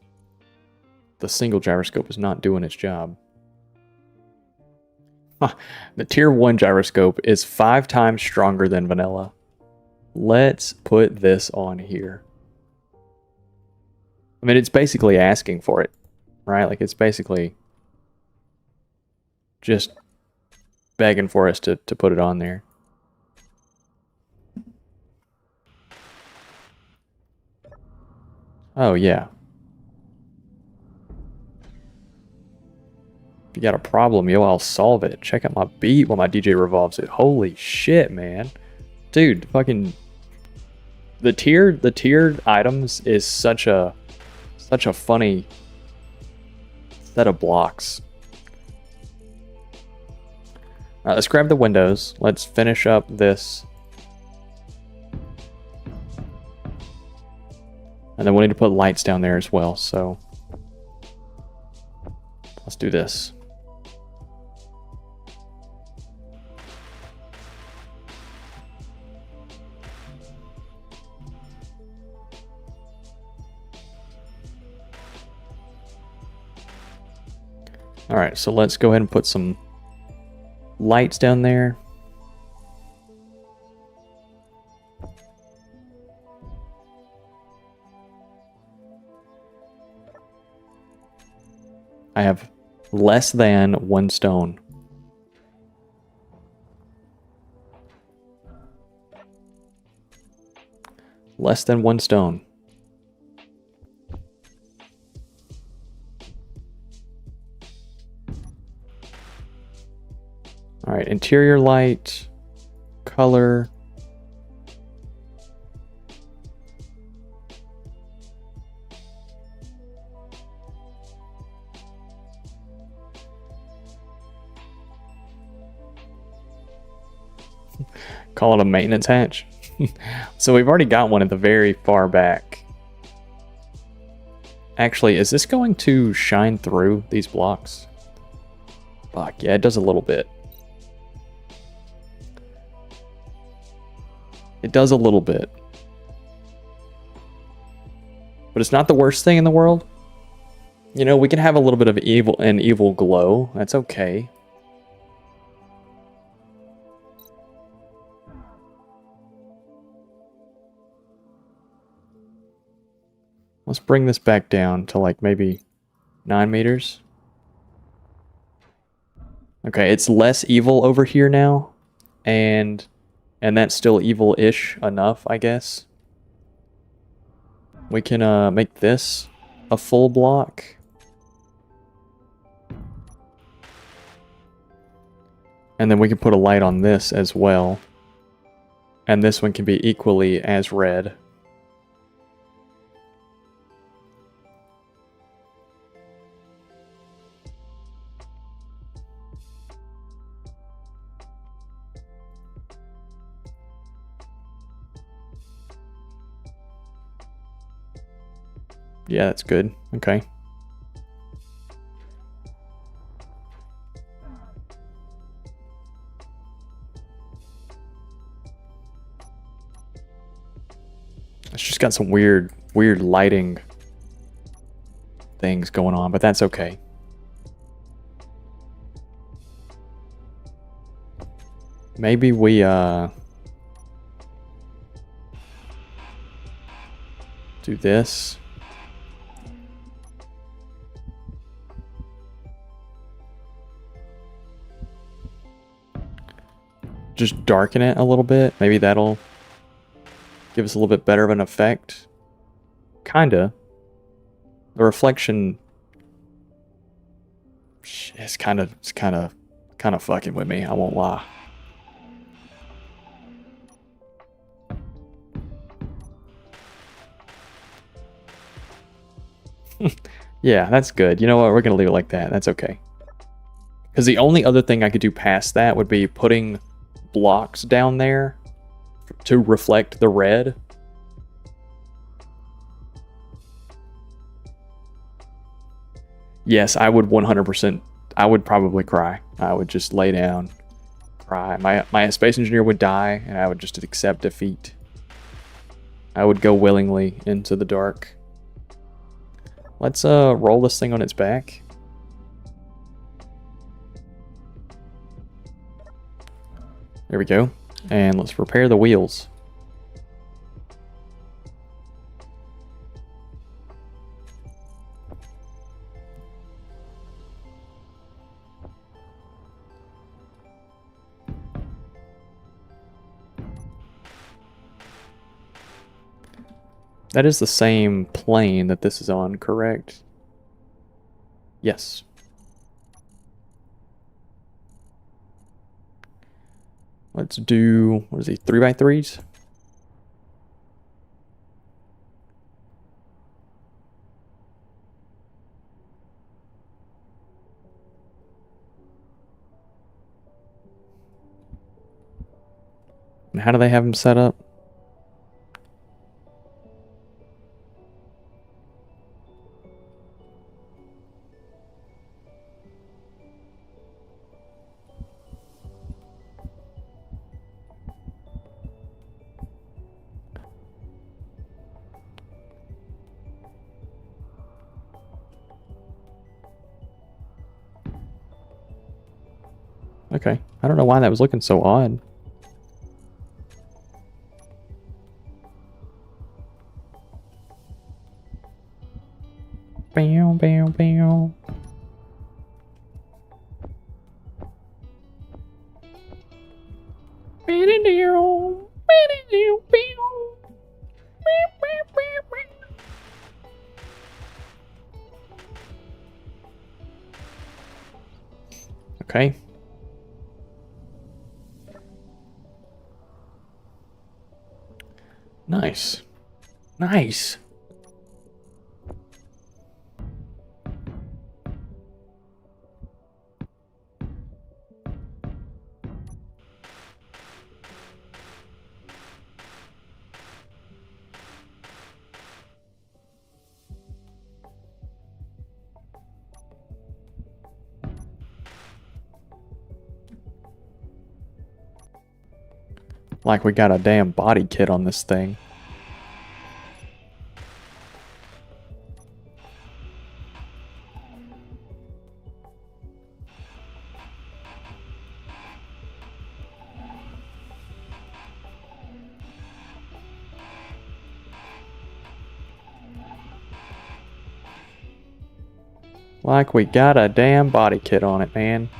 the single gyroscope is not doing its job. The tier 1 gyroscope is 5 times stronger than vanilla. Let's put this on here. I mean, it's basically asking for it, right? Like, it's basically just begging for us to put it on there. Oh, yeah. If you got a problem, yo, I'll solve it. Check out my beat while my DJ revolves it. Holy shit, man. Dude, fucking... The tiered items is such a funny set of blocks. Alright, let's grab the windows. Let's finish up this. And then we need to put lights down there as well, so let's do this. Alright, so let's go ahead and put some lights down there. I have less than 1 stone. Less than 1 stone. Alright, interior light, color. Call it a maintenance hatch. So we've already got one at the very far back. Actually, is this going to shine through these blocks? Fuck, yeah, it does a little bit. It does a little bit. But it's not the worst thing in the world. You know, we can have a little bit of evil glow. That's okay. Let's bring this back down to like maybe 9 meters. Okay, it's less evil over here now. And that's still evil-ish enough, I guess. We can make this a full block. And then we can put a light on this as well. And this one can be equally as red. Yeah, that's good. Okay. It's just got some weird lighting things going on, but that's okay. Maybe we do this. Just darken it a little bit. Maybe that'll give us a little bit better of an effect. Kinda. The reflection is kind of fucking with me, I won't lie. Yeah, that's good. You know what? We're gonna leave it like that. That's okay. Because the only other thing I could do past that would be putting blocks down there to reflect the red. Yes, I would 100%. I would probably cry. I would just lay down, cry. My space engineer would die, and I would just accept defeat. I would go willingly into the dark. Let's roll this thing on its back. There we go. And let's repair the wheels. That is the same plane that this is on, correct? Yes. Let's do, what is he, 3x3s? And how do they have them set up? Okay. I don't know why that was looking so odd. Bow, bow, bow. Okay. Nice. Nice. Like we got a damn body kit on this thing. Like we got a damn body kit on it, man.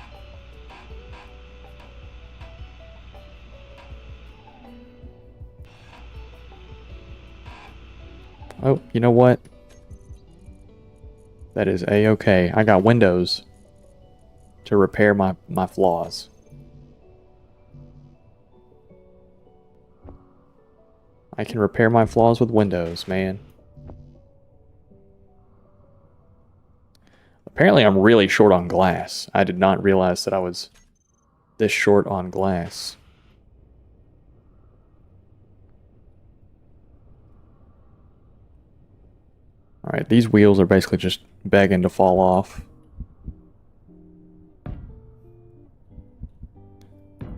Oh, you know what? That is a-okay. I got windows to repair my flaws. I can repair my flaws with windows, man. Apparently I'm really short on glass. I did not realize that I was this short on glass. Alright, these wheels are basically just begging to fall off.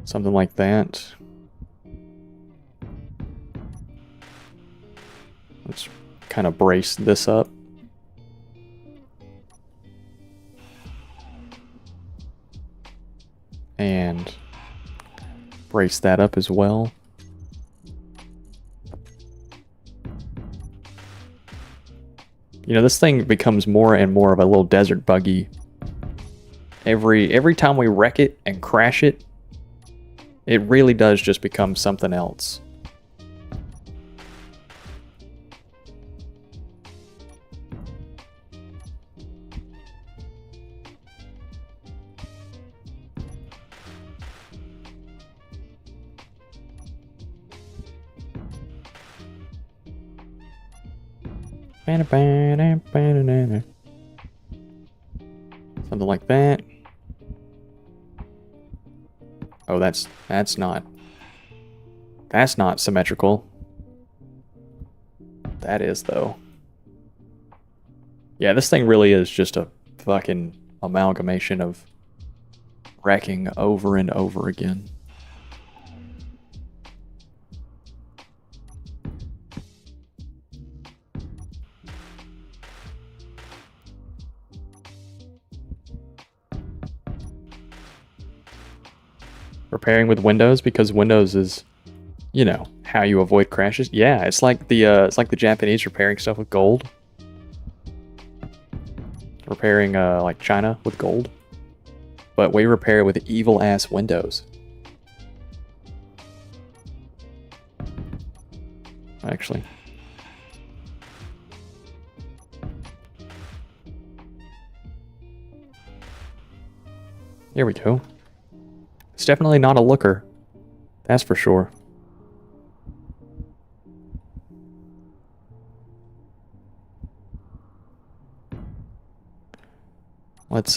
Something like that. Let's kind of brace this up. And brace that up as well. You know, this thing becomes more and more of a little desert buggy. Every time we wreck it and crash it, it really does just become something else. Something like that. Oh, that's not symmetrical. That is, though. Yeah, this thing really is just a fucking amalgamation of wrecking over and over again. Repairing with Windows, because Windows is, you know, how you avoid crashes. Yeah, it's like the Japanese repairing stuff with gold. Repairing like China with gold. But we repair it with evil ass Windows. Actually. Here we go. It's definitely not a looker. That's for sure. Let's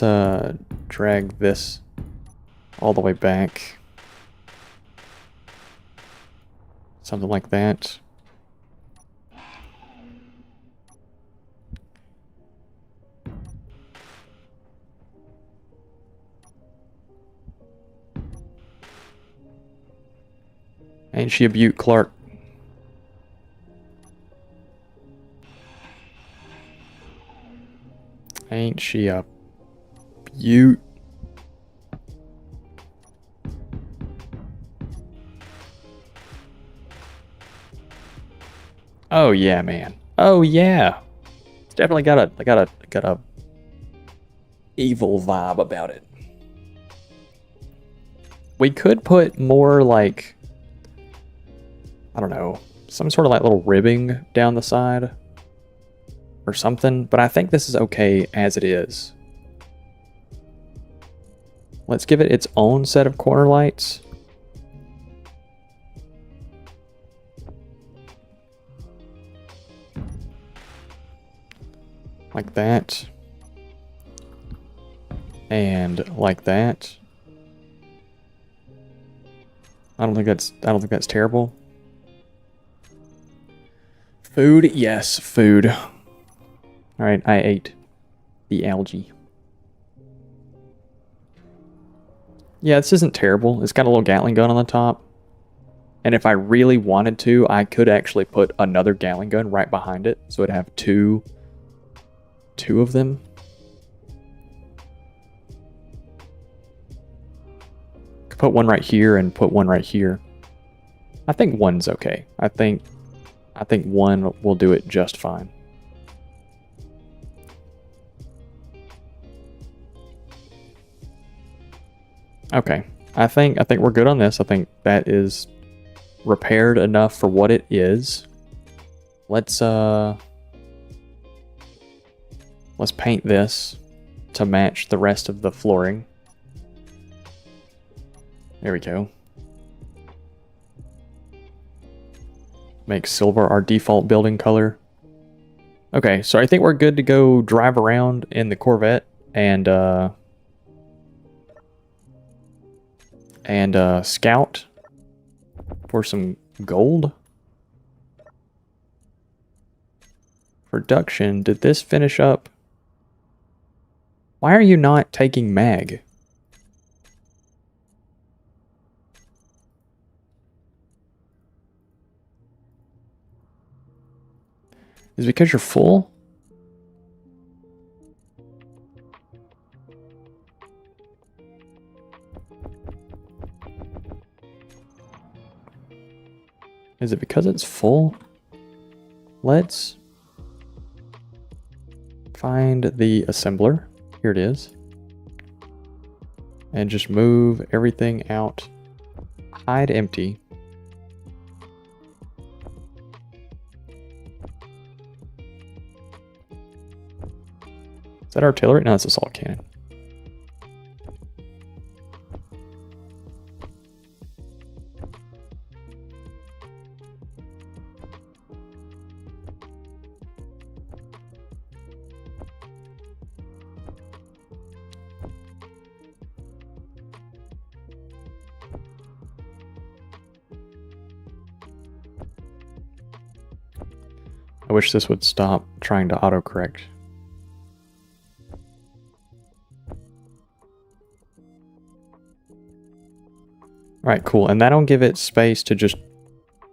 drag this all the way back. Something like that. Ain't she a beaut, Clark? Ain't she a beaut? Oh yeah, man. Oh yeah. It's definitely got a evil vibe about it. We could put more like, I don't know, some sort of like little ribbing down the side or something, but I think this is okay as it is. Let's give it its own set of corner lights. Like that. And like that. I don't think that's terrible. Food, yes, food. Alright, I ate the algae. Yeah, this isn't terrible. It's got a little Gatling gun on the top. And if I really wanted to, I could actually put another Gatling gun right behind it. So it'd have two of them. Could put one right here and put one right here. I think one's okay. I think one will do it just fine. Okay. I think we're good on this. I think that is repaired enough for what it is. Let's paint this to match the rest of the flooring. There we go. Make silver our default building color. Okay, so I think we're good to go drive around in the Corvette and scout for some gold. Production, did this finish up? Why are you not taking mag? Is it because you're full? Is it because it's full? Let's find the assembler. Here it is. And just move everything out. Hide empty. Is that artillery? No, it's assault cannon. I wish this would stop trying to autocorrect. Alright, cool. And that'll give it space to just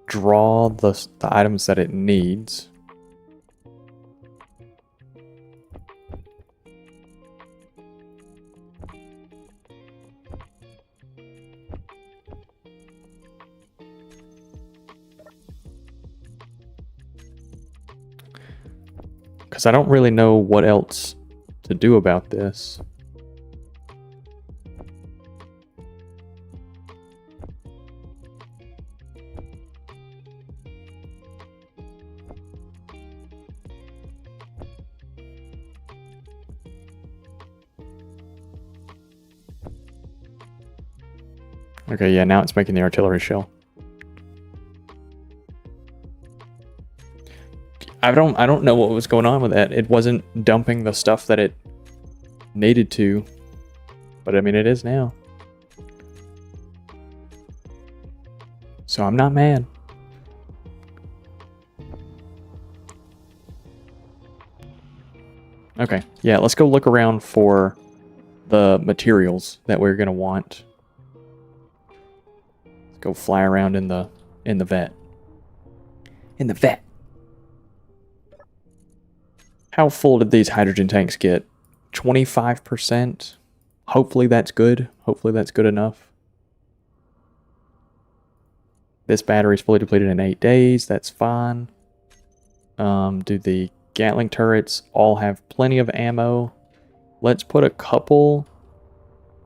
draw the items that it needs. Because I don't really know what else to do about this. Okay, yeah, now it's making the artillery shell. I don't know what was going on with that. It wasn't dumping the stuff that it needed to. But I mean, it is now. So I'm not mad. Okay, yeah, let's go look around for the materials that we're gonna want. Let's go fly around in the vet. In the vet. How full did these hydrogen tanks get? 25%. Hopefully that's good. Hopefully that's good enough. This battery is fully depleted in 8 days. That's fine. Do the Gatling turrets all have plenty of ammo? Let's put a couple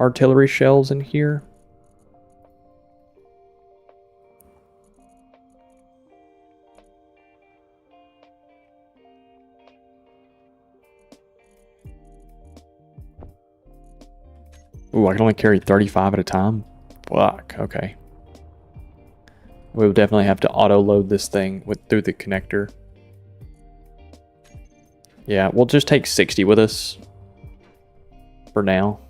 artillery shells in here. Ooh, I can only carry 35 at a time? Fuck, okay. We'll definitely have to auto-load this thing through the connector. Yeah, we'll just take 60 with us. For now.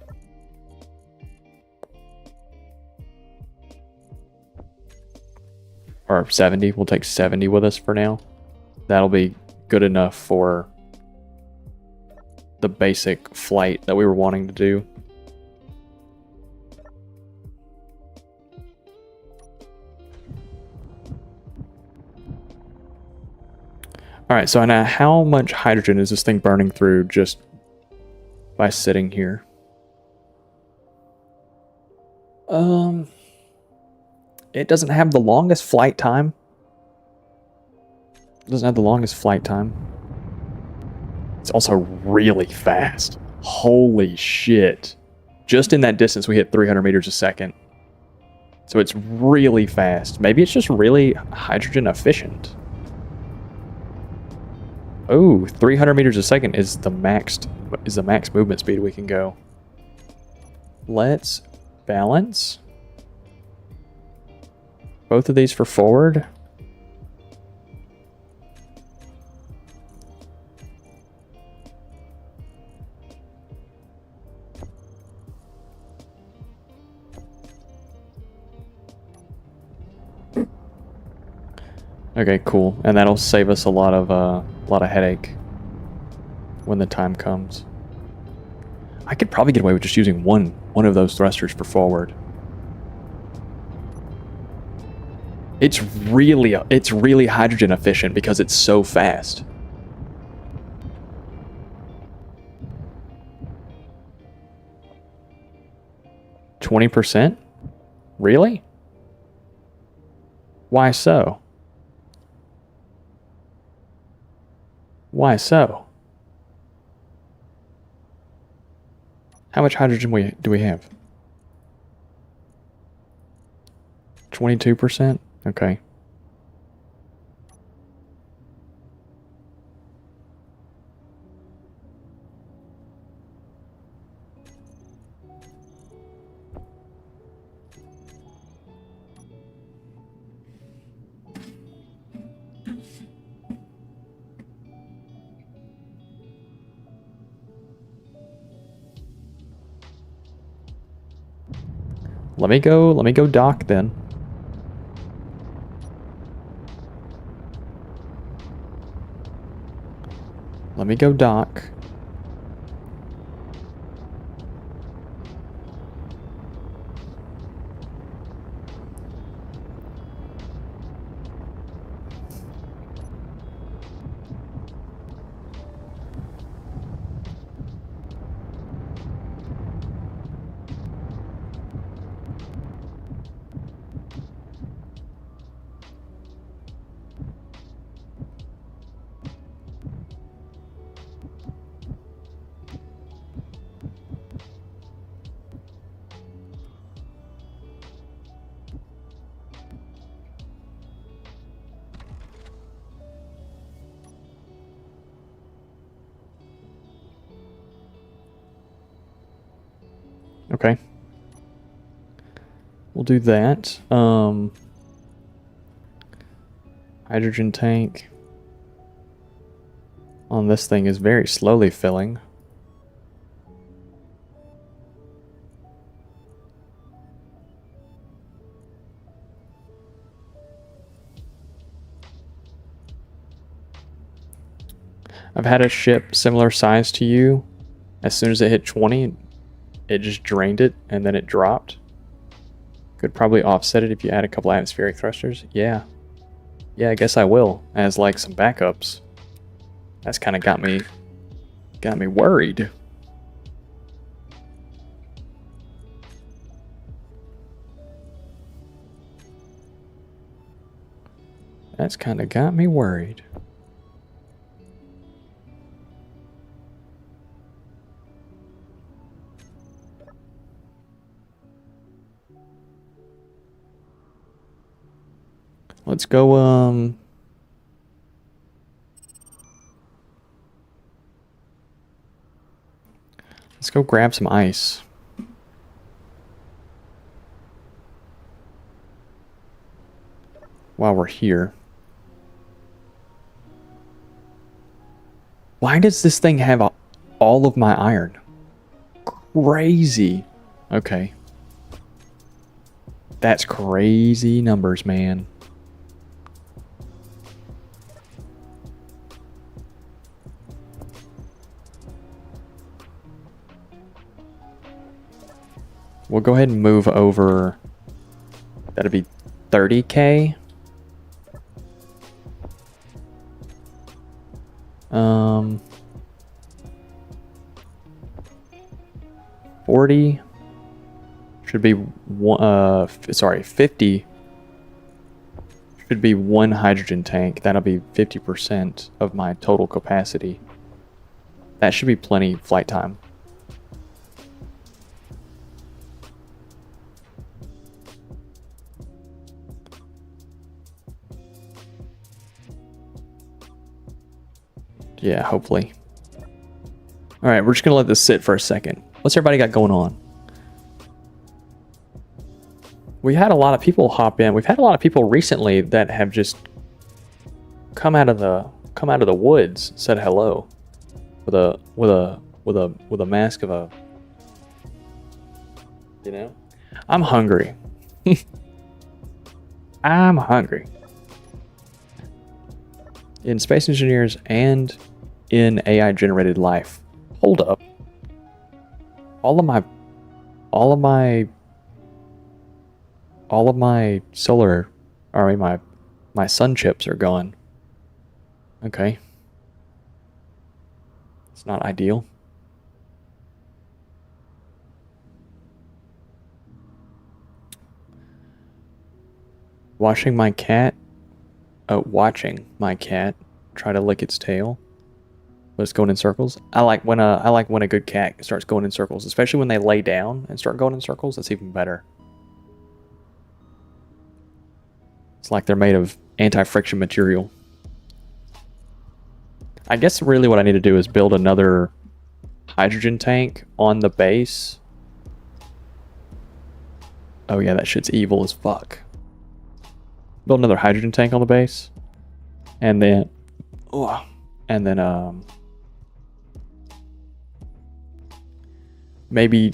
Or 70, we'll take 70 with us for now. That'll be good enough for the basic flight that we were wanting to do. Alright, so now how much hydrogen is this thing burning through just by sitting here? It doesn't have the longest flight time. It doesn't have the longest flight time. It's also really fast. Holy shit. Just in that distance, we hit 300 meters a second. So it's really fast. Maybe it's just really hydrogen efficient. Oh, 300 meters a second is the max movement speed we can go. Let's balance. Both of these for forward. Okay, cool. And that'll save us a lot of headache when the time comes. I could probably get away with just using one of those thrusters for forward. It's really hydrogen efficient because it's so fast. %? Really? Why so? Why so? How much hydrogen do we have? 22%? Okay. Let me go dock then. Let me go dock. Okay. We'll do that. Hydrogen tank on this thing is very slowly filling. I've had a ship similar size to you. As soon as it hit 20, it just drained it and then it dropped. Could probably offset it if you add a couple atmospheric thrusters. Yeah, I guess I will, as like some backups. That's kind of got me worried. That's kind of got me worried. Let's go, let's go grab some ice. While we're here. Why does this thing have all of my iron? Crazy. Okay. That's crazy numbers, man. We'll go ahead and move over. That'll be 30K. 40 should be 50 should be one hydrogen tank. That'll be 50% of my total capacity. That should be plenty flight time. Yeah, hopefully. All right, we're just gonna let this sit for a second. What's everybody got going on? We had a lot of people hop in. We've had a lot of people recently that have just come out of the woods, said hello, with a mask of a, you know. I'm hungry. I'm hungry. in Space Engineers and in AI generated life. Hold up. All of my solar, or I mean my sun chips are gone. Okay. It's not ideal. Watching my cat try to lick its tail, but it's going in circles. I like when a good cat starts going in circles, especially when they lay down and start going in circles. That's even better. It's like they're made of anti-friction material. I guess really what I need to do is build another hydrogen tank on the base. Oh yeah, that shit's evil as fuck. Build another hydrogen tank on the base, and then maybe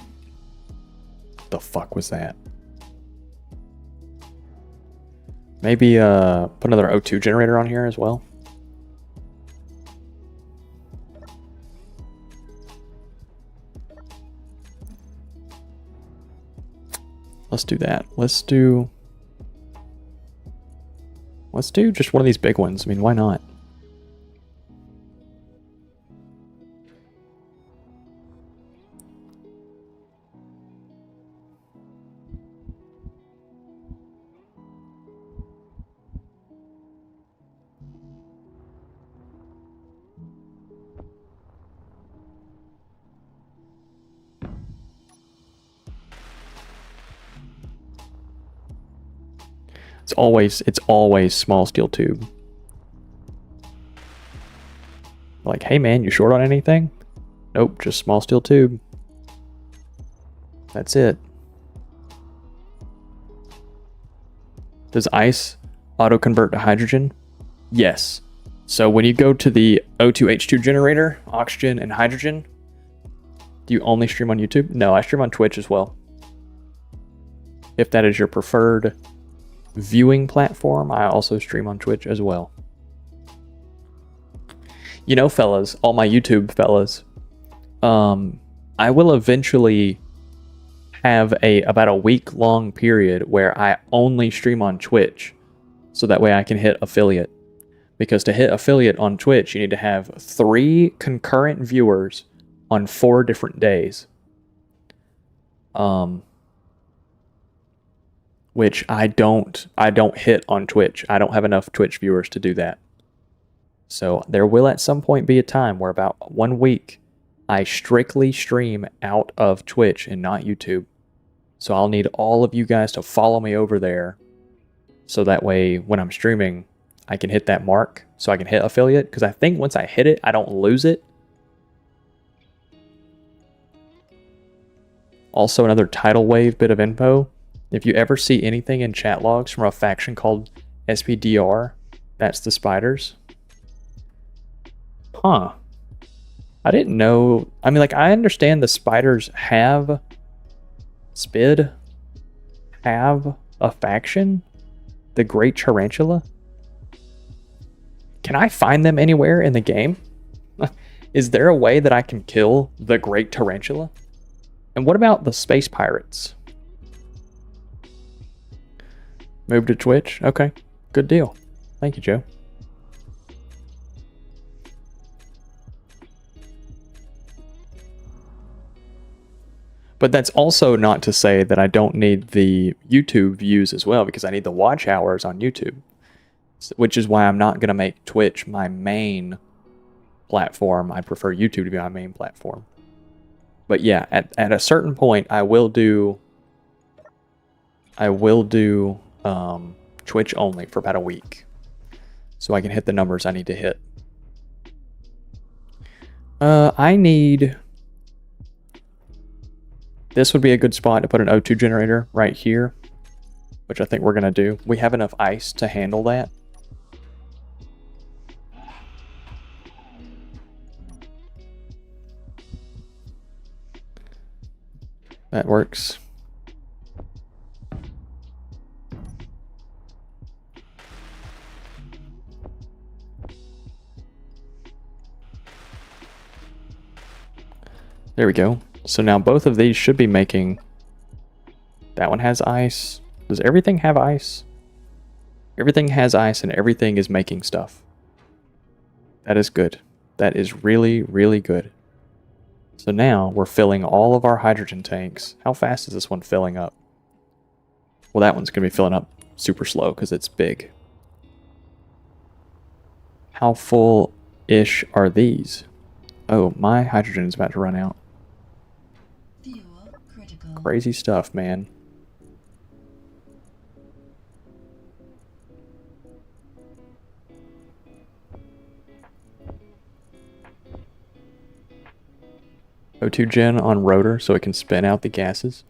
the fuck was that? Maybe put another O2 generator on here as well. Let's do that. Let's do just one of these big ones. I mean, why not? It's always small steel tube. Like, hey man, you short on anything? Nope, just small steel tube. That's it. Does ice auto-convert to hydrogen? Yes. So when you go to the O2H2 generator, oxygen and hydrogen, do you only stream on YouTube? No, I stream on Twitch as well. If that is your preferred viewing platform, I also stream on Twitch as well. You know, fellas, all my YouTube fellas, I will eventually have about a week-long period where I only stream on Twitch, so that way I can hit affiliate. Because to hit affiliate on Twitch, you need to have 3 concurrent viewers on 4 different days. Which I don't hit on Twitch. I don't have enough Twitch viewers to do that. So there will at some point be a time where about 1 week I strictly stream out of Twitch and not YouTube. So I'll need all of you guys to follow me over there, so that way when I'm streaming I can hit that mark, so I can hit affiliate, because I think once I hit it I don't lose it. Also, another tidal wave bit of info. If you ever see anything in chat logs from a faction called SPDR, that's the spiders. Huh. I didn't know. I mean, like, I understand the spiders have a faction, the Great Tarantula. Can I find them anywhere in the game? Is there a way that I can kill the Great Tarantula? And what about the space pirates? Move to Twitch? Okay, good deal. Thank you, Joe. But that's also not to say that I don't need the YouTube views as well, because I need the watch hours on YouTube, which is why I'm not going to make Twitch my main platform. I prefer YouTube to be my main platform. But yeah, at a certain point, I will do Twitch only for about a week, so I can hit the numbers I need to hit. This would be a good spot to put an O2 generator right here, which I think we're going to do. We have enough ice to handle that. That works. There we go. So now both of these should be making... That one has ice. Does everything have ice? Everything has ice and everything is making stuff. That is good. That is really, really good. So now we're filling all of our hydrogen tanks. How fast is this one filling up? Well, that one's going to be filling up super slow because it's big. How full-ish are these? Oh, my hydrogen is about to run out. Fuel critical. Crazy stuff, man. O2 gen on rotor so it can spin out the gases.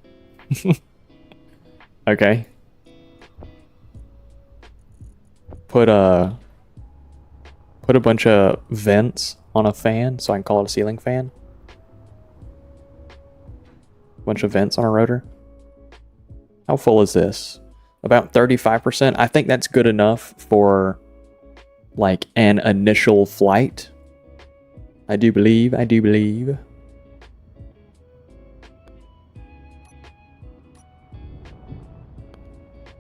Okay. Put a bunch of vents on a fan so I can call it a ceiling fan. Bunch of vents on a rotor. How full is this? About 35%. I think that's good enough for like an initial flight. I do believe.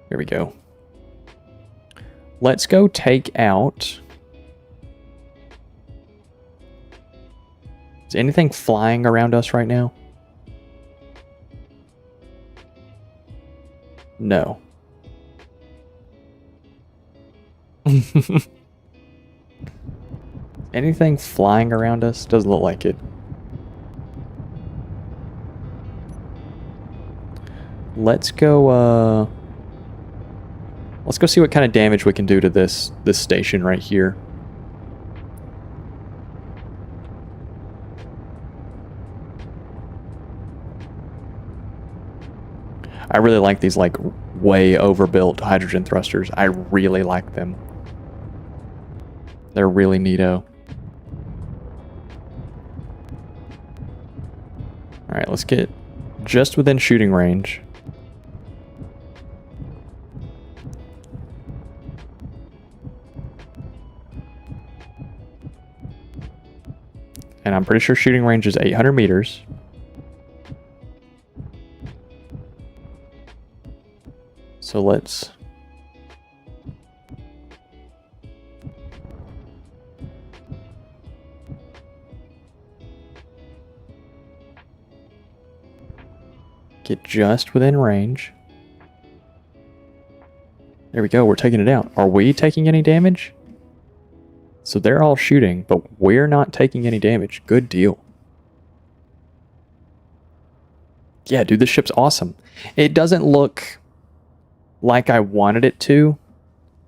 Here we go. Let's go take out... Is anything flying around us right now? No. Anything flying around us? Doesn't look like it. Let's go see what kind of damage we can do to this station right here. I really like these like way overbuilt hydrogen thrusters. I really like them. They're really neato. Alright, let's get just within shooting range. And I'm pretty sure shooting range is 800 meters. So let's... get just within range. There we go, we're taking it out. Are we taking any damage? So they're all shooting, but we're not taking any damage. Good deal. Yeah, dude, this ship's awesome. It doesn't look like I wanted it to.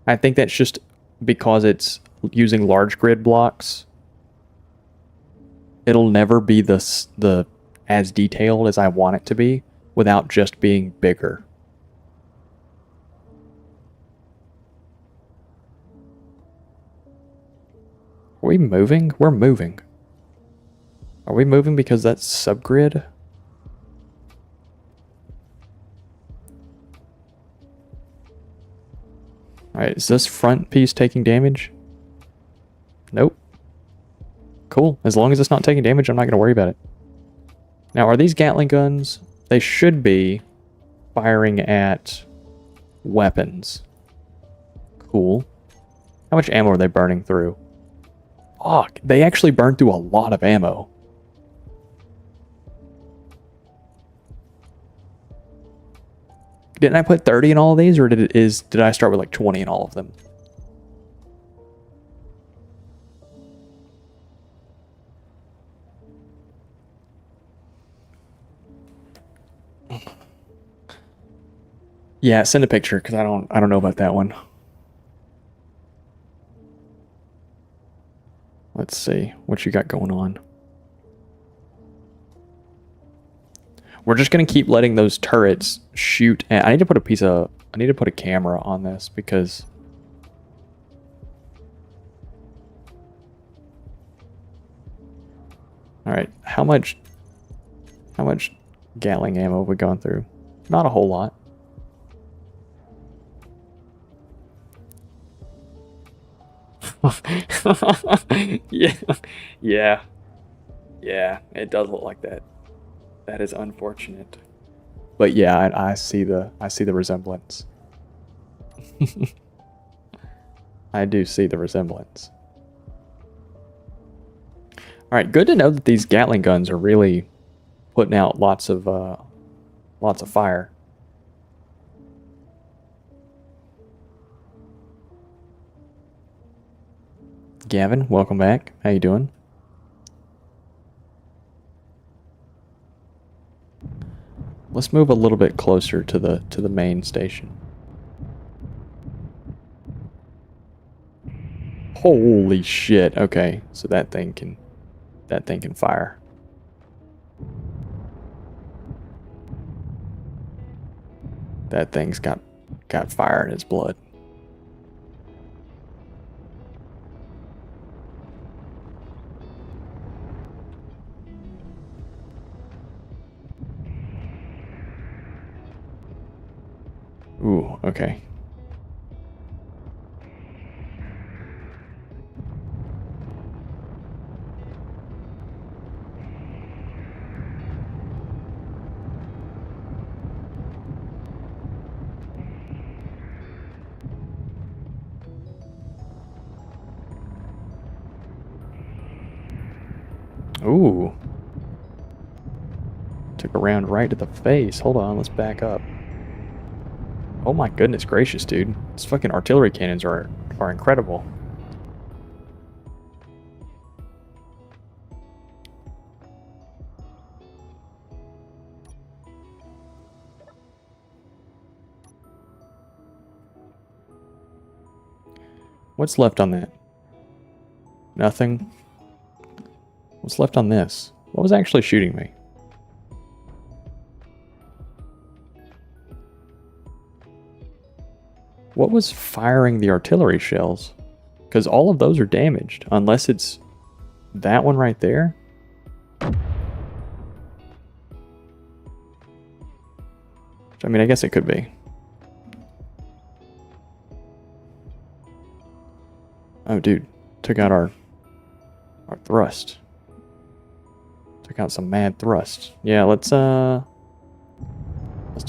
I think that's just because it's using large grid blocks. It'll never be the as detailed as I want it to be without just being bigger. Are we moving? We're moving. Are we moving because that's subgrid? Alright, is this front piece taking damage? Nope. Cool. As long as it's not taking damage, I'm not going to worry about it. Now, are these Gatling guns? They should be firing at weapons. Cool. How much ammo are they burning through? Oh, they actually burn through a lot of ammo. Didn't I put 30 in all of these, or did I start with like 20 in all of them? Yeah, send a picture because I don't know about that one. Let's see what you got going on. We're just gonna keep letting those turrets shoot. And I need to put a camera on this because all right, how much Gatling ammo have we gone through? Not a whole lot. Yeah. Yeah, it does look like that. That is unfortunate. But yeah, I see the resemblance. I do see the resemblance. All right, good to know that these Gatling guns are really putting out lots of fire. Gavin, welcome back. How you doing? Let's move a little bit closer to the main station. Holy shit. Okay, so that thing can fire. That thing's got fire in its blood. Ooh, okay. Ooh. Took a round right to the face. Hold on, let's back up. Oh my goodness gracious, dude. These fucking artillery cannons are incredible. What's left on that? Nothing. What's left on this? What was actually shooting me? What was firing the artillery shells? Because all of those are damaged, unless it's that one right there. I mean, I guess it could be. Oh, dude. Took out our thrust. Took out some mad thrust. Yeah, let's do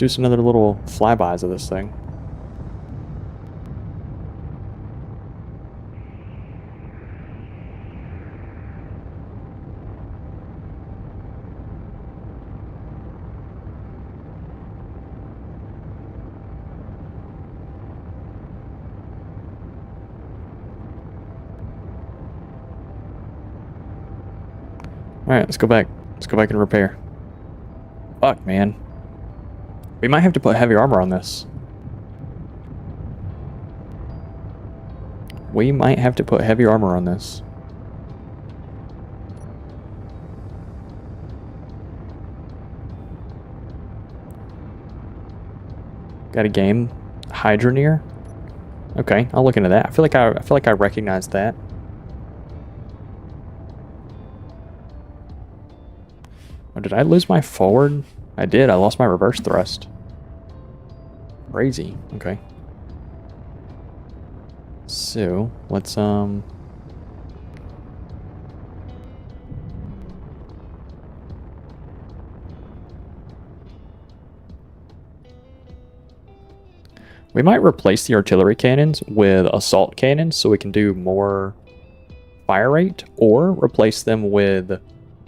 some other little flybys of this thing. Alright, let's go back. Let's go back and repair. Fuck, man. We might have to put heavy armor on this. We might have to put heavy armor on this. Got a game? Hydroneer? Okay, I'll look into that. I feel like I recognize that. Oh, did I lose my forward? I did. I lost my reverse thrust. Crazy. Okay. So, let's we might replace the artillery cannons with assault cannons so we can do more fire rate, or replace them with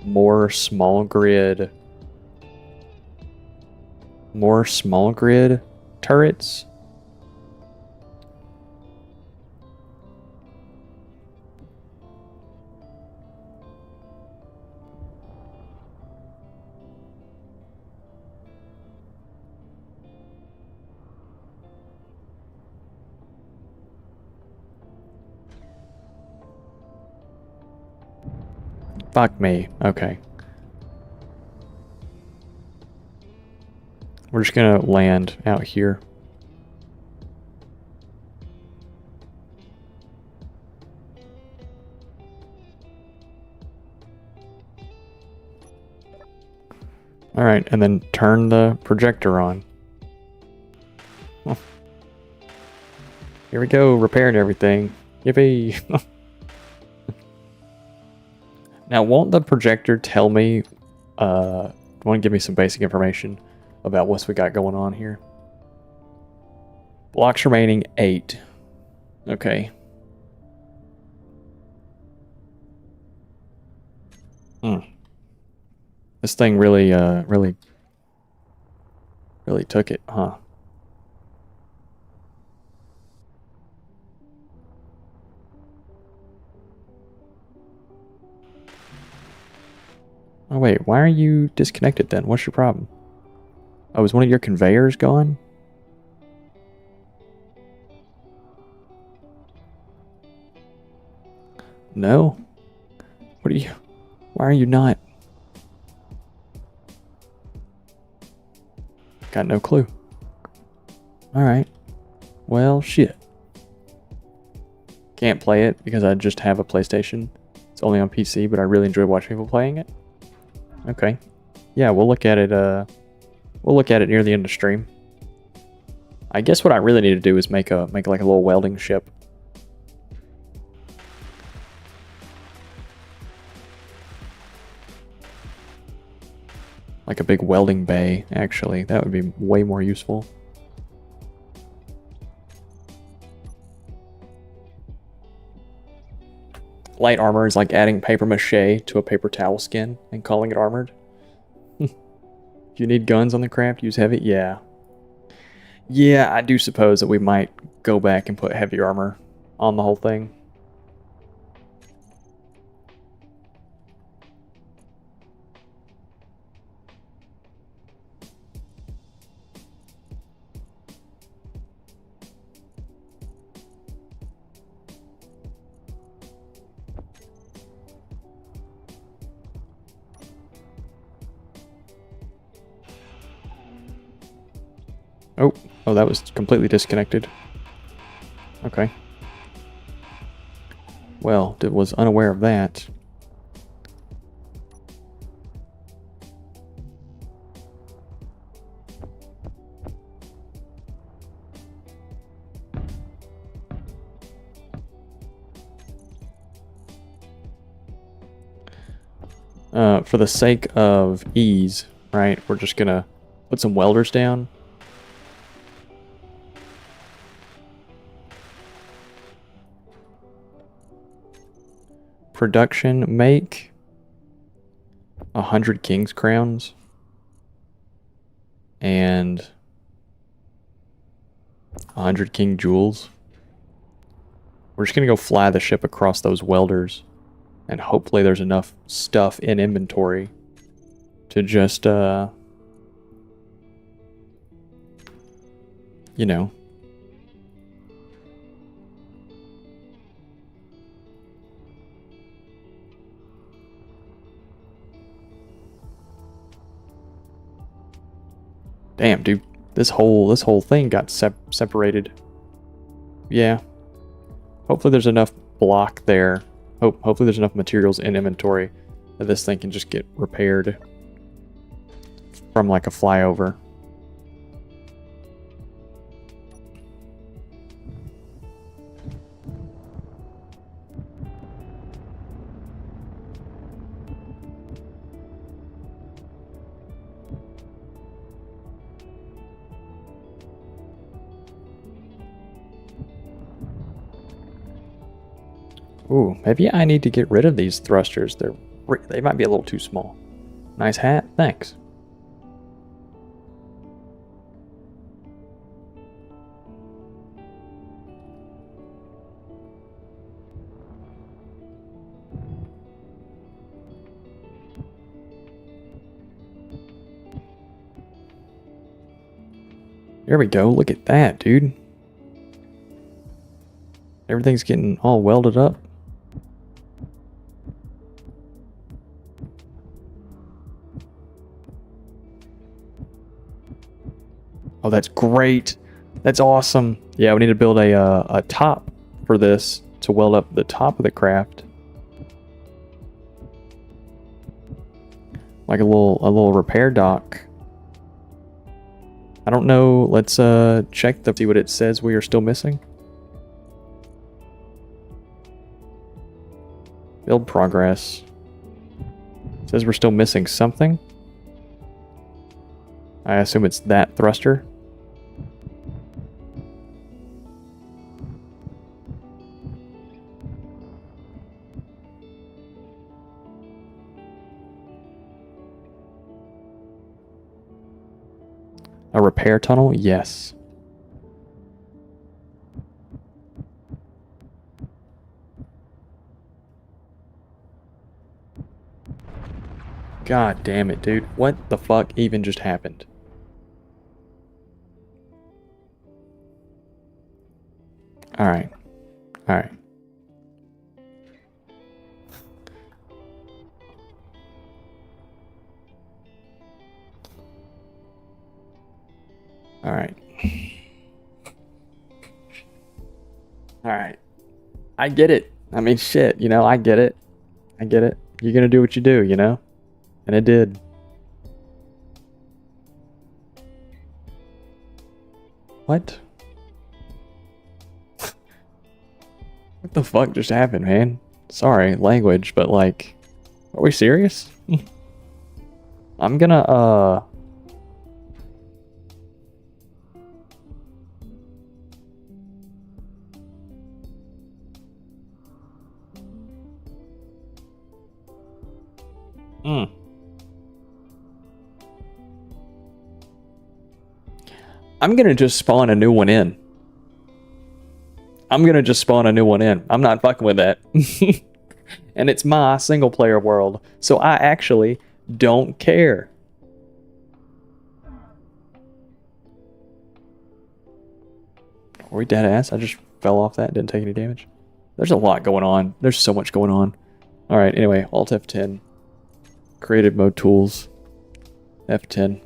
more small grid turrets. Fuck me. Okay. We're just gonna land out here. Alright, and then turn the projector on. Oh. Here we go, repairing everything. Yippee! Now, won't the projector tell me, want to give me some basic information about what we got going on here? Blocks remaining 8. Okay. This thing really took it, huh? Oh wait, why are you disconnected then? What's your problem? Oh, is one of your conveyors gone? No? What are you... Why are you not? Got no clue. Alright. Well, shit. Can't play it because I just have a PlayStation. It's only on PC, but I really enjoy watching people playing it. Okay. Yeah, we'll look at it, near the end of stream. I guess what I really need to do is make like a little welding ship. Like a big welding bay, actually. That would be way more useful. Light armor is like adding paper mache to a paper towel skin and calling it armored. If you need guns on the craft, use heavy. Yeah. Yeah, I do suppose that we might go back and put heavy armor on the whole thing. Oh, that was completely disconnected. Okay. Well, was unaware of that. For the sake of ease, right, we're just gonna put some welders down. Production, make 100 king's crowns and 100 king jewels. We're just gonna go fly the ship across those welders, and hopefully there's enough stuff in inventory to just you know, damn, dude, this whole thing got separated. Yeah. Hopefully there's enough block there. Hopefully there's enough materials in inventory that this thing can just get repaired from like a flyover. Ooh, maybe I need to get rid of these thrusters. They might be a little too small. Nice hat, thanks. There we go, look at that, dude. Everything's getting all welded up. Oh, that's great. That's awesome. Yeah, we need to build a top for this to weld up the top of the craft. Like a little repair dock. I don't know. Let's check see what it says we are still missing. Build progress. Says we're still missing something. I assume it's that thruster. A repair tunnel? Yes. God damn it, dude. What the fuck even just happened? Alright. Alright. Alright. Alright. I get it. I mean, shit, you know, I get it. I get it. You're gonna do what you do, you know? And it did. What? What the fuck just happened, man? Sorry, language, but like, are we serious? I'm gonna, I'm gonna just spawn a new one in. I'm gonna just spawn a new one in. I'm not fucking with that. And it's my single player world, so I actually don't care. Are we dead ass? I just fell off that, didn't take any damage. There's a lot going on. There's so much going on. Alright, anyway, Alt F10. Creative mode tools. F10.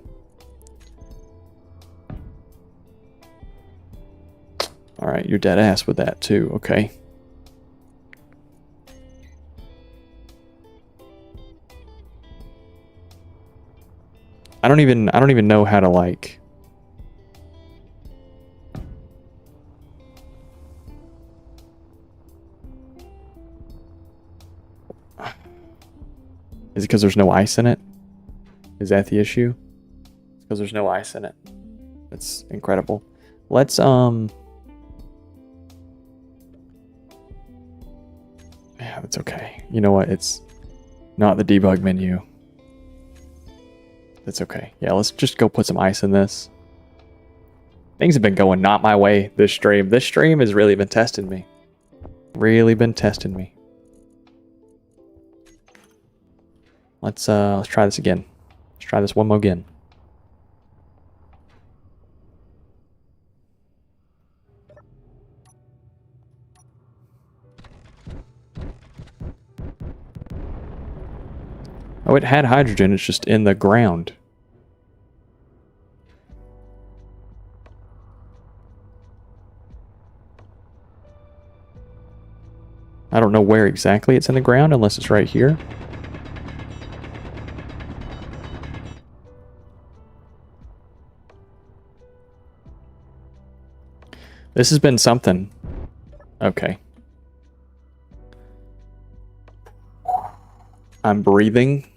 Alright, you're dead ass with that too, okay. I don't even know how to like Is it because there's no ice in it? Is that the issue? It's because there's no ice in it. That's incredible. Let's yeah, that's okay. You know what? It's not the debug menu. That's okay. Yeah, let's just go put some ice in this. Things have been going not my way this stream. This stream has really been testing me. Really been testing me. Let's try this again. Let's try this one more again. Oh, it had hydrogen, it's just in the ground. I don't know where exactly it's in the ground, unless it's right here. This has been something. Okay. I'm breathing.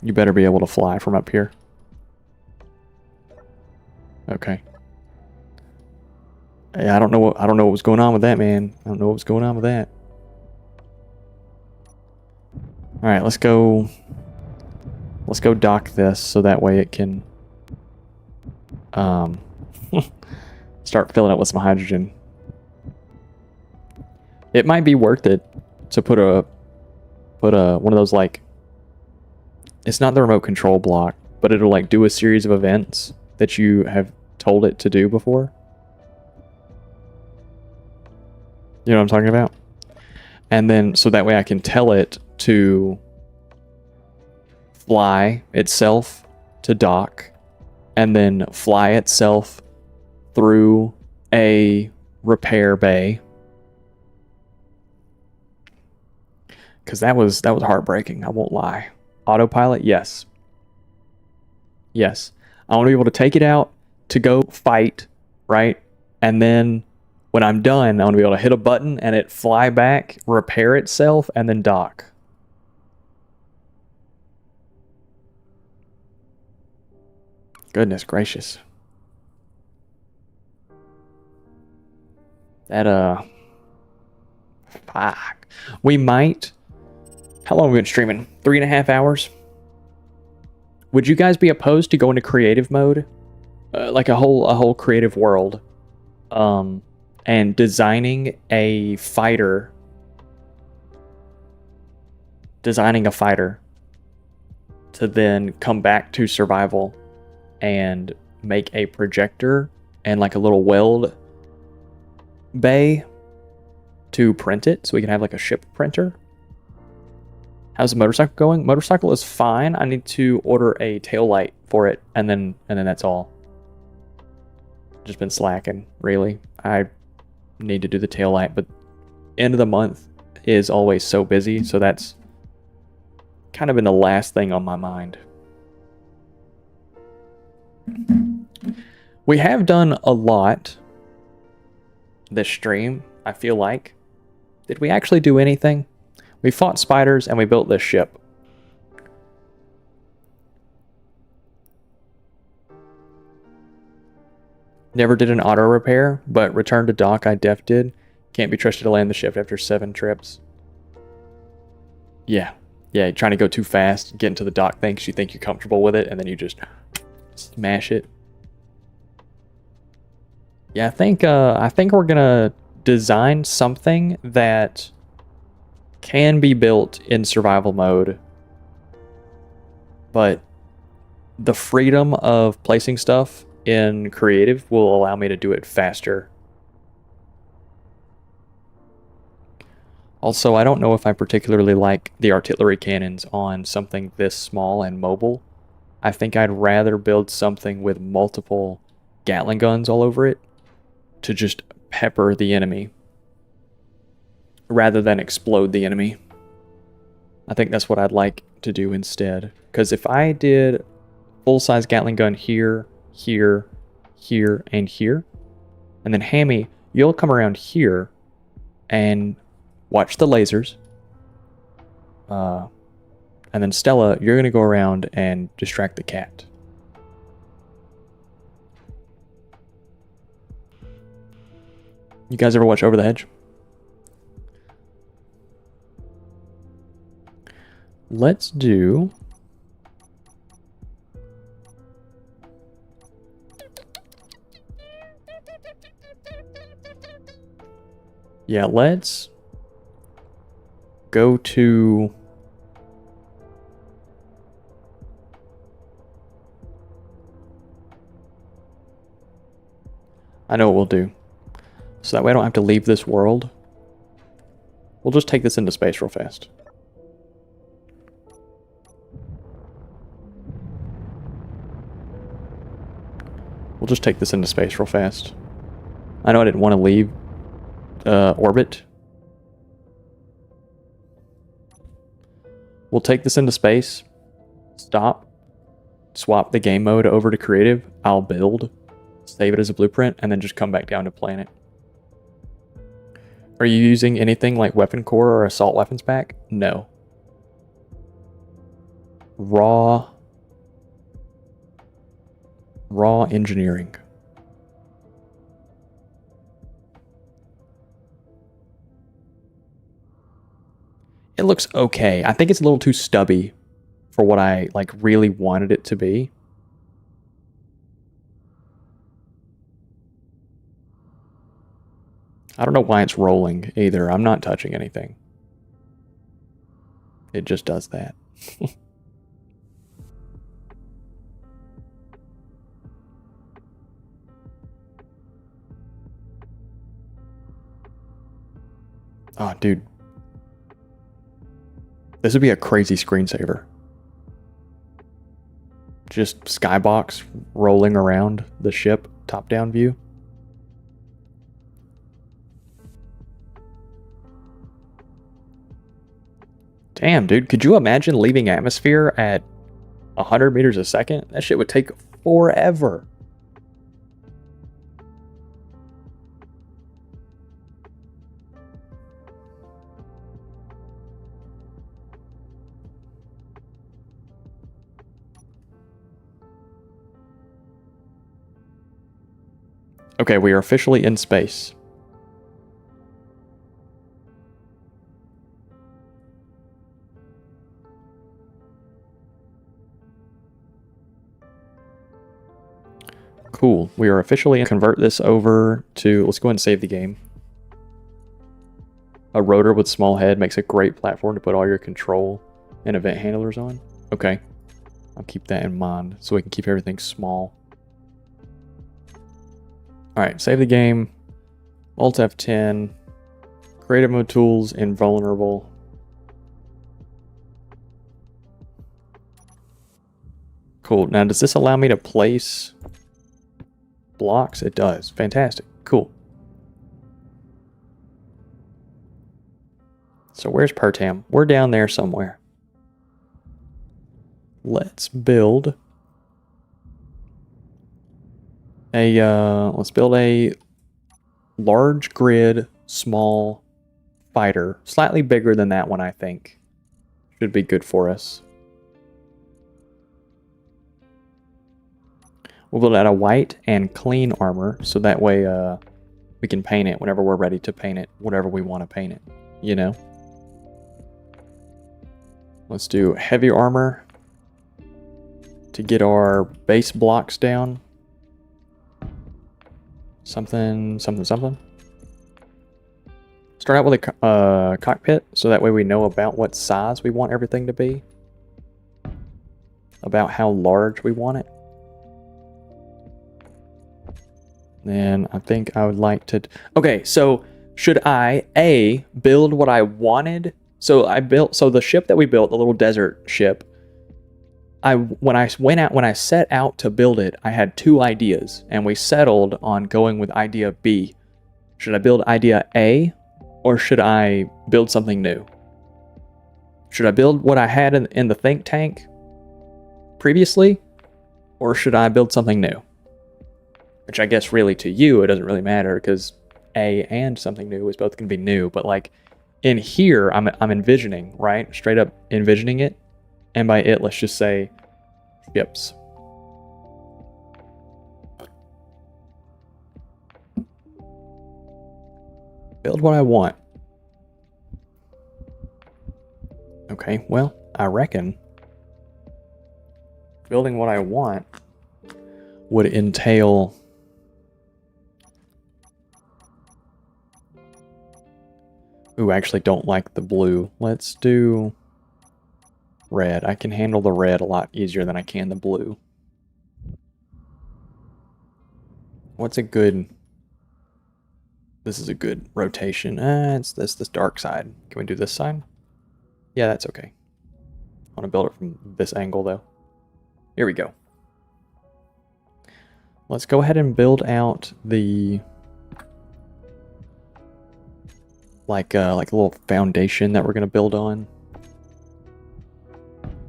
You better be able to fly from up here. Okay. Yeah, I don't know what was going on with that, man. I don't know what was going on with that. All right, let's go dock this so that way it can start filling up with some hydrogen. It might be worth it to put one of those, like, it's not the remote control block, but it'll like do a series of events that you have told it to do before. You know what I'm talking about? And then so that way I can tell it to fly itself to dock and then fly itself through a repair bay. Because that was heartbreaking, I won't lie. Autopilot, yes. Yes. I want to be able to take it out to go fight, right? And then when I'm done, I want to be able to hit a button and it fly back, repair itself, and then dock. Goodness gracious. That, fuck. We might. How long have we been streaming? 3.5 hours? Would you guys be opposed to going to creative mode? Like a whole creative world. And designing a fighter. Designing a fighter. To then come back to survival. And make a projector. And like a little weld bay. To print it. So we can have like a ship printer. How's the motorcycle going? Motorcycle is fine. I need to order a tail light for it, and then that's all. Just been slacking, really. I need to do the tail light, but end of the month is always so busy, so that's kind of been the last thing on my mind. We have done a lot this stream, I feel like. Did we actually do anything? We fought spiders and we built this ship. Never did an auto repair, but return to dock I def did. Can't be trusted to land the ship after 7 trips. Yeah, trying to go too fast, get into the dock thing because you think you're comfortable with it, and then you just smash it. Yeah, I think we're gonna design something that can be built in survival mode, but the freedom of placing stuff in creative will allow me to do it faster. Also, I don't know if I particularly like the artillery cannons on something this small and mobile. I think I'd rather build something with multiple Gatling guns all over it to just pepper the enemy rather than explode the enemy. I think that's what I'd like to do instead. Because if I did full-size Gatling gun here, here, here, and here, and then Hammy, you'll come around here and watch the lasers. And then Stella, you're going to go around and distract the cat. You guys ever watch Over the Hedge? Let's do... Yeah, let's go to... I know what we'll do. So that way I don't have to leave this world. We'll just take this into space real fast. We'll just take this into space real fast. I know I didn't want to leave orbit. We'll take this into space. Stop. Swap the game mode over to creative. I'll build. Save it as a blueprint. And then just come back down to planet. Are you using anything like weapon core or assault weapons pack? No. Raw engineering. It looks okay. I think it's a little too stubby for what I like really wanted it to be. I don't know why it's rolling either. I'm not touching anything. It just does that. Oh, dude. This would be a crazy screensaver. Just skybox rolling around the ship, top-down view. Damn, dude. Could you imagine leaving atmosphere at 100 meters a second? That shit would take forever. Okay, we are officially in space. Cool. We are officially convert this over to, let's go ahead and save the game. A rotor with small head makes a great platform to put all your control and event handlers on. Okay. I'll keep that in mind so we can keep everything small. Alright, save the game. Alt F10. Creative mode tools, invulnerable. Cool. Now, does this allow me to place blocks? It does. Fantastic. Cool. So where's Pertam? We're down there somewhere. Let's build a large grid, small fighter. Slightly bigger than that one, I think. Should be good for us. We'll build out a white and clean armor, so that way we can paint it whenever we're ready to paint it, whatever we want to paint it, you know? Let's do heavy armor to get our base blocks down. Something. Start out with a cockpit, so that way we know about what size we want everything to be. About how large we want it. Then I think I would like to... Okay, so should I, A, build what I wanted? So the ship that we built, the little desert ship, when I set out to build it, I had two ideas, and we settled on going with idea B. Should I build idea A, or should I build something new? Should I build what I had in the think tank previously, or should I build something new? Which I guess really to you, it doesn't really matter, because A and something new is both going to be new, but like in here, I'm envisioning, right? Straight up envisioning it. And by it, let's just say ships. Build what I want. Okay, well, I reckon building what I want would entail... Ooh, I actually don't like the blue. Let's do red. I can handle the red a lot easier than I can the blue. What's a good... This is a good rotation. It's this dark side. Can we do this side? Yeah, that's okay. I want to build it from this angle, though. Here we go. Let's go ahead and build out the... like a little foundation that we're going to build on.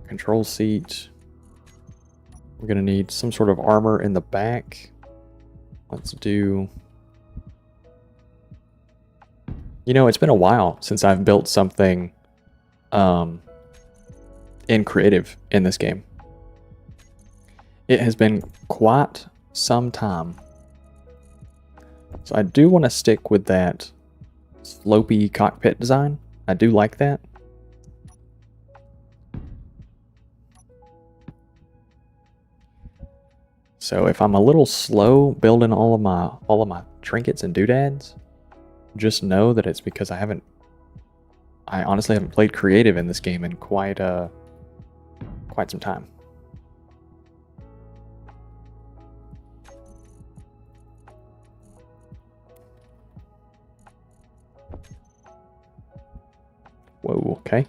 Control seat. We're going to need some sort of armor in the back. Let's do... You know, it's been a while since I've built something in creative in this game. It has been quite some time. So I do want to stick with that slopey cockpit design. I do like that. So if I'm a little slow building all of my trinkets and doodads, just know that it's because I honestly haven't played creative in this game in quite some time. Whoa, okay.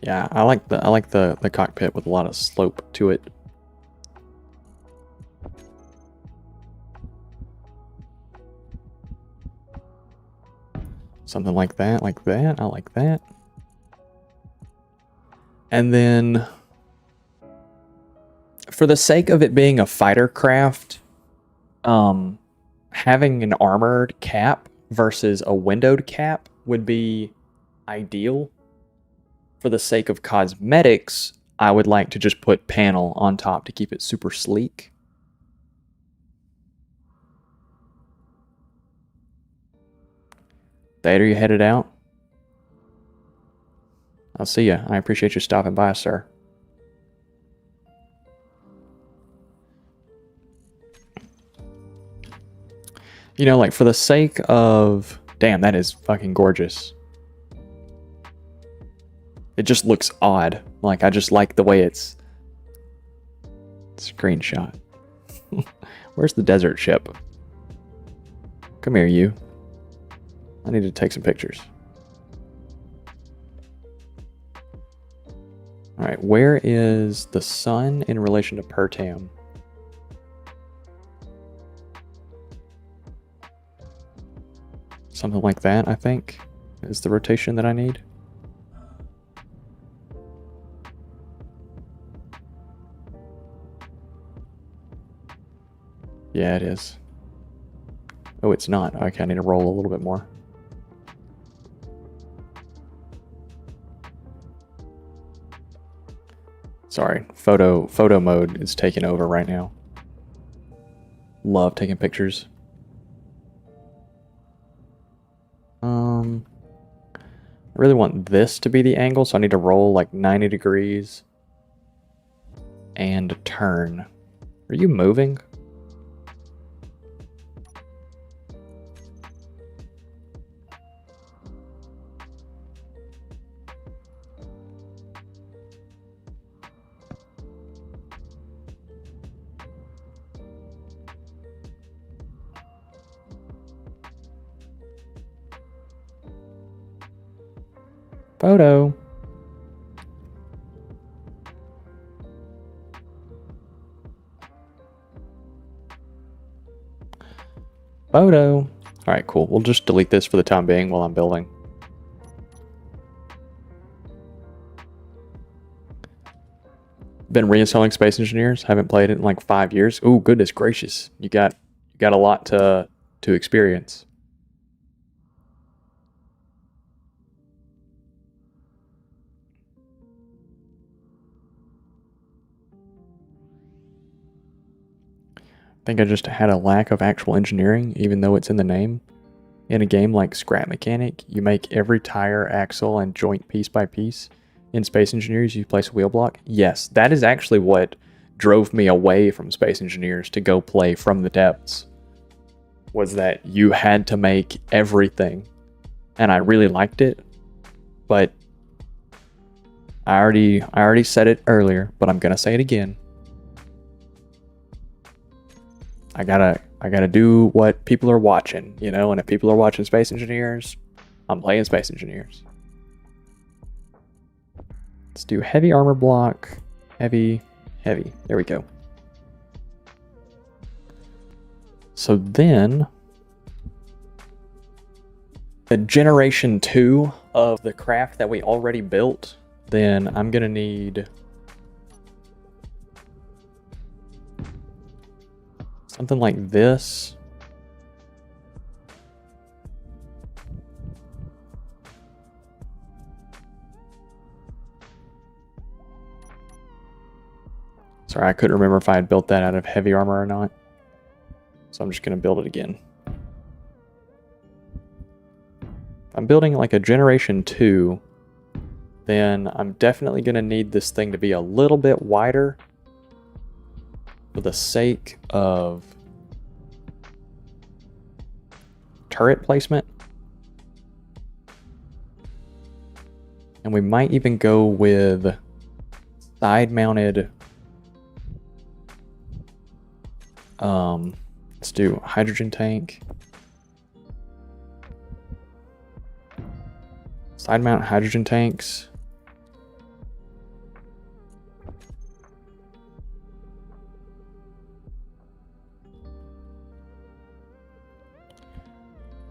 Yeah, I like the cockpit with a lot of slope to it. Something like that, like that. I like that. And then, for the sake of it being a fighter craft, having an armored cap versus a windowed cap would be ideal. For the sake of cosmetics, I would like to just put panel on top to keep it super sleek. Theta, you headed out? I'll see you. I appreciate you stopping by, sir. You know, like, for the sake of... Damn, that is fucking gorgeous. It just looks odd. Like, I just like the way it's... Screenshot. Where's the desert ship? Come here, you. I need to take some pictures. Alright, where is the sun in relation to Pertam? Something like that, I think, is the rotation that I need. Yeah, it is. Oh, it's not. Okay, I need to roll a little bit more. Sorry, photo mode is taking over right now. Love taking pictures. I really want this to be the angle, so I need to roll like 90 degrees and turn. Are you moving? Photo. Photo. Alright, cool. We'll just delete this for the time being while I'm building. Been reinstalling Space Engineers. Haven't played it in like 5 years. Oh, goodness gracious. You got a lot to experience. I think I just had a lack of actual engineering, even though it's in the name. In a game like Scrap Mechanic, you make every tire, axle, and joint piece by piece. In Space Engineers, you place a wheel block. Yes, that is actually what drove me away from Space Engineers to go play From the Depths. Was that you had to make everything. And I really liked it, but I already said it earlier, but I'm gonna say it again. I gotta do what people are watching, you know, and if people are watching Space Engineers, I'm playing Space Engineers. Let's do heavy armor block, heavy, heavy. There we go. So then, the generation 2 of the craft that we already built, then I'm gonna need something like this. Sorry, I couldn't remember if I had built that out of heavy armor or not. So I'm just going to build it again. If I'm building like a generation 2, then I'm definitely going to need this thing to be a little bit wider for the sake of turret placement. And we might even go with side-mounted. Let's do hydrogen tank. Side-mount hydrogen tanks.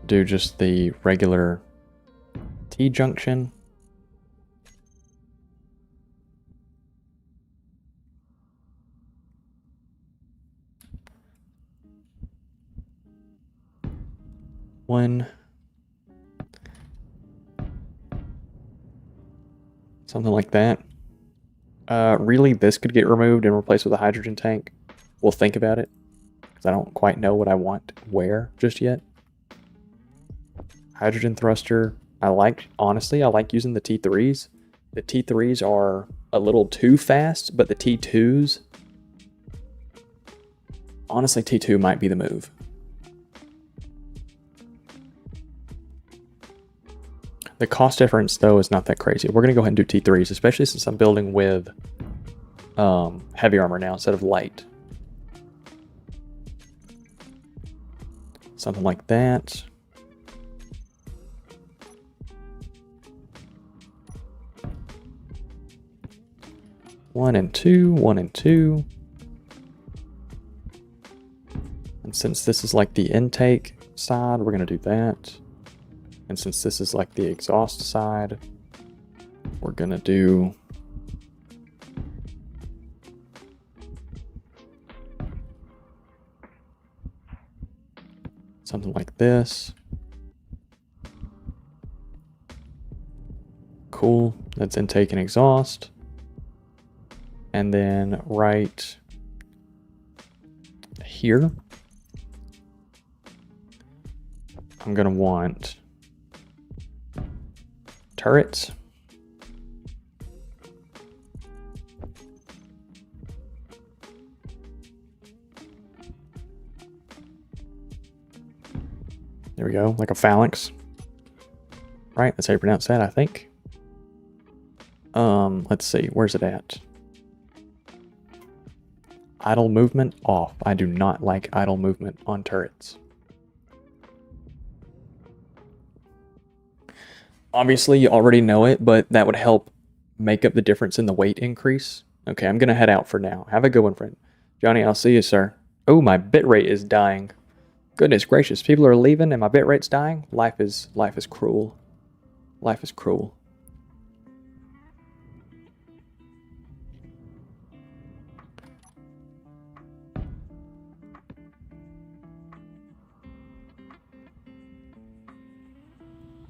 Do just the regular T-junction. One. Something like that. Really, this could get removed and replaced with a hydrogen tank. We'll think about it, because I don't quite know what I want where just yet. Hydrogen thruster. Honestly, I like using the T3s. The T3s are a little too fast, but the T2s, honestly, T2 might be the move. The cost difference, though, is not that crazy. We're going to go ahead and do T3s, especially since I'm building with heavy armor now instead of light. Something like that. One and two, 1 and 2. And since this is like the intake side, we're going to do that. And since this is like the exhaust side, we're going to do something like this. Cool. That's intake and exhaust. And then right here, I'm going to want turrets. There we go, like a phalanx. Right, that's how you pronounce that, I think. Let's see, where's it at? Idle movement off. I do not like idle movement on turrets. Obviously, you already know it, but that would help make up the difference in the weight increase. Okay, I'm going to head out for now. Have a good one, friend. Johnny, I'll see you, sir. Oh, my bitrate is dying. Goodness gracious, people are leaving and my bitrate's dying? Life is cruel. Life is cruel.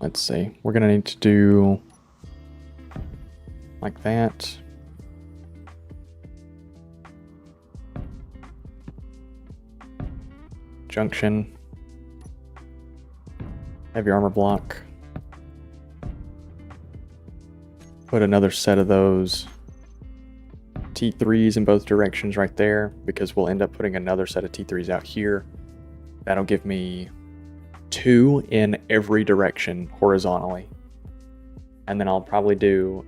Let's see. We're going to need to do like that. Junction. Heavy armor block. Put another set of those T3s in both directions right there, because we'll end up putting another set of T3s out here. That'll give me 2 in every direction horizontally. And then I'll probably do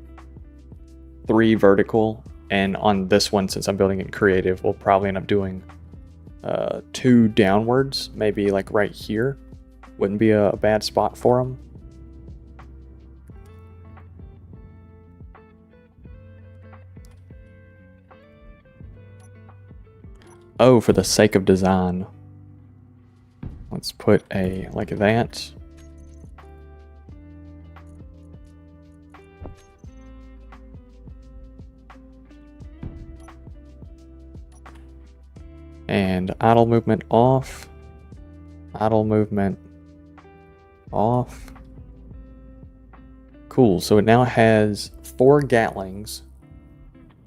3 vertical. And on this one, since I'm building it creative, we'll probably end up doing 2 downwards, maybe like right here. Wouldn't be a bad spot for them. Oh, for the sake of design, let's put a like that. And idle movement off. Idle movement off. Cool, so it now has 4 Gatlings.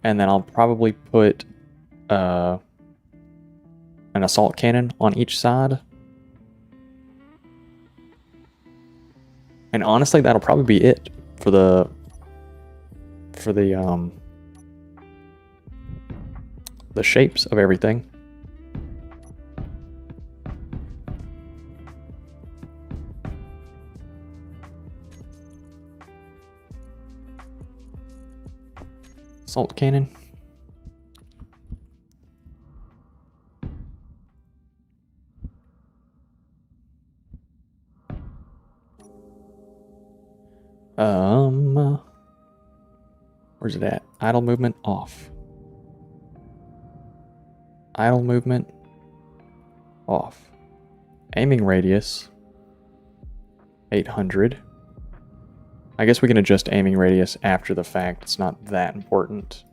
And then I'll probably put an assault cannon on each side. And honestly, that'll probably be it for the shapes of everything. Assault cannon. Where's it at? Idle movement off. Idle movement off. Aiming radius 800. I guess we can adjust aiming radius after the fact. It's not that important.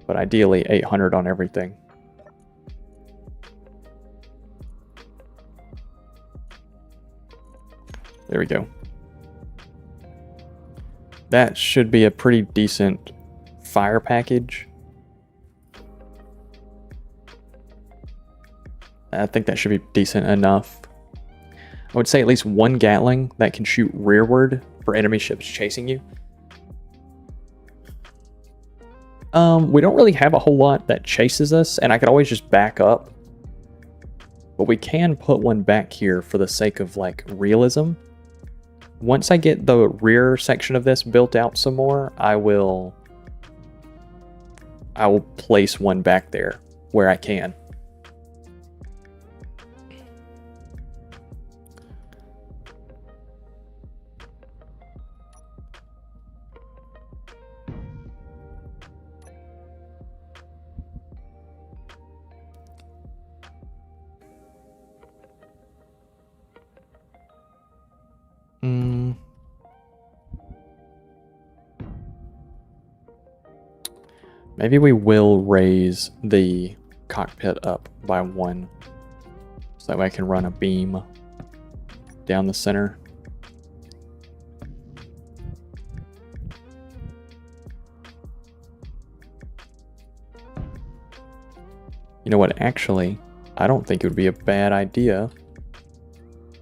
But ideally 800 on everything. There we go. That should be a pretty decent fire package. I think that should be decent enough. I would say at least one Gatling that can shoot rearward for enemy ships chasing you. We don't really have a whole lot that chases us, and I could always just back up. But we can put one back here for the sake of, like, realism. Once I get the rear section of this built out some more, I will place one back there where I can. Maybe we will raise the cockpit up by one, so that way I can run a beam down the center. You know what, actually, I don't think it would be a bad idea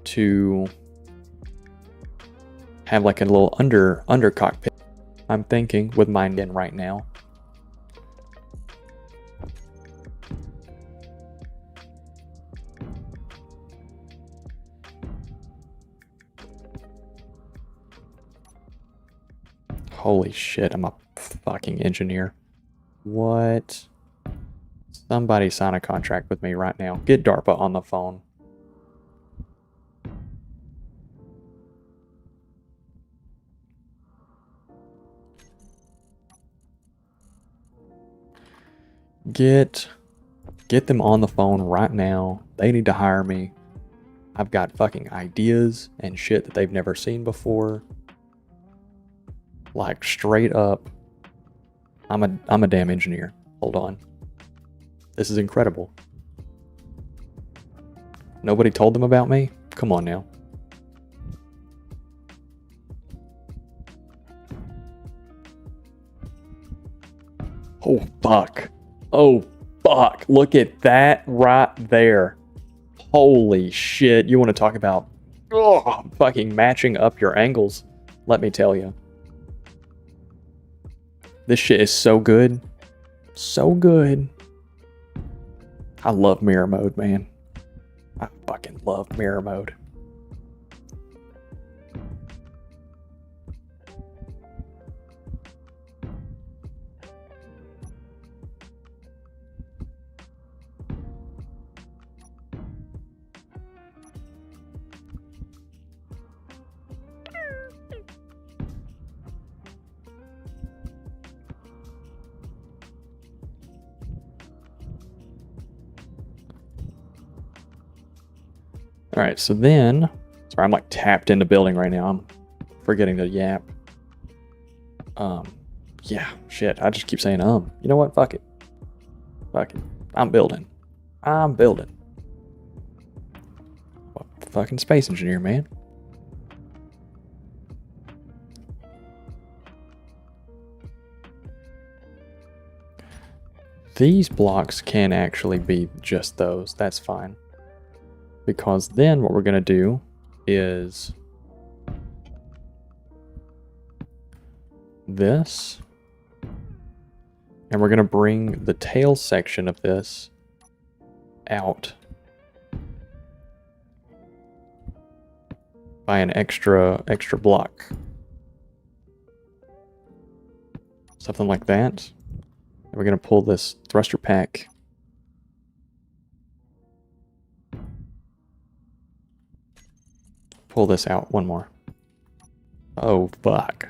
to have like a little under cockpit. I'm thinking with mine in right now. Holy shit, I'm a fucking engineer. What? Somebody sign a contract with me right now. Get DARPA on the phone. Get them on the phone right now. They need to hire me. I've got fucking ideas and shit that they've never seen before. Like, straight up, I'm a damn engineer. Hold on. This is incredible. Nobody told them about me? Come on now. Oh, fuck. Oh, fuck. Look at that right there. Holy shit. You want to talk about fucking matching up your angles? Let me tell you. This shit is so good. So good. I love mirror mode, man. I fucking love mirror mode. All right, so then, sorry, I'm like tapped into building right now. I'm forgetting to yap. Yeah, shit, I just keep saying, You know what? Fuck it. Fuck it. I'm building. I'm building. Well, fucking space engineer, man. These blocks can actually be just those. That's fine. Because then what we're going to do is this. And we're going to bring the tail section of this out by an extra block. Something like that. And we're going to pull this thruster pack pull this out one more. Oh, fuck.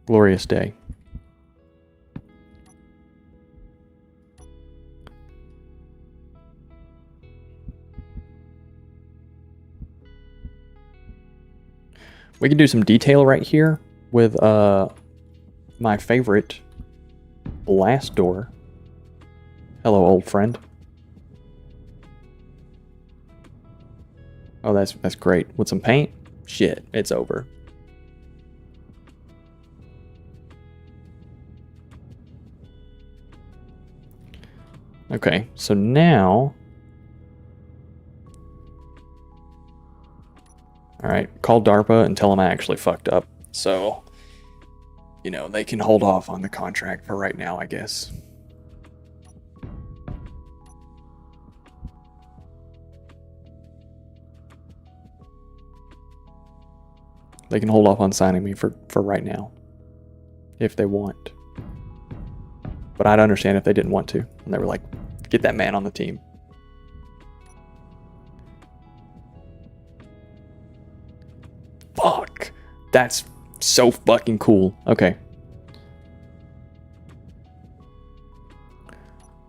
Glorious day. We can do some detail right here with my favorite blast door. Hello, old friend. Oh, that's great. With some paint? Shit, it's over. Okay, so now... Alright, call DARPA and tell them I actually fucked up. So, you know, they can hold off on the contract for right now, I guess. They can hold off on signing me for right now. If they want. But I'd understand if they didn't want to. And they were like, get that man on the team. Fuck! That's so fucking cool. Okay.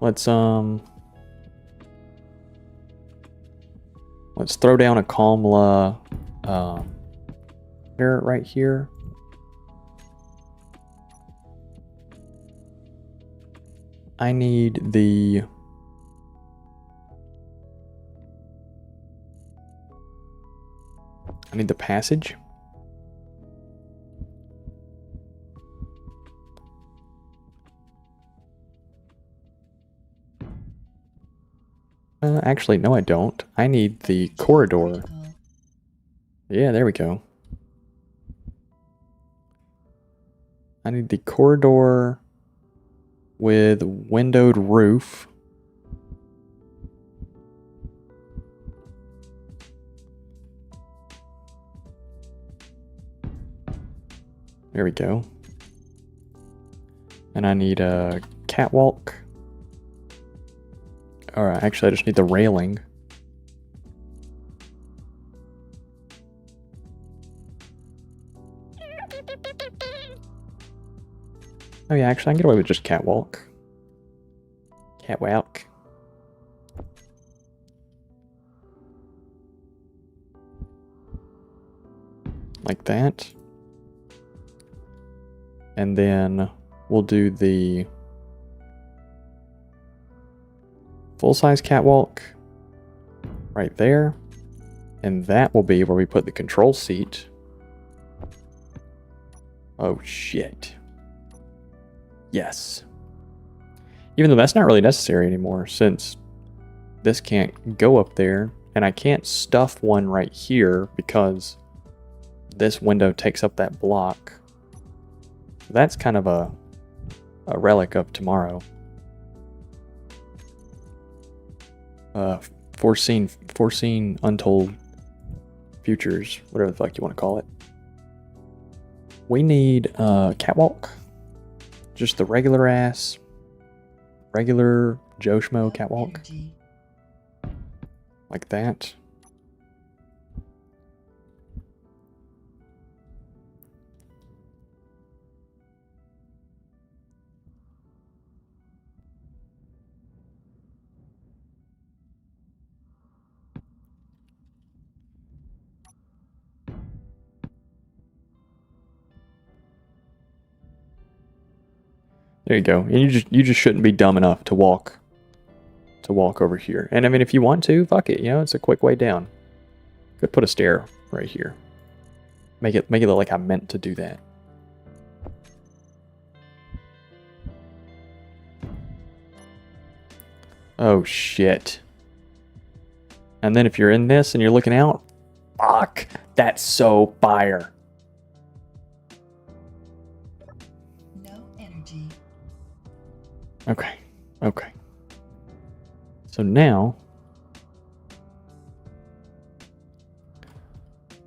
Let's throw down a Kamla right here. I need the passage. Actually, no, I don't. I need the corridor. Yeah, there we go. I need the corridor with windowed roof. There we go. And I need a catwalk. Alright, actually I just need the railing. Oh yeah, actually I can get away with just catwalk. Catwalk. Like that. And then we'll do the full-size catwalk right there. And that will be where we put the control seat. Oh shit. Yes. Even though that's not really necessary anymore, since this can't go up there, and I can't stuff one right here because this window takes up that block. That's kind of a relic of tomorrow. Foreseen untold futures, whatever the fuck you want to call it. We need a catwalk. Just the regular Joe Schmo catwalk. Like that. There you go. And you just shouldn't be dumb enough to walk over here. And I mean, if you want to, fuck it. You know, it's a quick way down. Could put a stair right here. Make it look like I meant to do that. Oh shit. And then if you're in this and you're looking out, fuck, that's so fire. No energy. Okay. Okay. So now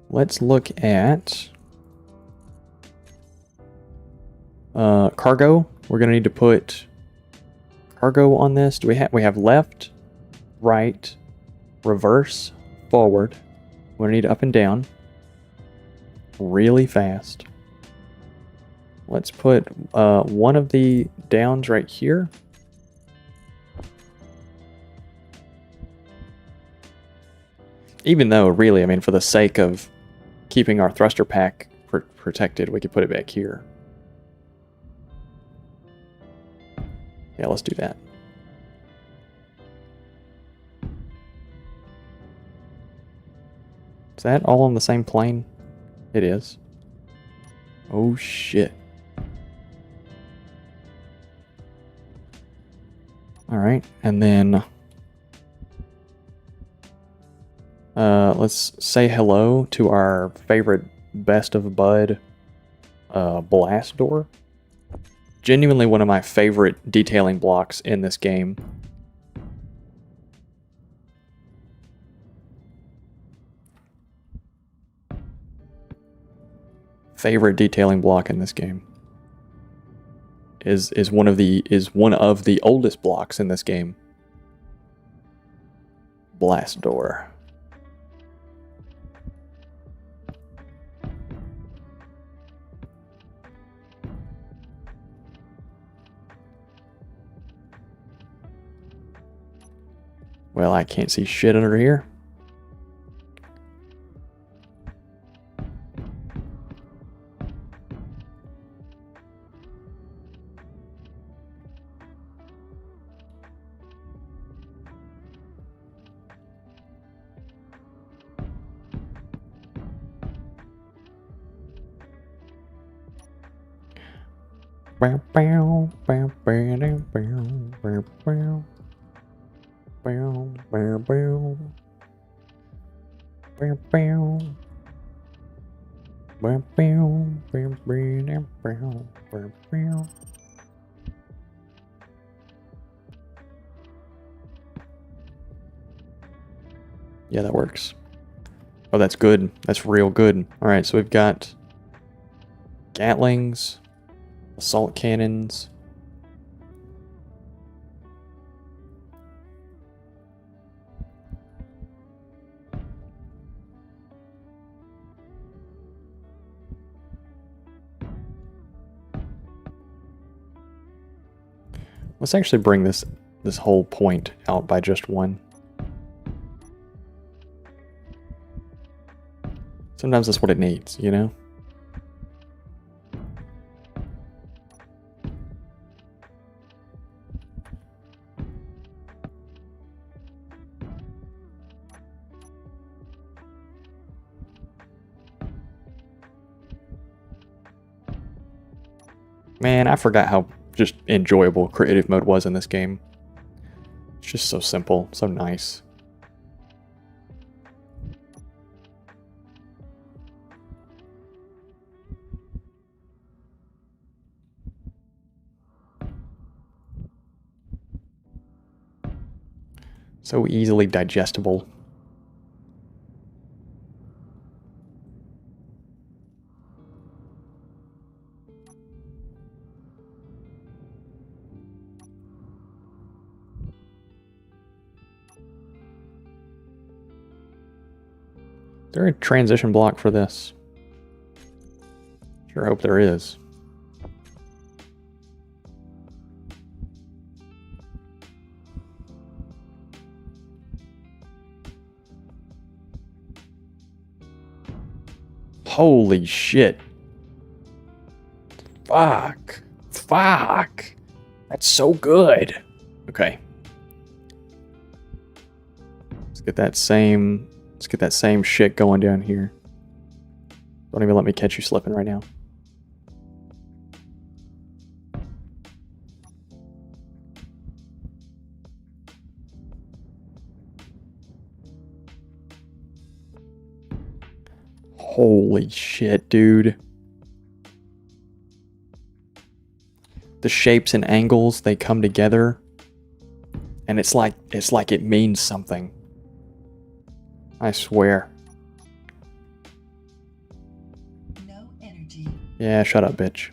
let's look at cargo. We're gonna need to put cargo on this. Do we have left, right, reverse, forward. We're gonna need up and down really fast. Let's put one of the downs right here. Even though, really, I mean, for the sake of keeping our thruster pack protected, we could put it back here. Yeah, let's do that. Is that all on the same plane? It is. Oh, shit. All right, and then let's say hello to our favorite best of bud blast door. Genuinely one of my favorite detailing blocks in this game. Favorite detailing block in this game is one of the oldest blocks in this game. Blast door. Well, I can't see shit under here. Yeah, that works. Oh, that's good. That's real good. All right, so we've got Gatlings, assault cannons. Let's actually bring this whole point out by just one. Sometimes that's what it needs, you know? Man, I forgot how just enjoyable creative mode was in this game. It's just so simple, so nice. So easily digestible. Is there a transition block for this? Sure hope there is. Holy shit. Fuck. Fuck. That's so good. Okay. Let's get that same shit going down here. Don't even let me catch you slipping right now. Holy shit, dude. The shapes and angles, they come together. And it's like it means something. I swear. No energy. Yeah, shut up, bitch.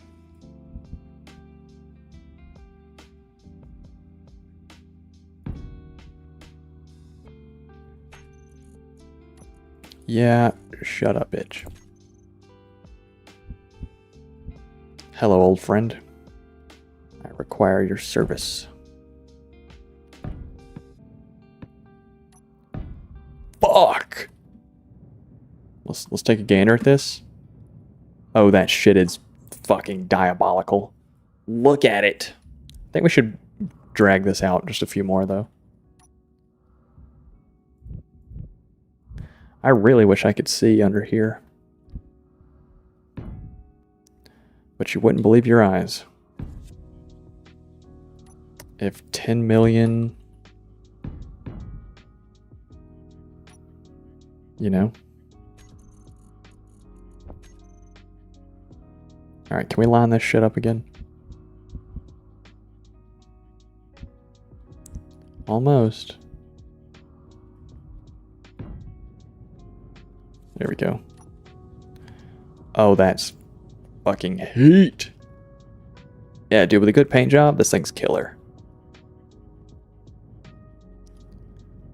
Yeah, shut up, bitch. Hello, old friend. I require your service. Fuck! Let's take a gander at this. Oh, that shit is fucking diabolical. Look at it. I think we should drag this out just a few more, though. I really wish I could see under here. But you wouldn't believe your eyes. if 10 million, you know. All right, can we line this shit up again? Almost. There we go. Oh, that's fucking heat. Yeah, dude, with a good paint job, this thing's killer.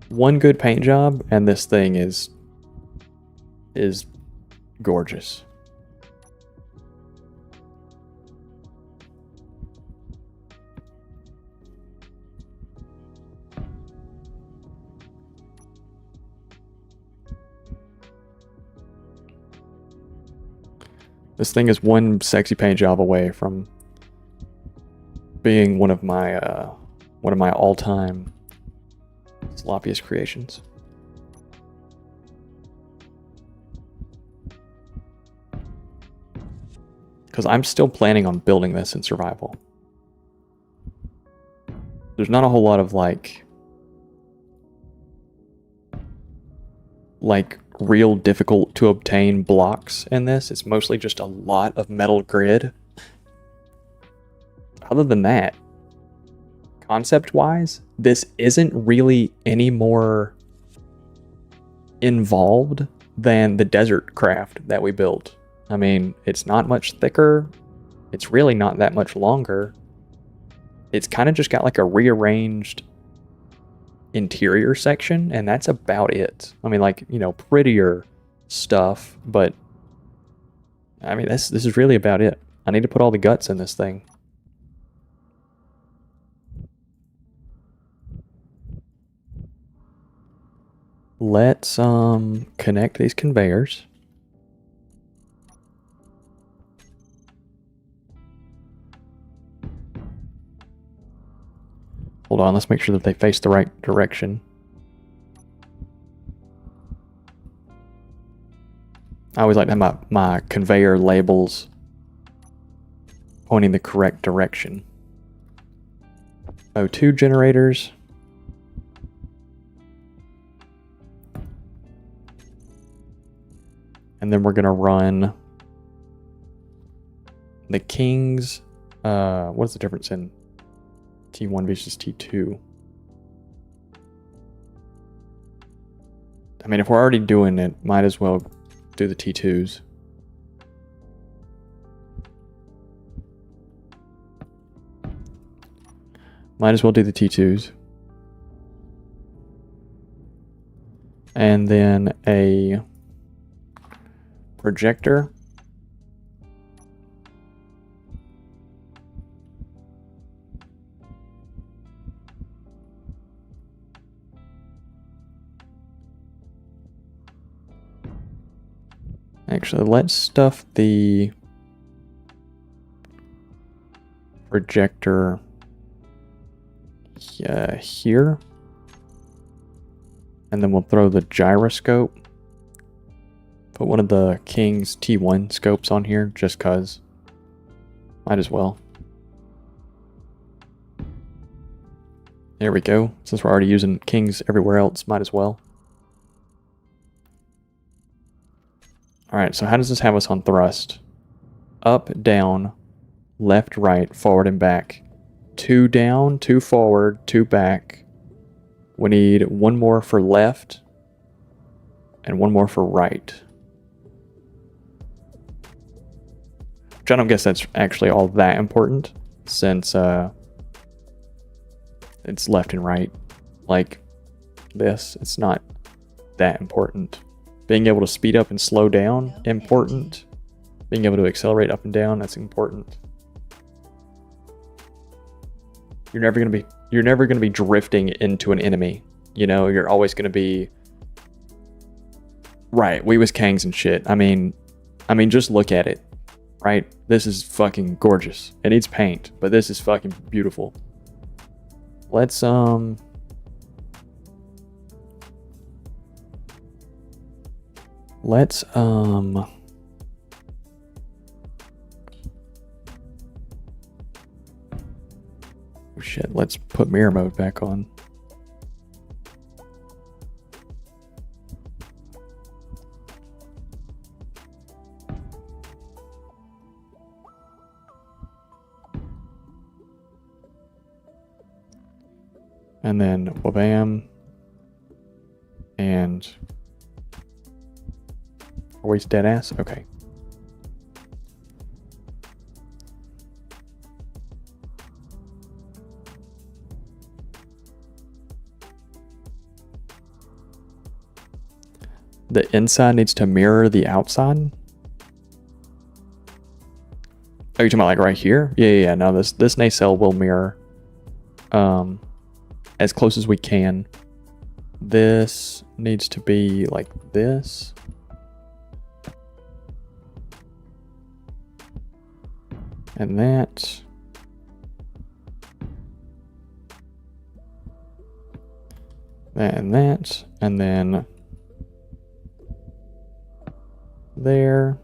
One good paint job, and this thing is gorgeous. This thing is one sexy paint job away from being one of my all-time sloppiest creations. Because I'm still planning on building this in survival. There's not a whole lot of like real difficult to obtain blocks in this. It's mostly just a lot of metal grid. Other than that, concept-wise, this isn't really any more involved than the desert craft that we built. I mean, it's not much thicker. It's really not that much longer. It's kind of just got like a rearranged interior section, and that's about it. I mean, like, you know, prettier stuff, but I mean, this is really about it. I need to put all the guts in this thing. Let's connect these conveyors. Hold on, let's make sure that they face the right direction. I always like to have my conveyor labels pointing the correct direction. O2 generators. And then we're going to run the King's, what's the difference in T1 versus T2? I mean, if we're already doing it, might as well do the T2s. Might as well do the T2s. And then a projector. Actually, let's stuff the projector here. And then we'll throw the gyroscope. Put one of the King's T1 scopes on here, just cause. Might as well. There we go. Since we're already using King's everywhere else, might as well. Alright, so how does this have us on thrust? Up, down, left, right, forward, and back. 2 down, 2 forward, 2 back. We need 1 more for left, and 1 more for right. Which I don't guess that's actually all that important, since it's left and right. Like this, it's not that important. Being able to speed up and slow down, important. Being able to accelerate up and down, that's important. You're never gonna be drifting into an enemy. You know, you're always gonna be right. We was Kangs and shit. I mean, just look at it. Right? This is fucking gorgeous. It needs paint, but this is fucking beautiful. Let's Oh, shit, let's put mirror mode back on. And then wabam. And are we dead ass? Okay. The inside needs to mirror the outside. Oh, you're talking about like right here? Yeah. No, this nacelle will mirror as close as we can. This needs to be like this. And that. And that. And then there.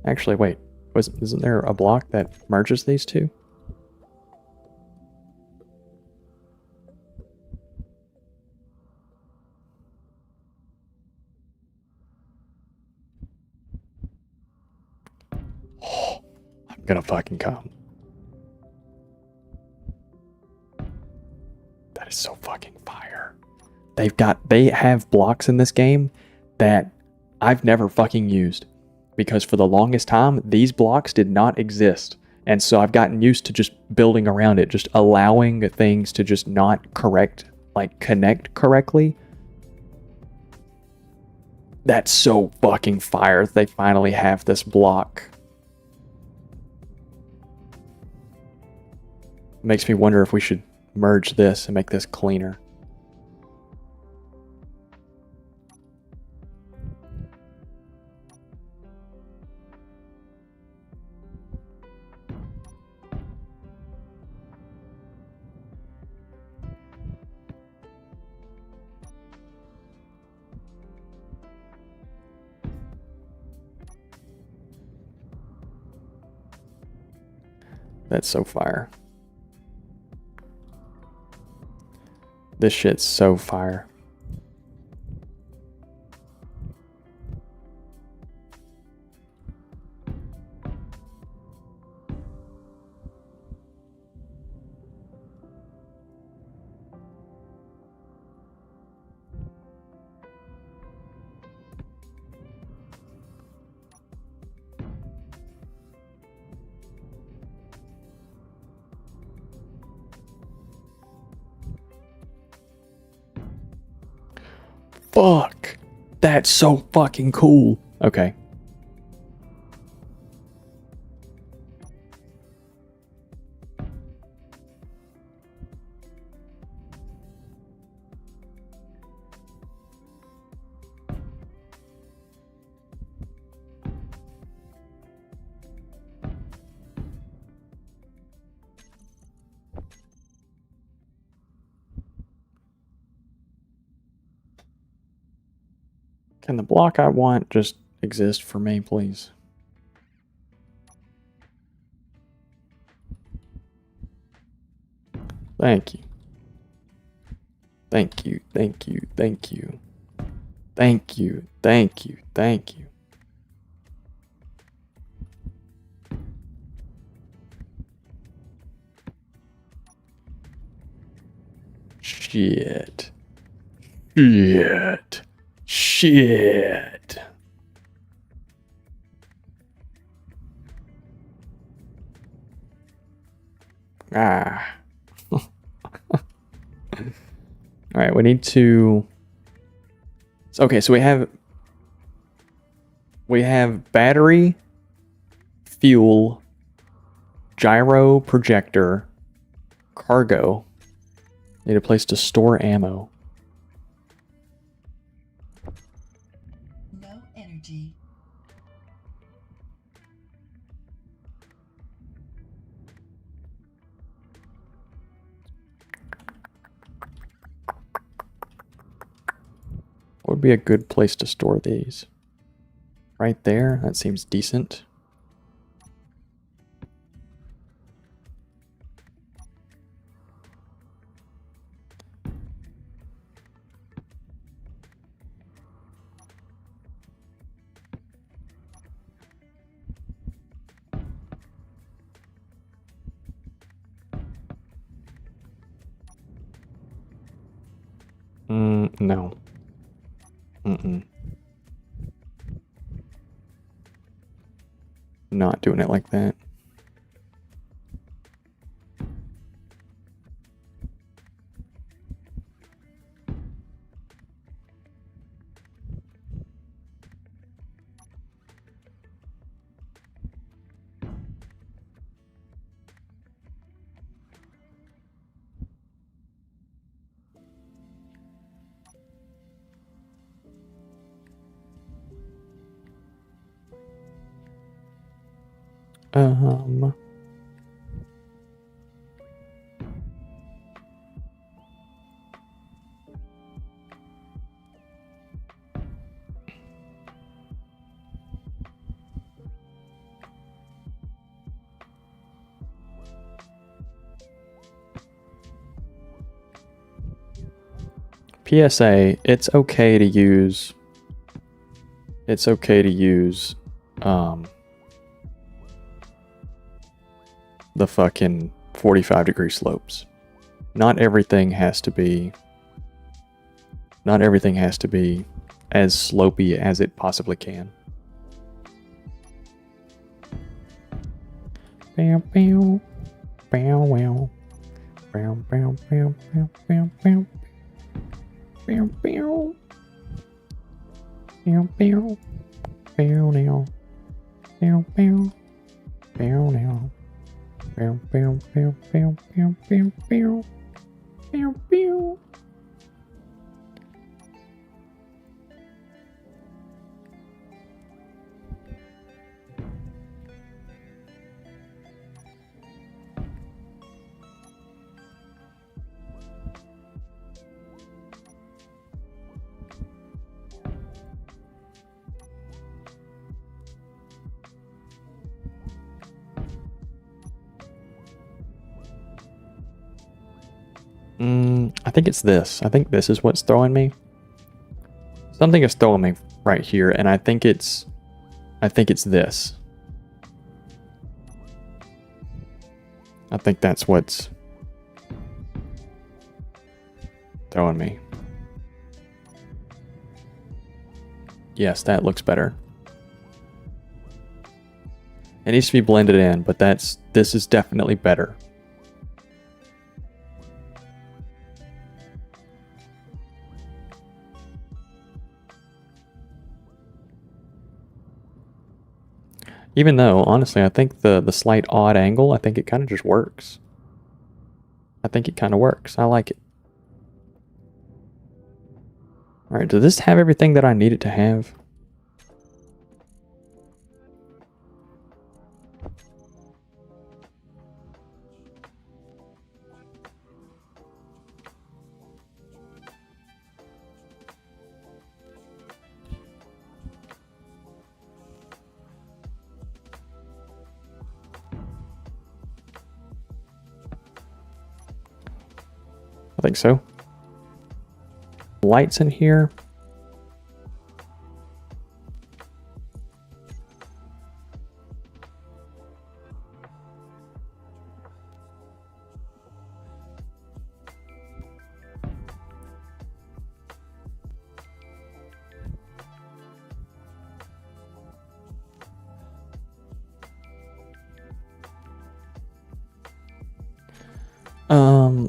Actually, wait. Isn't there a block that merges these two? Oh, I'm gonna fucking come. That is so fucking fire. They have blocks in this game that I've never fucking used. Because for the longest time, these blocks did not exist. And so I've gotten used to just building around it, just allowing things to just not connect correctly. That's so fucking fire. They finally have this block. Makes me wonder if we should merge this and make this cleaner. That's so fire. This shit's so fire. Fuck. That's so fucking cool. Okay. Can the block I want just exist for me, please? Thank you. Thank you, thank you, thank you. Thank you, thank you, thank you. Shit. Shit. Shit. Ah. All right, we need to. Okay, so we have battery, fuel, gyro projector, cargo. Need a place to store ammo. No energy. What would be a good place to store these? Right there? That seems decent. No. Mm-mm. Not doing it like that. Um, PSA, it's okay to use the fucking 45-degree slopes. Not everything has to be as slopey as it possibly can. Bow, bow, bow, wow. Bow, bow, bow, bow, bow, bow. Bow, bow. Bow, bow. Bow, now. Bow, bow. Bow, now. Bow, bow, bow, bow, bow, bow, bow. Bow, bow. I think it's this. I think this is what's throwing me. Something is throwing me right here, and I think it's this. I think that's what's throwing me. Yes, that looks better. It needs to be blended in, but this is definitely better. Even though, honestly, I think the slight odd angle, I think it kind of just works. I think it kind of works. I like it. Alright, does this have everything that I need it to have? I think so. Lights in here.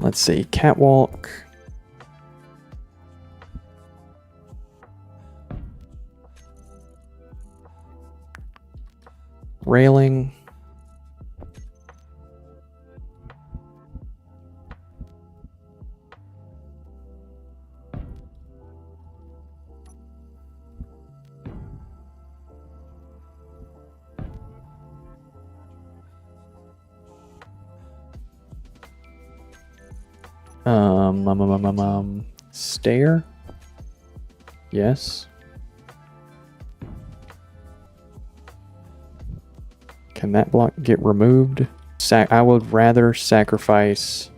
Let's see, catwalk. Railing. Stair. Yes. Can that block get removed? I would rather sacrifice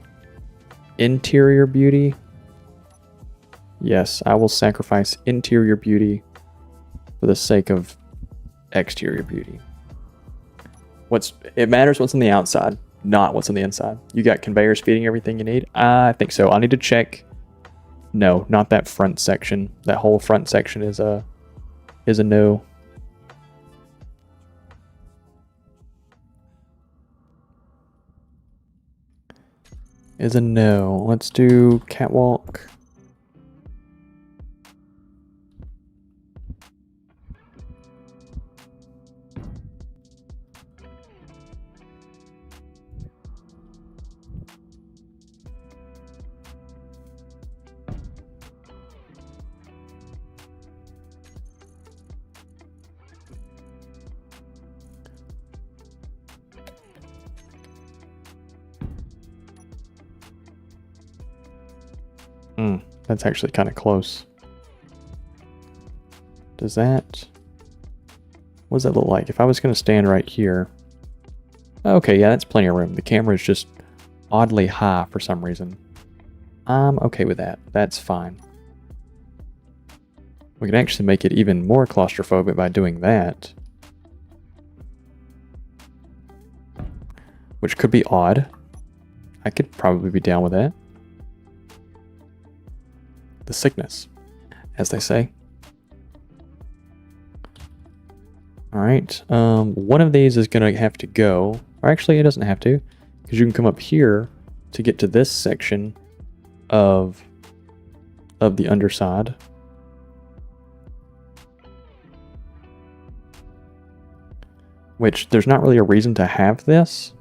interior beauty. Yes, I will sacrifice interior beauty for the sake of exterior beauty. It matters what's on the outside, not what's on the inside. You got conveyors feeding everything you need? I think so. I need to check No, not that front section. That whole front section is a no. Is a no. Let's do catwalk. That's actually kind of close. Does that... What does that look like? If I was going to stand right here... Okay, yeah, that's plenty of room. The camera is just oddly high for some reason. I'm okay with that. That's fine. We can actually make it even more claustrophobic by doing that. Which could be odd. I could probably be down with that. The sickness, as they say. Alright, one of these is going to have to go. Or actually, it doesn't have to, because you can come up here to get to this section of the underside. Which, there's not really a reason to have this.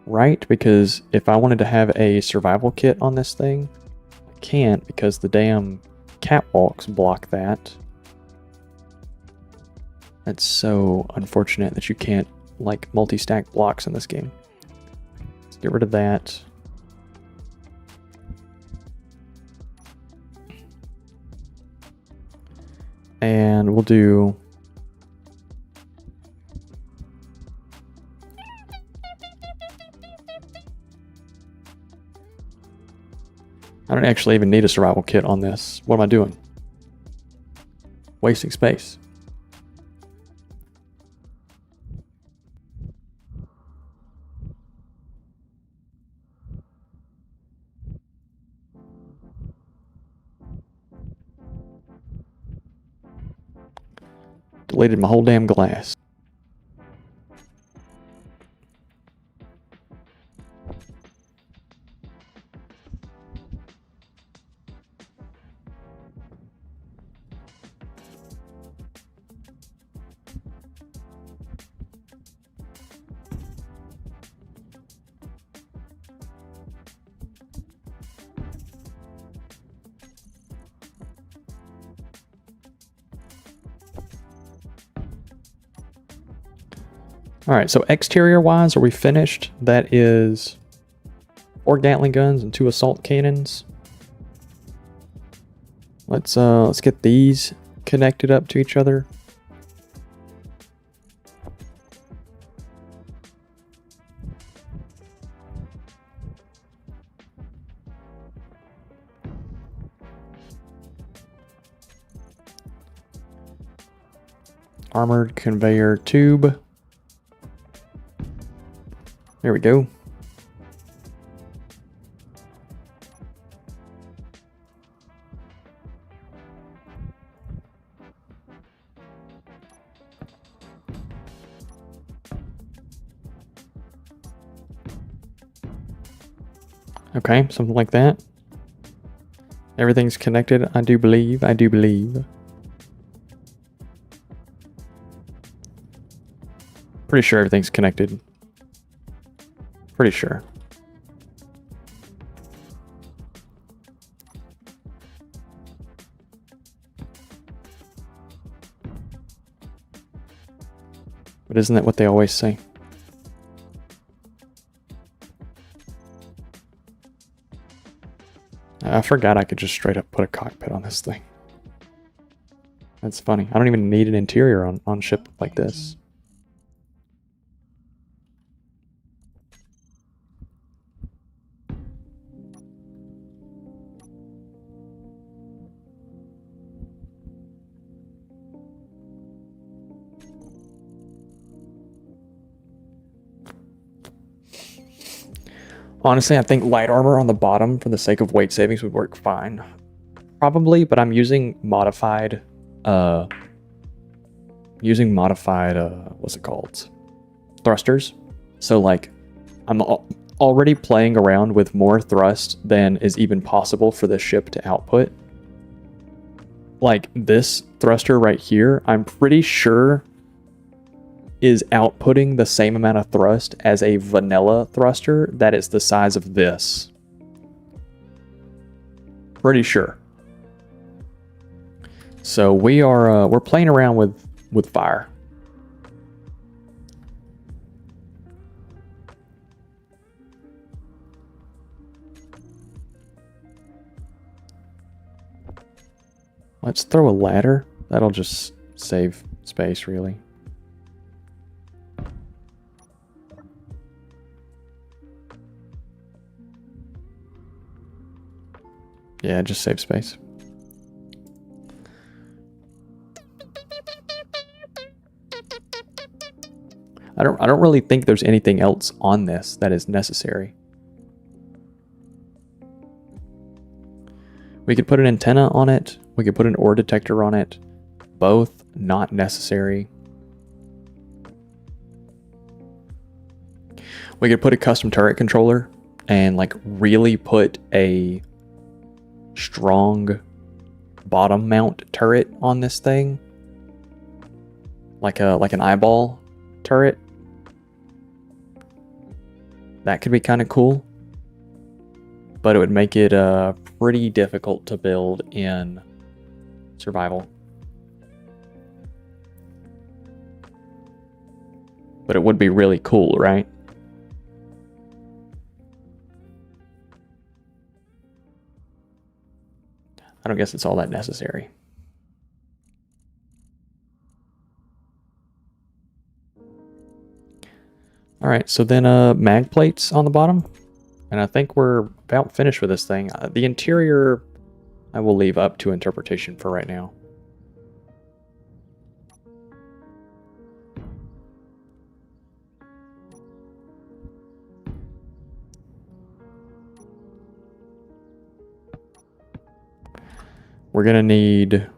Right? Because if I wanted to have a survival kit on this thing, I can't because the damn catwalks block that. That's so unfortunate that you can't, like, multi-stack blocks in this game. Let's get rid of that. And we'll do... I don't actually even need a survival kit on this. What am I doing? Wasting space. Deleted my whole damn glass. Alright, so exterior-wise, are we finished? That is 4 Gatling guns and 2 assault cannons. Let's get these connected up to each other. Armored conveyor tube. There we go. Okay, something like that. Everything's connected, I do believe. I do believe. Pretty sure everything's connected. Pretty sure. But isn't that what they always say? I forgot I could just straight up put a cockpit on this thing. That's funny. I don't even need an interior on ship like this. Honestly, I think light armor on the bottom for the sake of weight savings would work fine. Probably, but I'm using modified, what's it called? Thrusters. So like, I'm already playing around with more thrust than is even possible for the ship to output. Like this thruster right here, I'm pretty sure is outputting the same amount of thrust as a vanilla thruster that is the size of this. Pretty sure. So we're playing around with fire. Let's throw a ladder. That'll just save space, really. Yeah, just save space. I don't really think there's anything else on this that is necessary. We could put an antenna on it. We could put an ore detector on it. Both not necessary. We could put a custom turret controller and like really put a strong bottom mount turret on this thing. Like an eyeball turret. That could be kind of cool. But it would make it pretty difficult to build in survival. But it would be really cool, right? I don't guess it's all that necessary. All right, so then mag plates on the bottom. And I think we're about finished with this thing. The interior, I will leave up to interpretation for right now. We're gonna need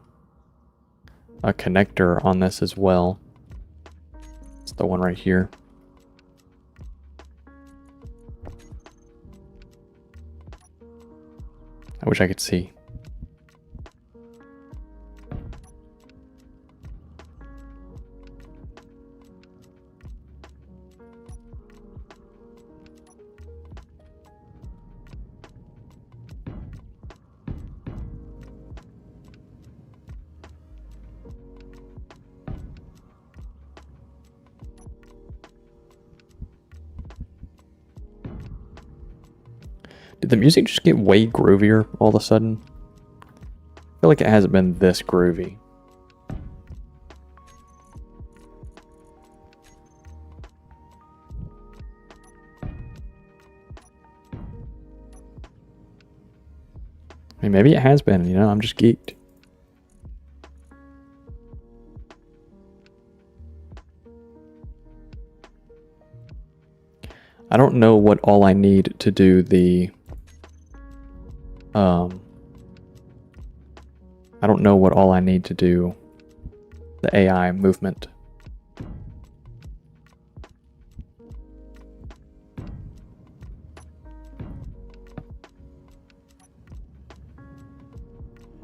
a connector on this as well. It's the one right here. I wish I could see. Did the music just get way groovier all of a sudden? I feel like it hasn't been this groovy. I mean, maybe it has been, you know, I'm just geeked. I don't know what all I need to do the I don't know what all I need to do the AI movement.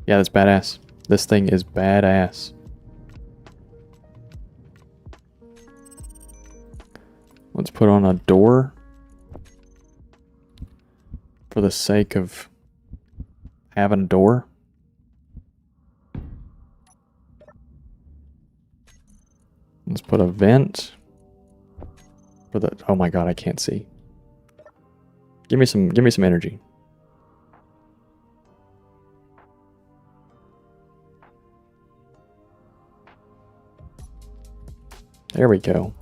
Yeah, that's badass. This thing is badass. Let's put on a door for the sake of having a door. Let's put a vent for the, oh my god, I can't see. Give me some energy. There we go.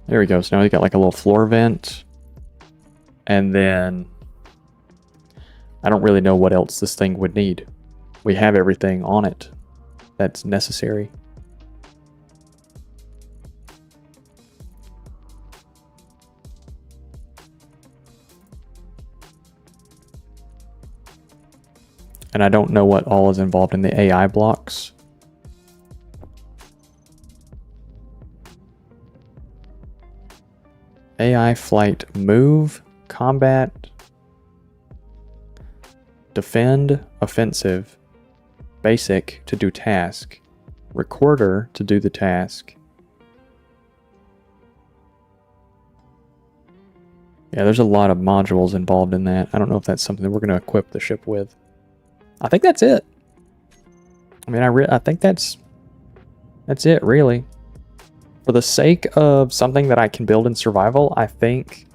There we go. So now we got like a little floor vent. And then I don't really know what else this thing would need. We have everything on it that's necessary. And I don't know what all is involved in the AI blocks. AI flight move, combat, defend, offensive, basic to do task, recorder to do the task. Yeah, there's a lot of modules involved in that. I don't know if that's something that we're going to equip the ship with. I think that's it. I mean, I think that's it, really. For the sake of something that I can build in survival, I think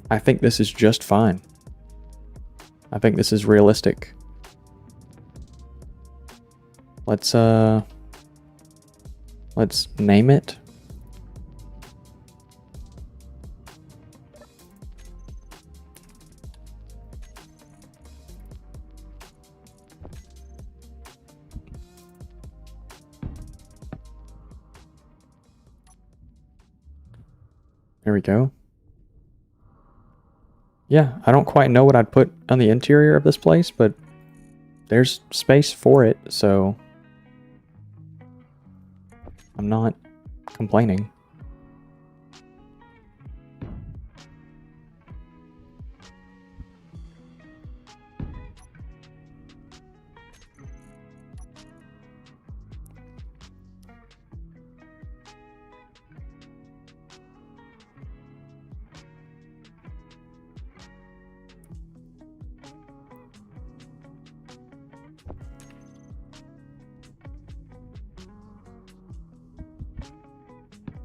this is just fine. I think this is realistic. Let's name it. There we go. Yeah, I don't quite know what I'd put on the interior of this place, but there's space for it, so I'm not complaining.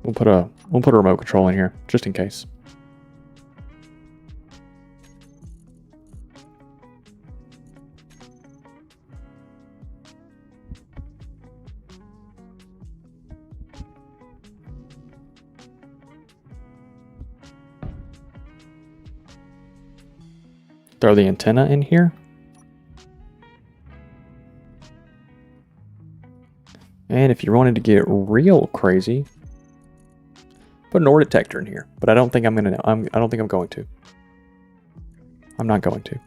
We'll put a remote control in here, just in case. Throw the antenna in here. And if you wanted to get real crazy, put an ore detector in here. But I don't think I don't think I'm going to. I'm not going to.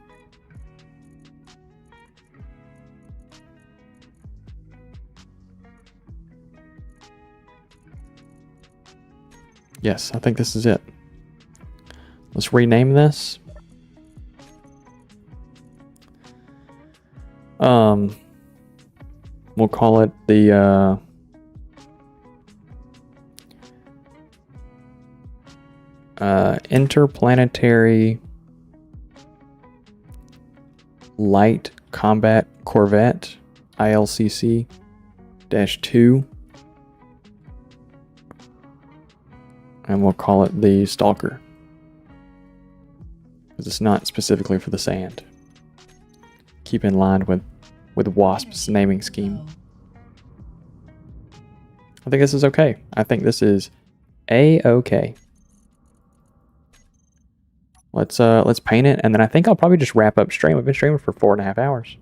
Yes, I think this is it. Let's rename this. We'll call it the Interplanetary Light Combat Corvette ILCC-2, and we'll call it the Stalker, because it's not specifically for the sand. Keep in line with Wasp's naming scheme. I think this is okay. I think this is A-okay. Let's paint it, and then I think I'll probably just wrap up stream. I've been streaming for 4.5 hours.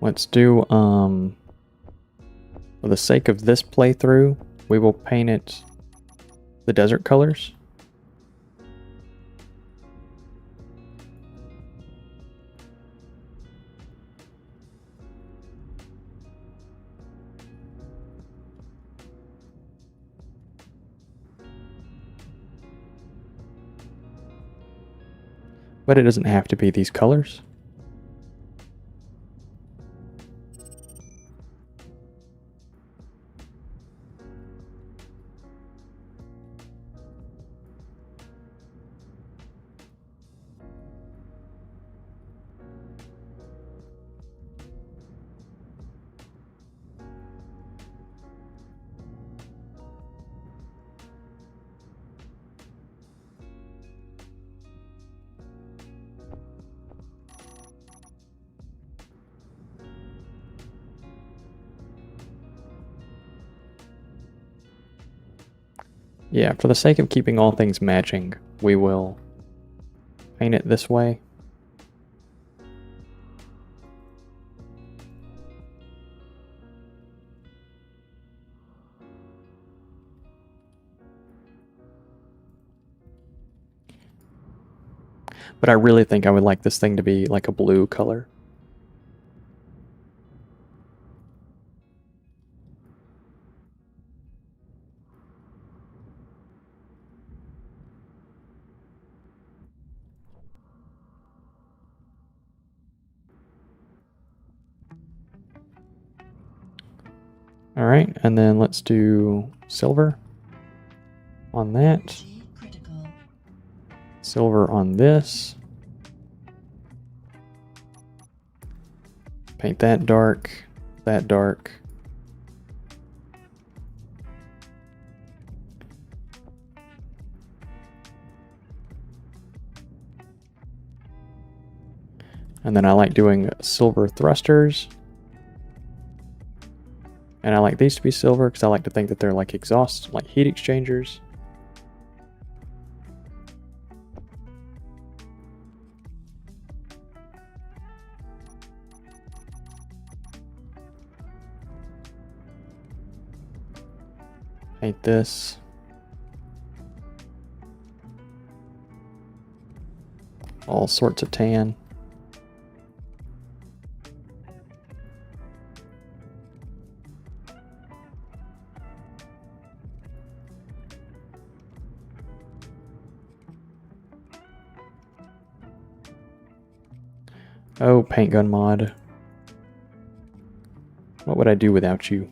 Let's do, for the sake of this playthrough, we will paint it the desert colors. But it doesn't have to be these colors. Yeah, for the sake of keeping all things matching, we will paint it this way. But I really think I would like this thing to be like a blue color. All right, and then let's do silver on that. Energy critical. Silver on this. Paint that dark, that dark. And then I like doing silver thrusters. And I like these to be silver because I like to think that they're like exhaust, like heat exchangers. Paint this. All sorts of tan. Oh, paint gun mod. What would I do without you?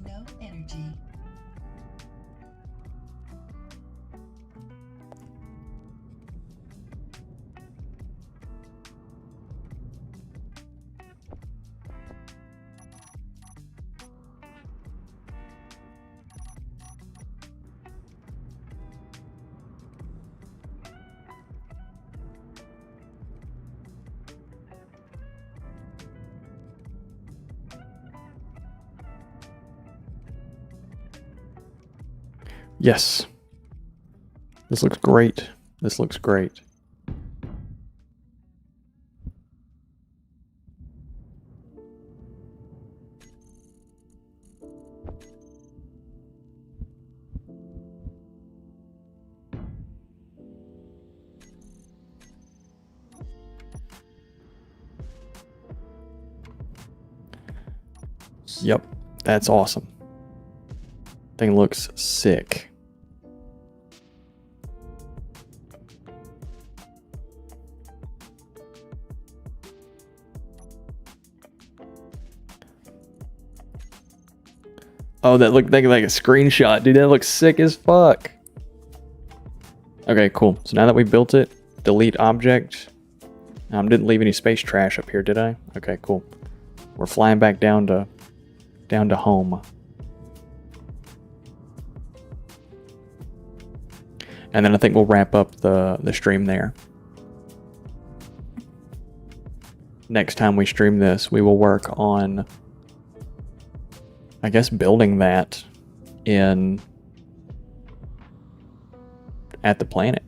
No energy. Yes. This looks great. This looks great. Yep, that's awesome. Thing looks sick. Oh, that looked like a screenshot, dude. That looks sick as fuck. Okay, cool. So now that we built it, delete object. Didn't leave any space trash up here, did I? Okay, cool. We're flying back down to home. And then I think we'll wrap up the stream there. Next time we stream this, we will work on, I guess, building that at the planet.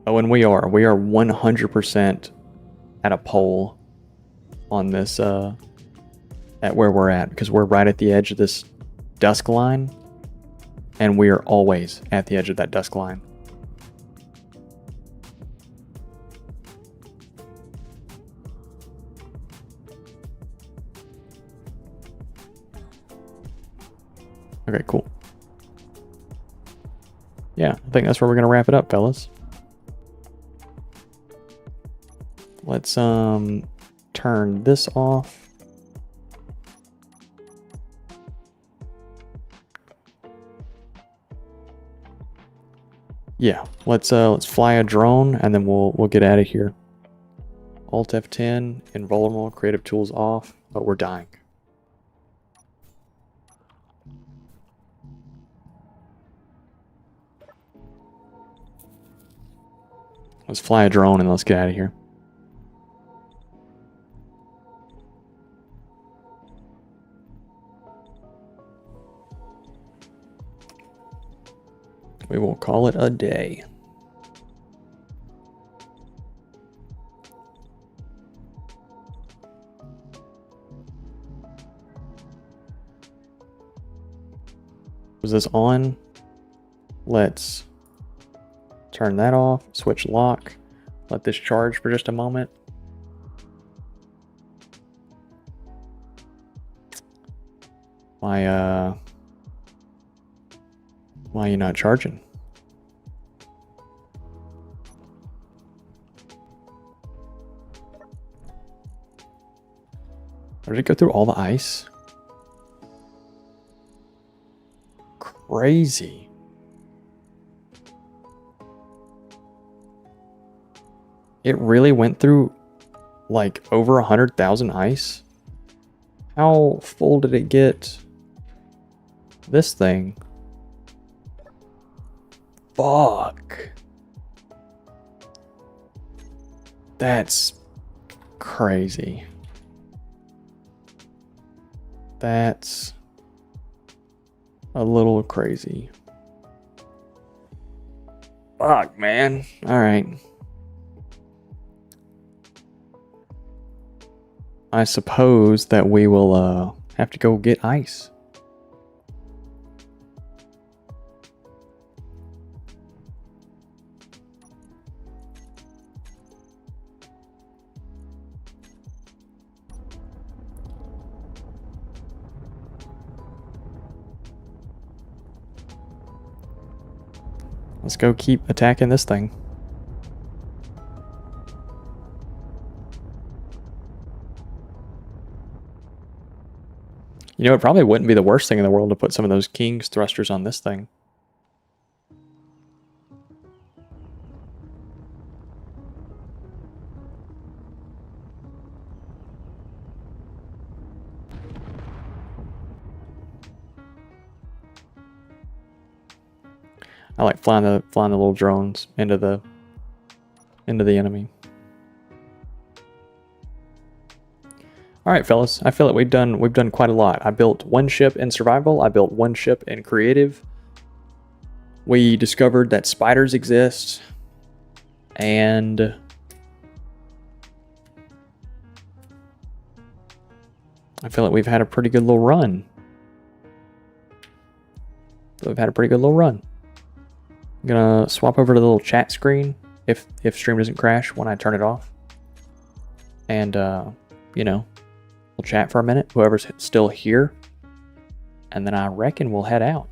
Oh, and we are 100% at a pole on this, at where we're at, because we're right at the edge of this dusk line, and we are always at the edge of that dusk line. Okay, cool. Yeah, I think that's where we're gonna wrap it up, fellas. Let's turn this off. Yeah, let's fly a drone and then we'll get out of here. Alt F10, invulnerable, creative tools off, but we're dying. Let's fly a drone and let's get out of here. We will call it a day. Was this on? Let's turn that off, switch lock, let this charge for just a moment. Why are you not charging? Or did it go through all the ice? Crazy. It really went through like over 100,000 ice? How full did it get this thing? Fuck. That's crazy. That's a little crazy. Fuck, man. All right. I suppose that we will have to go get ice. Let's go keep attacking this thing. You know, it probably wouldn't be the worst thing in the world to put some of those King's thrusters on this thing. I like flying the little drones into the enemy. All right, fellas. I feel like we've done quite a lot. I built one ship in survival. I built one ship in creative. We discovered that spiders exist, and I feel like we've had a pretty good little run. I'm gonna swap over to the little chat screen if stream doesn't crash when I turn it off, and you know, we'll chat for a minute, whoever's still here, and then I reckon we'll head out.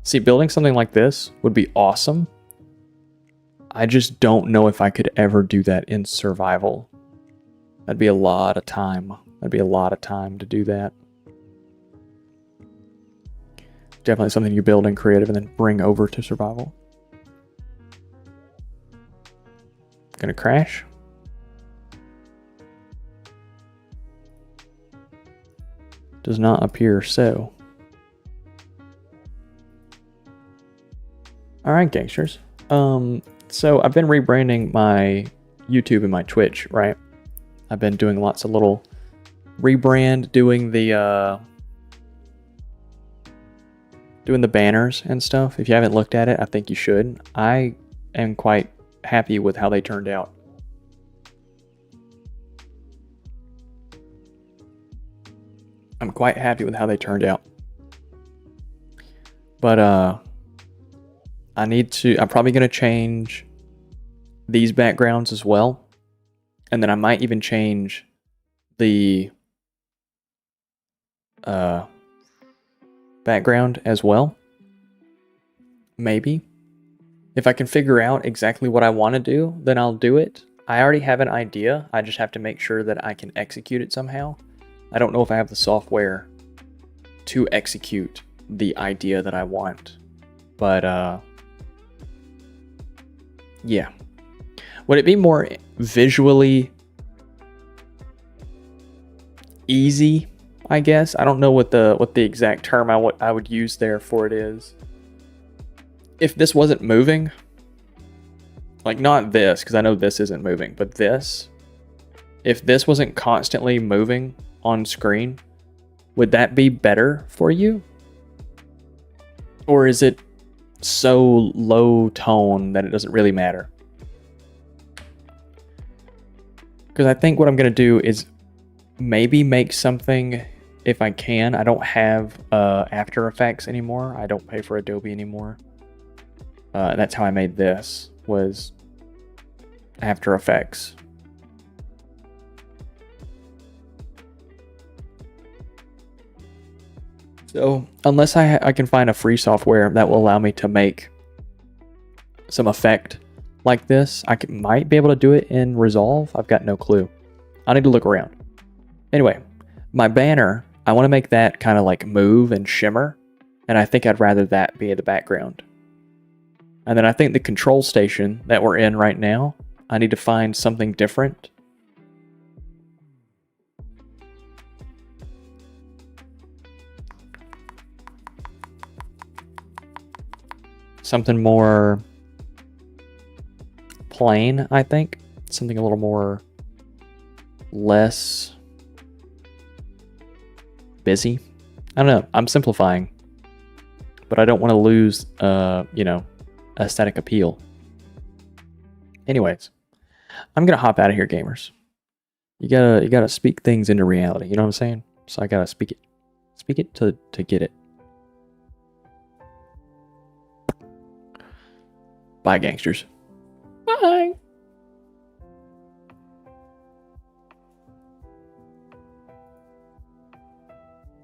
See, building something like this would be awesome. I just don't know if I could ever do that in survival. That'd be a lot of time. To do that. Definitely something you build in creative and then bring over to survival. Gonna crash. Does not appear so. Alright, gangsters. So I've been rebranding my YouTube and my Twitch, right? I've been doing lots of little rebrand, doing the banners and stuff. If you haven't looked at it, I think you should. I am quite happy with how they turned out. But I'm probably going to change these backgrounds as well. And then I might even change the background as well. Maybe. If I can figure out exactly what I want to do, then I'll do it. I already have an idea. I just have to make sure that I can execute it somehow. I don't know if I have the software to execute the idea that I want. But yeah. Would it be more visually easy, I guess? I don't know what the exact term I would use there for it is. If this wasn't moving, like not this, because I know this isn't moving, but this, if this wasn't constantly moving on screen, would that be better for you? Or is it so low tone that it doesn't really matter? Because I think what I'm going to do is maybe make something, if I can. I don't have After Effects anymore. I don't pay for Adobe anymore. That's how I made this, was After Effects. So unless I can find a free software that will allow me to make some effect like this, might be able to do it in Resolve. I've got no clue. I need to look around. Anyway, my banner, I want to make that kind of like move and shimmer, and I think I'd rather that be in the background. And then I think the control station that we're in right now, I need to find something different. Something more plain, I think. Something a little more less busy. I don't know. I'm simplifying, but I don't want to lose, aesthetic appeal. Anyways, I'm gonna hop out of here, gamers. You gotta speak things into reality. You know what I'm saying? So I gotta speak it to get it. Bye, gangsters. Bye.